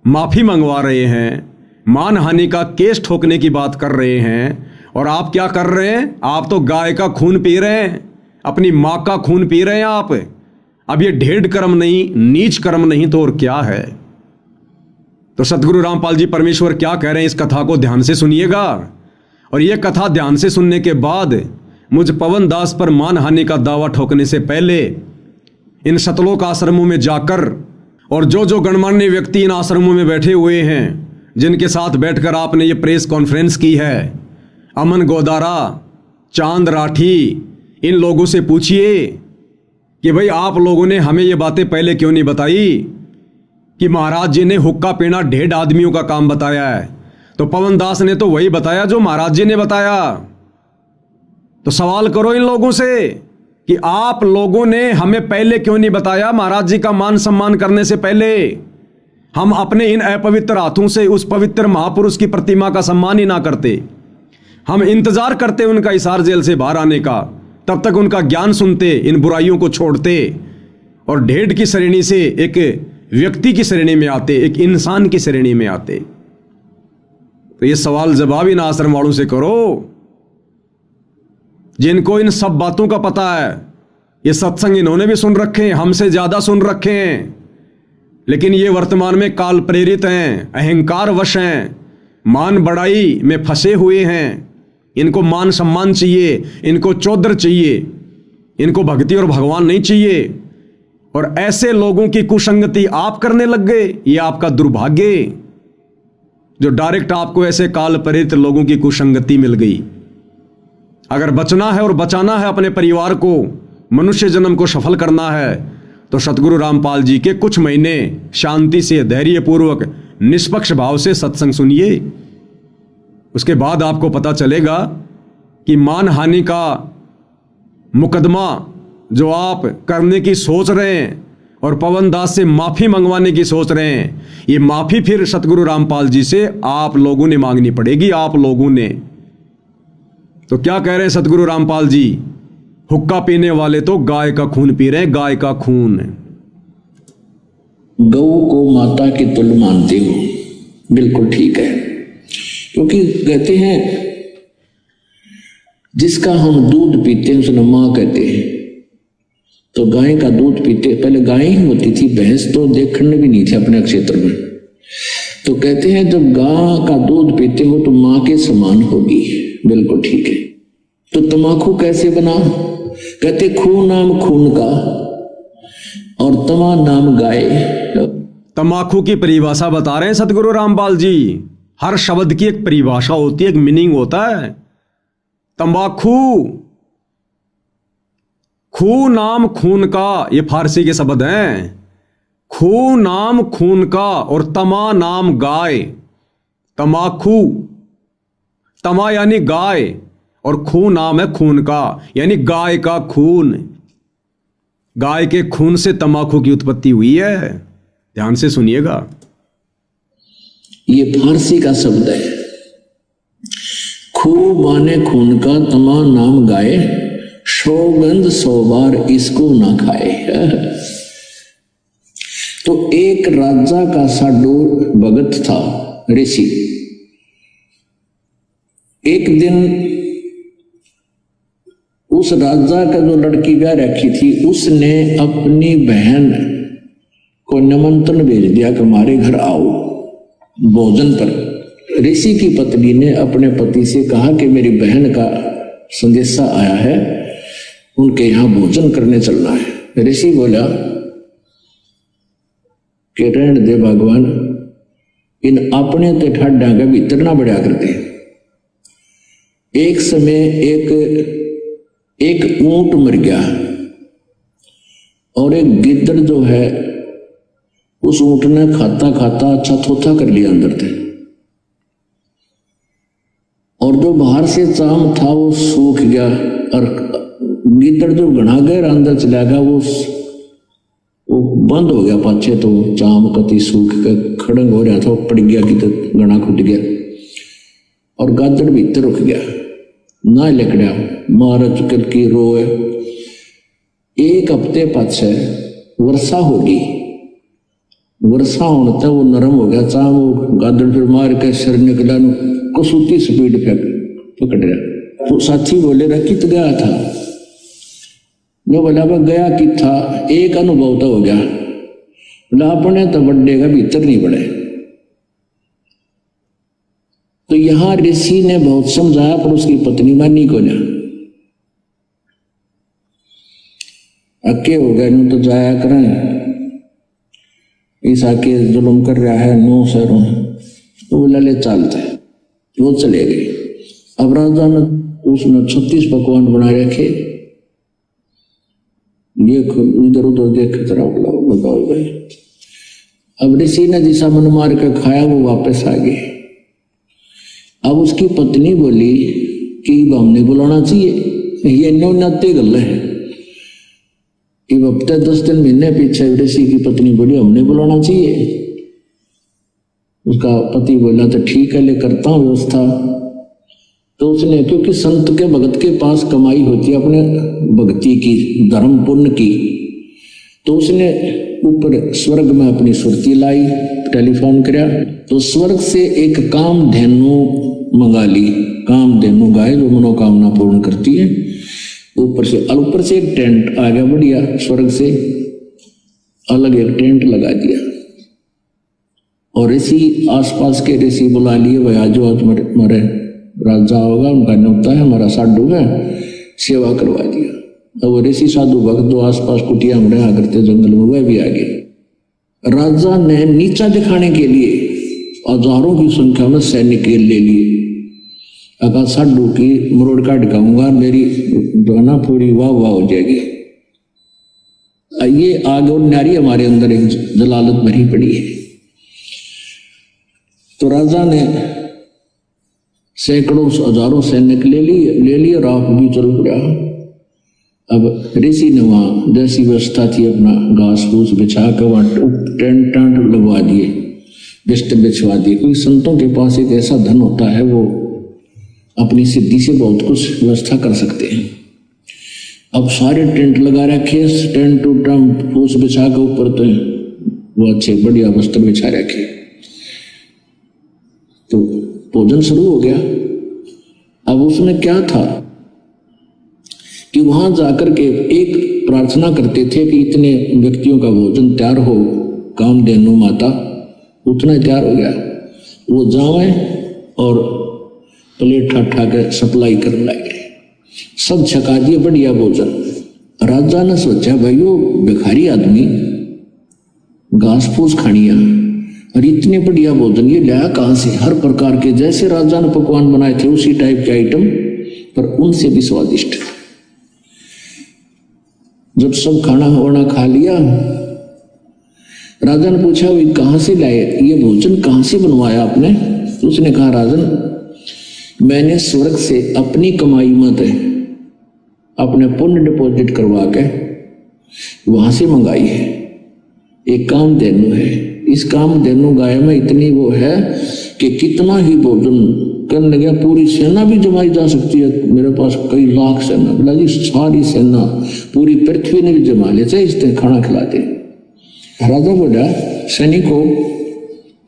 माफी मंगवा रहे हैं, मानहानि का केस ठोकने की बात कर रहे हैं, और आप क्या कर रहे हैं? आप तो गाय का खून पी रहे हैं, अपनी माँ का खून पी रहे हैं आप। अब ये ढेड़ कर्म नहीं, नीच कर्म नहीं तो और क्या है? तो सतगुरु रामपाल जी परमेश्वर क्या कह रहे हैं, इस कथा को ध्यान से सुनिएगा। और ये कथा ध्यान से सुनने के बाद मुझ पवन दास पर मानहानि का दावा ठोकने से पहले इन सतलोक आश्रमों में जाकर, और जो जो गणमान्य व्यक्ति इन आश्रमों में बैठे हुए हैं, जिनके साथ बैठकर आपने ये प्रेस कॉन्फ्रेंस की है, अमन गोदारा, चांद राठी, इन लोगों से पूछिए कि भाई आप लोगों ने हमें ये बातें पहले क्यों नहीं बताई कि महाराज जी ने हुक्का पीना 1.5 आदमियों का काम बताया है। तो पवन दास ने तो वही बताया जो महाराज जी ने बताया। तो सवाल करो इन लोगों से कि आप लोगों ने हमें पहले क्यों नहीं बताया। महाराज जी का मान सम्मान करने से पहले हम अपने इन अपवित्र हाथों से उस पवित्र महापुरुष की प्रतिमा का सम्मान ही ना करते। हम इंतजार करते उनका हिसार जेल से बाहर आने का, तब तक उनका ज्ञान सुनते, इन बुराइयों को छोड़ते और 1.5 की श्रेणी से एक व्यक्ति की श्रेणी में आते, एक इंसान की श्रेणी में आते। तो ये सवाल जवाब इन आश्रम वालों से करो जिनको इन सब बातों का पता है। ये सत्संग इन्होंने भी सुन रखे हैं, हमसे ज्यादा सुन रखे हैं, लेकिन ये वर्तमान में काल प्रेरित हैं, अहंकार वश हैं, मान बढ़ाई में फंसे हुए हैं। इनको मान सम्मान चाहिए, इनको चौधर चाहिए, इनको भक्ति और भगवान नहीं चाहिए। और ऐसे लोगों की कुसंगति आप करने लग गए। ये आपका दुर्भाग्य जो डायरेक्ट आपको ऐसे काल प्रेरित लोगों की कुसंगति मिल गई। अगर बचना है और बचाना है अपने परिवार को, मनुष्य जन्म को सफल करना है, तो सतगुरु रामपाल जी के कुछ महीने शांति से, धैर्यपूर्वक, निष्पक्ष भाव से सत्संग सुनिए। उसके बाद आपको पता चलेगा कि मान हानि का मुकदमा जो आप करने की सोच रहे हैं और पवन दास से माफी मंगवाने की सोच रहे हैं, ये माफी फिर सतगुरु रामपाल जी से आप लोगों ने मांगनी पड़ेगी। आप लोगों ने तो क्या कह रहे हैं सतगुरु रामपाल जी? हुक्का पीने वाले तो गाय का खून पी रहे हैं, गाय का खून। गऊ को माता की तुल्य मानते हो, बिल्कुल ठीक है। क्योंकि कहते हैं जिसका हम दूध पीते हैं उसने मां कहते हैं। तो गाय का दूध पीते, पहले गाय ही होती थी, भैंस तो देखने भी नहीं थी अपने क्षेत्र में। तो कहते हैं जब गाय का दूध पीते हो तो मां के समान होगी, बिल्कुल ठीक है। तो तमाकू कैसे बना? कहते खून नाम खून का और तमा नाम गाय। तमाकू की परिभाषा बता रहे हैं सतगुरु रामपाल जी। हर शब्द की एक परिभाषा होती है, एक मीनिंग होता है। तंबाकू, खू नाम खून का, ये फारसी के शब्द हैं। खू नाम खून का और तमा नाम गाय। तमाकू, तमा यानी गाय और खू नाम है खून का, यानी गाय का खून। गाय के खून से तमाकू की उत्पत्ति हुई है। ध्यान से सुनिएगा, ये फारसी का शब्द है। खू माने खून का, तमा नाम गाय, सौगंध 100 बार इसको ना खाए। तो एक राजा का साडू भगत था, ऋषि। एक दिन उस राजा का जो लड़की ब्याह रखी थी, उसने अपनी बहन को निमंत्रण भेज दिया कि हमारे घर आओ भोजन पर। ऋषि की पत्नी ने अपने पति से कहा कि मेरी बहन का संदेशा आया है, उनके यहाँ भोजन करने चलना है। ऋषि बोला कि रहने दे भगवान, इन अपने तो ठाडा के भीतर ना बढ़िया करते। एक समय एक ऊंट मर गया और एक गिद्दड़ जो है उस ऊंट ने खाता खाता अच्छा थोथा कर लिया अंदर थे, और जो बाहर से चाम था वो सूख गया, और गिद्दड़ जो घना गया अंदर चला गया, वो बंद हो गया पाछे। तो चाम कति सूख के खड़ंग हो रहा था, वो पड़ गया कि तो घना खुद गया और गादड़ भीतर रुक गया ना लकड़ा महाराज कल की रोए। एक हफ्ते पाछे वर्षा होगी, वर्षा होने तक वो नरम हो गया चाह, वो गादड़ फिर मार के सिर निकला, कसूती स्पीड पकड़ रहा। तो साथी बोले रहा कित गया था? मैं बोला वह गया कि था, एक अनुभव तो हो गया, बोला अपने तो बड्डे का भीतर नहीं बढ़े। तो यहां ऋषि ने बहुत समझाया पर उसकी पत्नी मानी को ना, अक्के हो गए नु तो जाया करें, इस आके जुल्म कर रहा है नो सरों। तो बोला ले चलता है, वो चले गए। अब राजा ने उसने 36 पकवान बना रखे, ये इधर उधर देख जरा बताओ भाई। अब ऋषि ने जिसा मन मार कर खाया वो वापस आ गए। अब उसकी पत्नी बोली कि हमने बुलाना चाहिए, ये नो नाते गल है। अब हफ्ते 10 दिन महीने पीछे ऋषि की पत्नी बोली हमने बुलाना चाहिए। उसका पति बोला तो ठीक है, ले करता हूँ व्यवस्था। तो उसने, क्योंकि संत के भगत के पास कमाई होती है अपने भक्ति की, धर्म पुण्य की, तो उसने ऊपर स्वर्ग में अपनी सुरती लाई, टेलीफोन किया तो स्वर्ग से एक कामधेनु मंगा ली। कामधेनु गाय जो मनोकामना पूर्ण करती है। ऊपर से एक टेंट आ गया बढ़िया, स्वर्ग से अलग एक टेंट लगा दिया। और ऋषि आसपास के ऋषि बुला लिए, भाई आज हमारे राजा होगा, उनका न्योता है, हमारा साधु है, सेवा करवा दिया। अब वो ऋषि साधु भक्त दो आसपास कुटिया में रहा करते जंगल में, वह भी आ गए। राजा ने नीचा दिखाने के लिए हजारों की संख्या में सैनिक ले लिए। अगर साधु की मरोड़ काट दिखाऊंगा, मेरी दोना पूरी वाह वाह हो जाएगी। ये आग और नारी हमारे अंदर एक जलालत भरी पड़ी है। तो राजा ने सैकड़ों हजारों सैनिक ले लिए और आप भी चल पड़ा। अब ऋषि ने वहां जैसी व्यवस्था थी अपना घास फूस बिछा कर वहां टेंट लगवा दिए, बिस्तर बिछवा दिए। क्योंकि संतों के पास एक ऐसा धन होता है, वो अपनी सिद्धि से बहुत कुछ व्यवस्था कर सकते हैं। अब सारे टेंट लगा रखे, टेंट फूस बिछा के ऊपर तो वो अच्छे बढ़िया वस्त्र बिछा रखे। तो भोजन शुरू हो गया। अब उसमें क्या था कि वहां जाकर के एक प्रार्थना करते थे कि इतने व्यक्तियों का भोजन तैयार हो, कामधेनु माता उतना तैयार हो गया, वो जावे और प्लेट ठाठा के सप्लाई करने लगे। सब छका दिए बढ़िया भोजन। राजा ने सोचा भाई वो भिखारी आदमी घास फूस खानिया और इतने बढ़िया भोजन ये लाया कहां से? हर प्रकार के जैसे राजा ने पकवान बनाए थे उसी टाइप के आइटम, पर उनसे भी स्वादिष्ट। जब सब खाना वाना खा लिया, राजा ने पूछा भाई कहां से लाए ये भोजन, कहां से बनवाया आपने? तो उसने कहा राजन मैंने स्वर्ग से अपनी कमाई मत अपने पुण्य डिपॉजिट करवा के वहां से मंगाई है। एक कामधेनु है, इस कामधेनु गाय में इतनी वो है कि कितना ही भोजन करने गया पूरी सेना भी जमाई जा सकती है। मेरे पास कई लाख सेना, बोला जी सारी सेना पूरी पृथ्वी ने भी जमा ले, चाहे इससे खाना खिलाते। राजा बोला सैनिकों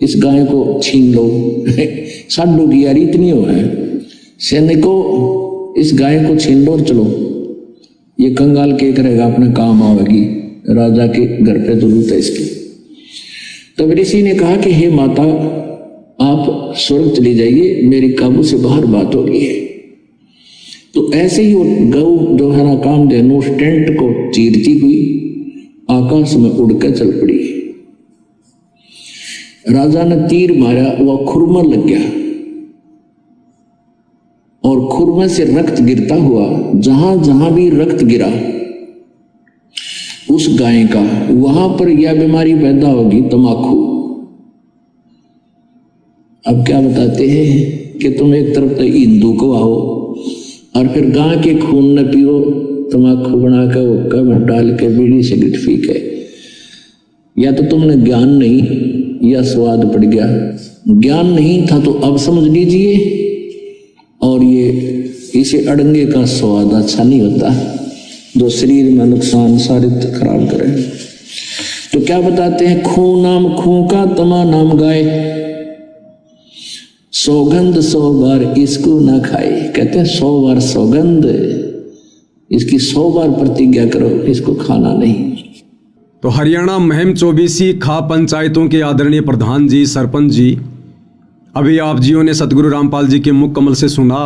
इस गाय को छीन लो। साधु की यार इतनी हो है, सैनिकों इस गाय को छीन लो और चलो, ये कंगाल के करेगा अपने काम आवेगी, राजा के घर पे जरूरत है इसकी। तब ऋषि ने कहा कि हे माता आप स्वर्ग चली जाइए, मेरी काबू से बाहर बात हो गई है। तो ऐसे ही वो गौ जो है ना कामधेनु उस टेंट को चीरती हुई आकाश में उड़कर चल पड़ी। राजा ने तीर मारा, वह खुरमा लग गया और खुरमे से रक्त गिरता हुआ जहां जहां भी रक्त गिरा उस गाय का, वहां पर यह बीमारी पैदा होगी तमाकू। अब क्या बताते हैं कि तुम एक तरफ तो हिंदू को आओ और फिर गाय के खून न पियो, तमाकू बना के हुक्का में डाल के बीड़ी सिगरेट पी के। या तो तुमने ज्ञान नहीं या स्वाद पड़ गया। ज्ञान नहीं था तो अब समझ लीजिए, और ये इसे अड़ंगे का स्वाद अच्छा नहीं होता जो शरीर में नुकसान सारे खराब करे। तो क्या बताते हैं, खून नाम खूं का तमा नाम गाय, सौगंध 100 बार इसको ना खाए। कहते हैं 100 बार सौगंध, इसकी 100 बार प्रतिज्ञा करो, इसको खाना नहीं। तो हरियाणा महम 24 खा पंचायतों के आदरणीय प्रधान जी, सरपंच जी, अभी आप जियों ने सतगुरु रामपाल जी के मुख कमल से सुना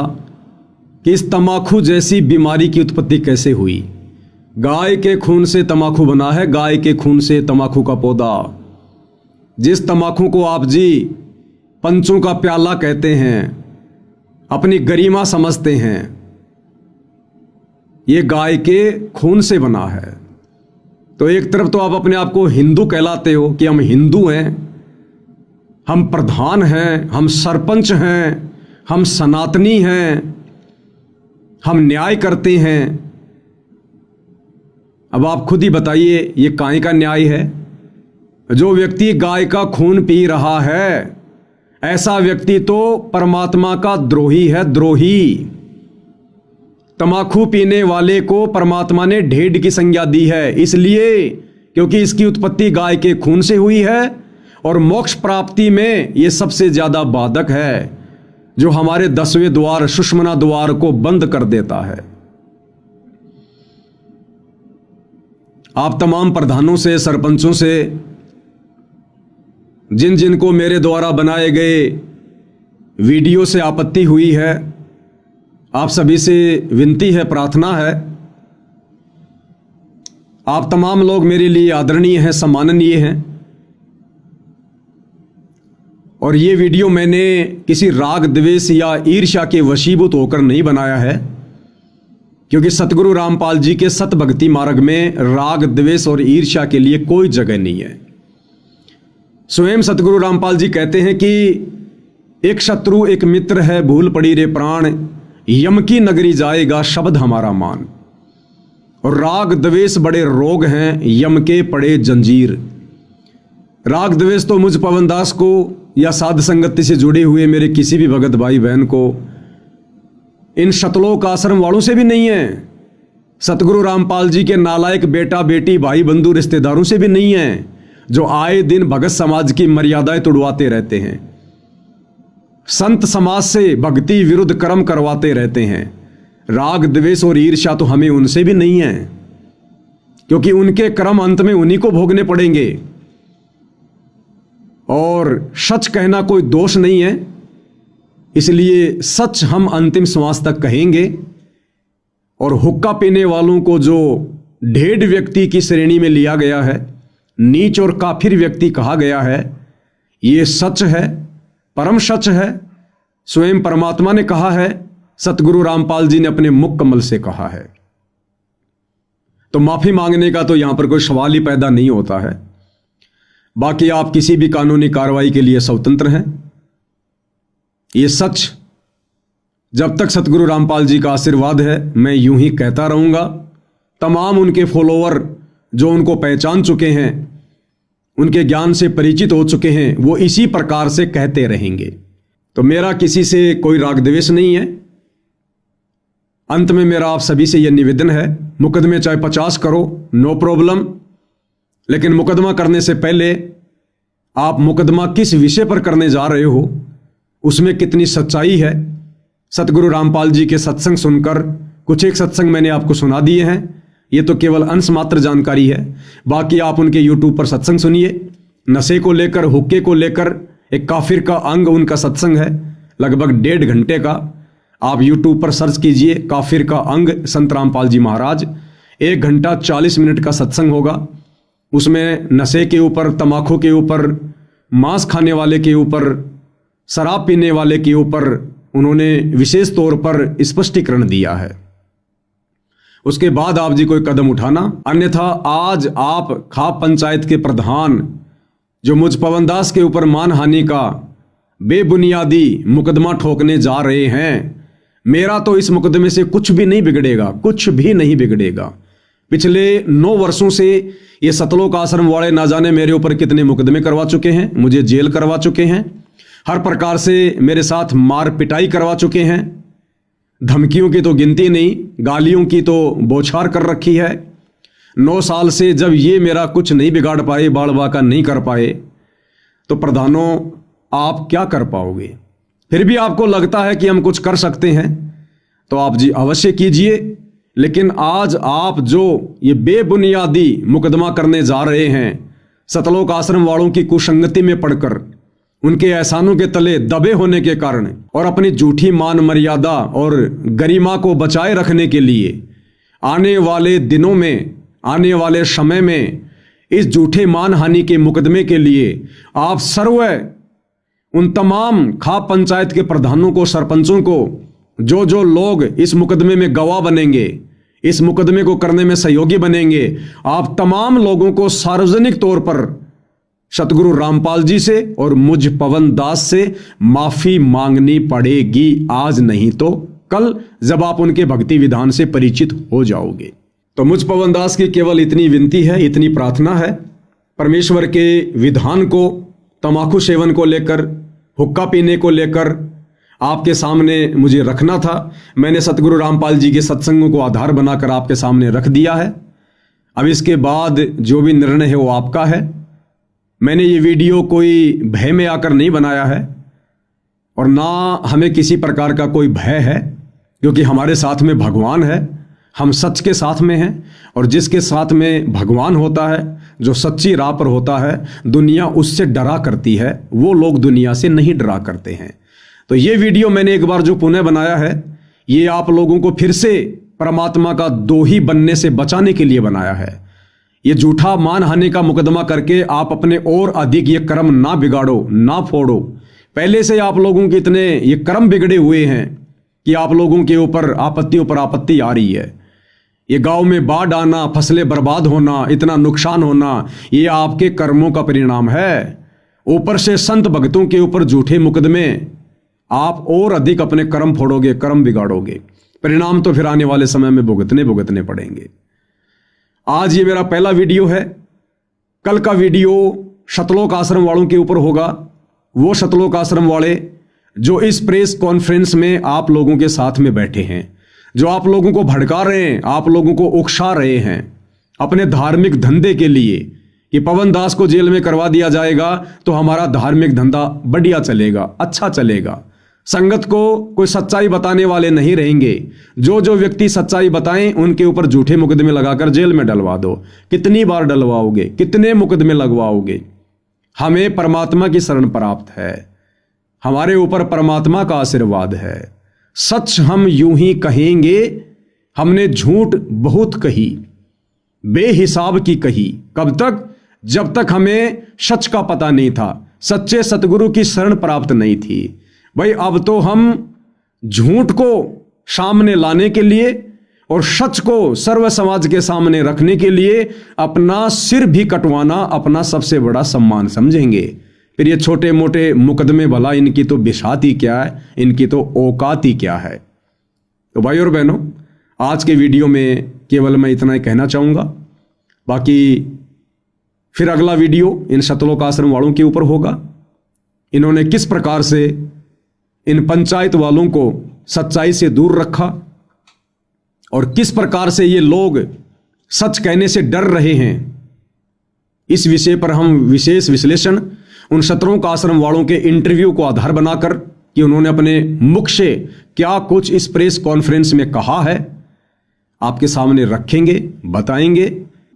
कि इस तमाकू जैसी बीमारी की उत्पत्ति कैसे हुई। गाय के खून से तमाकू बना है, गाय के खून से तमाकू का पौधा। जिस तमाकू को आप जी पंचों का प्याला कहते हैं, अपनी गरिमा समझते हैं, ये गाय के खून से बना है। तो एक तरफ तो आप अपने आप को हिंदू कहलाते हो कि हम हिंदू हैं, हम प्रधान हैं, हम सरपंच हैं, हम सनातनी हैं, हम न्याय करते हैं। अब आप खुद ही बताइए ये काहे का न्याय है? जो व्यक्ति गाय का खून पी रहा है, ऐसा व्यक्ति तो परमात्मा का द्रोही है, द्रोही। तमाकू पीने वाले को परमात्मा ने ढेड की संज्ञा दी है, इसलिए क्योंकि इसकी उत्पत्ति गाय के खून से हुई है और मोक्ष प्राप्ति में यह सबसे ज्यादा बाधक है, जो हमारे 10वें द्वार सुषुम्ना द्वार को बंद कर देता है। आप तमाम प्रधानों से, सरपंचों से, जिन जिन को मेरे द्वारा बनाए गए वीडियो से आपत्ति हुई है, आप सभी से विनती है, प्रार्थना है, आप तमाम लोग मेरे लिए आदरणीय हैं, सम्माननीय हैं। और ये वीडियो मैंने किसी राग द्वेष या ईर्ष्या के वशीभूत होकर नहीं बनाया है, क्योंकि सतगुरु रामपाल जी के सत भक्ति मार्ग में राग द्वेष और ईर्ष्या के लिए कोई जगह नहीं है। स्वयं सतगुरु रामपाल जी कहते हैं कि एक शत्रु एक मित्र है, भूल पड़ी रे प्राण, यम की नगरी जाएगा शब्द हमारा मान। और राग द्वेष बड़े रोग हैं, यम के पड़े जंजीर। राग द्वेष तो मुझ पवनदास को या साध संगति से जुड़े हुए मेरे किसी भी भगत भाई बहन को, इन शतलोक आश्रम वालों से भी नहीं है, सतगुरु रामपाल जी के नालायक बेटा बेटी भाई बंधु रिश्तेदारों से भी नहीं है, जो आए दिन भगत समाज की मर्यादाएं तुड़वाते रहते हैं, संत समाज से भक्ति विरुद्ध कर्म करवाते रहते हैं। राग द्वेष और ईर्ष्या तो हमें उनसे भी नहीं है, क्योंकि उनके कर्म अंत में उन्हीं को भोगने पड़ेंगे। और सच कहना कोई दोष नहीं है, इसलिए सच हम अंतिम श्वास तक कहेंगे। और हुक्का पीने वालों को जो ढेड व्यक्ति की श्रेणी में लिया गया है, नीच और काफिर व्यक्ति कहा गया है, ये सच है, परम सच है। स्वयं परमात्मा ने कहा है, सतगुरु रामपाल जी ने अपने मुख कमल से कहा है। तो माफी मांगने का तो यहां पर कोई सवाल ही पैदा नहीं होता है। बाकी आप किसी भी कानूनी कार्रवाई के लिए स्वतंत्र हैं। ये सच जब तक सतगुरु रामपाल जी का आशीर्वाद है, मैं यूं ही कहता रहूंगा। तमाम उनके फॉलोवर जो उनको पहचान चुके हैं, उनके ज्ञान से परिचित हो चुके हैं, वो इसी प्रकार से कहते रहेंगे। तो मेरा किसी से कोई राग द्वेष नहीं है। अंत में मेरा आप सभी से यह निवेदन है, मुकदमे चाहे 50 करो, नो प्रॉब्लम, लेकिन मुकदमा करने से पहले आप मुकदमा किस विषय पर करने जा रहे हो, उसमें कितनी सच्चाई है। सतगुरु रामपाल जी के सत्संग सुनकर, कुछ एक सत्संग मैंने आपको सुना दिए हैं, ये तो केवल अंश मात्र जानकारी है। बाकी आप उनके यूट्यूब पर सत्संग सुनिए। नशे को लेकर, हुक्के को लेकर एक काफिर का अंग उनका सत्संग है, लगभग 1.5 घंटे का। आप यूट्यूब पर सर्च कीजिए, काफिर का अंग संत रामपाल जी महाराज। 1 घंटा 40 मिनट का सत्संग होगा। उसमें नशे के ऊपर, तमाकू के ऊपर, मांस खाने वाले के ऊपर, शराब पीने वाले के ऊपर उन्होंने विशेष तौर पर स्पष्टीकरण दिया है। उसके बाद आप जी कोई कदम उठाना, अन्यथा आज आप खाप पंचायत के प्रधान जो मुझ पवनदास के ऊपर मानहानि का बेबुनियादी मुकदमा ठोकने जा रहे हैं, मेरा तो इस मुकदमे से कुछ भी नहीं बिगड़ेगा, कुछ भी नहीं बिगड़ेगा। पिछले 9 वर्षों से ये सतलोक आश्रम वाले ना जाने मेरे ऊपर कितने मुकदमे करवा चुके हैं, मुझे जेल करवा चुके हैं, हर प्रकार से मेरे साथ मार पिटाई करवा चुके हैं। धमकियों की तो गिनती नहीं, गालियों की तो बौछार कर रखी है। 9 साल से जब ये मेरा कुछ नहीं बिगाड़ पाए, बाड़ बाका नहीं कर पाए, तो प्रधानों आप क्या कर पाओगे? फिर भी आपको लगता है कि हम कुछ कर सकते हैं, तो आप जी अवश्य कीजिए। लेकिन आज आप जो ये बेबुनियादी मुकदमा करने जा रहे हैं, सतलोक आश्रम वालों की कुसंगति में पड़कर, उनके एहसानों के तले दबे होने के कारण और अपनी झूठी मान मर्यादा और गरिमा को बचाए रखने के लिए, आने वाले दिनों में, आने वाले समय में इस झूठे मानहानि के मुकदमे के लिए आप सर्व उन तमाम खाप पंचायत के प्रधानों को, सरपंचों को, जो जो लोग इस मुकदमे में गवाह बनेंगे, इस मुकदमे को करने में सहयोगी बनेंगे, आप तमाम लोगों को सार्वजनिक तौर पर सतगुरु रामपाल जी से और मुझ पवन दास से माफी मांगनी पड़ेगी, आज नहीं तो कल, जब आप उनके भक्ति विधान से परिचित हो जाओगे। तो मुझ पवन दास की केवल इतनी विनती है, इतनी प्रार्थना है, परमेश्वर के विधान को, तंबाकू सेवन को लेकर, हुक्का पीने को लेकर आपके सामने मुझे रखना था। मैंने सतगुरु रामपाल जी के सत्संगों को आधार बनाकर आपके सामने रख दिया है। अब इसके बाद जो भी निर्णय है वो आपका है। मैंने ये वीडियो कोई भय में आकर नहीं बनाया है और ना हमें किसी प्रकार का कोई भय है, क्योंकि हमारे साथ में भगवान है, हम सच के साथ में हैं और जिसके साथ में भगवान होता है, जो सच्ची राह पर होता है, दुनिया उससे डरा करती है, वो लोग दुनिया से नहीं डरा करते हैं। तो ये वीडियो मैंने एक बार जो पुनः बनाया है, ये आप लोगों को फिर से परमात्मा का दोही बनने से बचाने के लिए बनाया है। ये झूठा मानहानि का मुकदमा करके आप अपने और अधिक ये कर्म ना बिगाड़ो, ना फोड़ो। पहले से आप लोगों के इतने ये कर्म बिगड़े हुए हैं कि आप लोगों के ऊपर आपत्तियों पर आपत्ति आ रही है। ये गांव में बाढ़ आना, फसलें बर्बाद होना, इतना नुकसान होना, ये आपके कर्मों का परिणाम है। ऊपर से संत भक्तों के ऊपर झूठे मुकदमे, आप और अधिक अपने कर्म फोड़ोगे, कर्म बिगाड़ोगे, परिणाम तो फिर आने वाले समय में भुगतने पड़ेंगे। आज ये मेरा पहला वीडियो है। कल का वीडियो शतलोक आश्रम वालों के ऊपर होगा। वो शतलोक आश्रम वाले जो इस प्रेस कॉन्फ्रेंस में आप लोगों के साथ में बैठे हैं, जो आप लोगों को भड़का रहे हैं, आप लोगों को उकसा रहे हैं अपने धार्मिक धंधे के लिए कि पवन दास को जेल में करवा दिया जाएगा तो हमारा धार्मिक धंधा बढ़िया चलेगा, अच्छा चलेगा। संगत को कोई सच्चाई बताने वाले नहीं रहेंगे। जो जो व्यक्ति सच्चाई बताएं उनके ऊपर झूठे मुकदमे लगाकर जेल में डलवा दो। कितनी बार डलवाओगे, कितने मुकदमे लगवाओगे? हमें परमात्मा की शरण प्राप्त है, हमारे ऊपर परमात्मा का आशीर्वाद है। सच हम यूं ही कहेंगे, हमने झूठ बहुत कही, बेहिसाब की कही। कब तक? जब तक हमें सच का पता नहीं था, सच्चे सतगुरु की शरण प्राप्त नहीं थी। भाई अब तो हम झूठ को सामने लाने के लिए और सच को सर्व समाज के सामने रखने के लिए अपना सिर भी कटवाना अपना सबसे बड़ा सम्मान समझेंगे। फिर ये छोटे मोटे मुकदमे, भला इनकी तो बिसात ही क्या है, इनकी तो औकात ही क्या है। तो भाई और बहनों, आज के वीडियो में केवल मैं इतना ही कहना चाहूँगा। बाकी फिर अगला वीडियो इन शतलोक आश्रम वालों के ऊपर होगा। इन्होंने किस प्रकार से इन पंचायत वालों को सच्चाई से दूर रखा और किस प्रकार से ये लोग सच कहने से डर रहे हैं, इस विषय पर हम विशेष विश्लेषण उन शतलोक आश्रम वालों के इंटरव्यू को आधार बनाकर कि उन्होंने अपने मुख से क्या कुछ इस प्रेस कॉन्फ्रेंस में कहा है, आपके सामने रखेंगे, बताएंगे।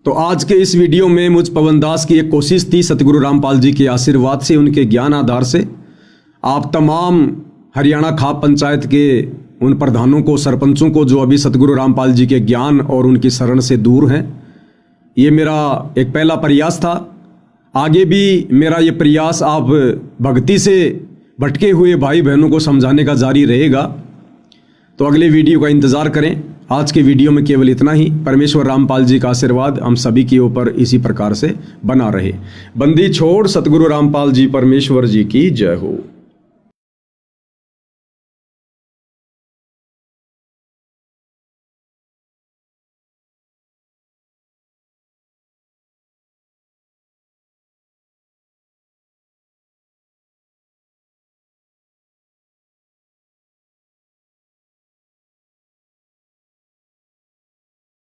तो आज के इस वीडियो में मुझ पवन दास की एक कोशिश थी, सतगुरु रामपाल जी के आशीर्वाद से, उनके ज्ञान आधार से आप तमाम हरियाणा खाप पंचायत के उन प्रधानों को, सरपंचों को जो अभी सतगुरु रामपाल जी के ज्ञान और उनकी शरण से दूर हैं, ये मेरा एक पहला प्रयास था। आगे भी मेरा ये प्रयास आप भक्ति से भटके हुए भाई बहनों को समझाने का जारी रहेगा। तो अगले वीडियो का इंतज़ार करें। आज के वीडियो में केवल इतना ही। परमेश्वर रामपाल जी का आशीर्वाद हम सभी के ऊपर इसी प्रकार से बना रहे। बंदी छोड़ सतगुरु रामपाल जी परमेश्वर जी की जय हो।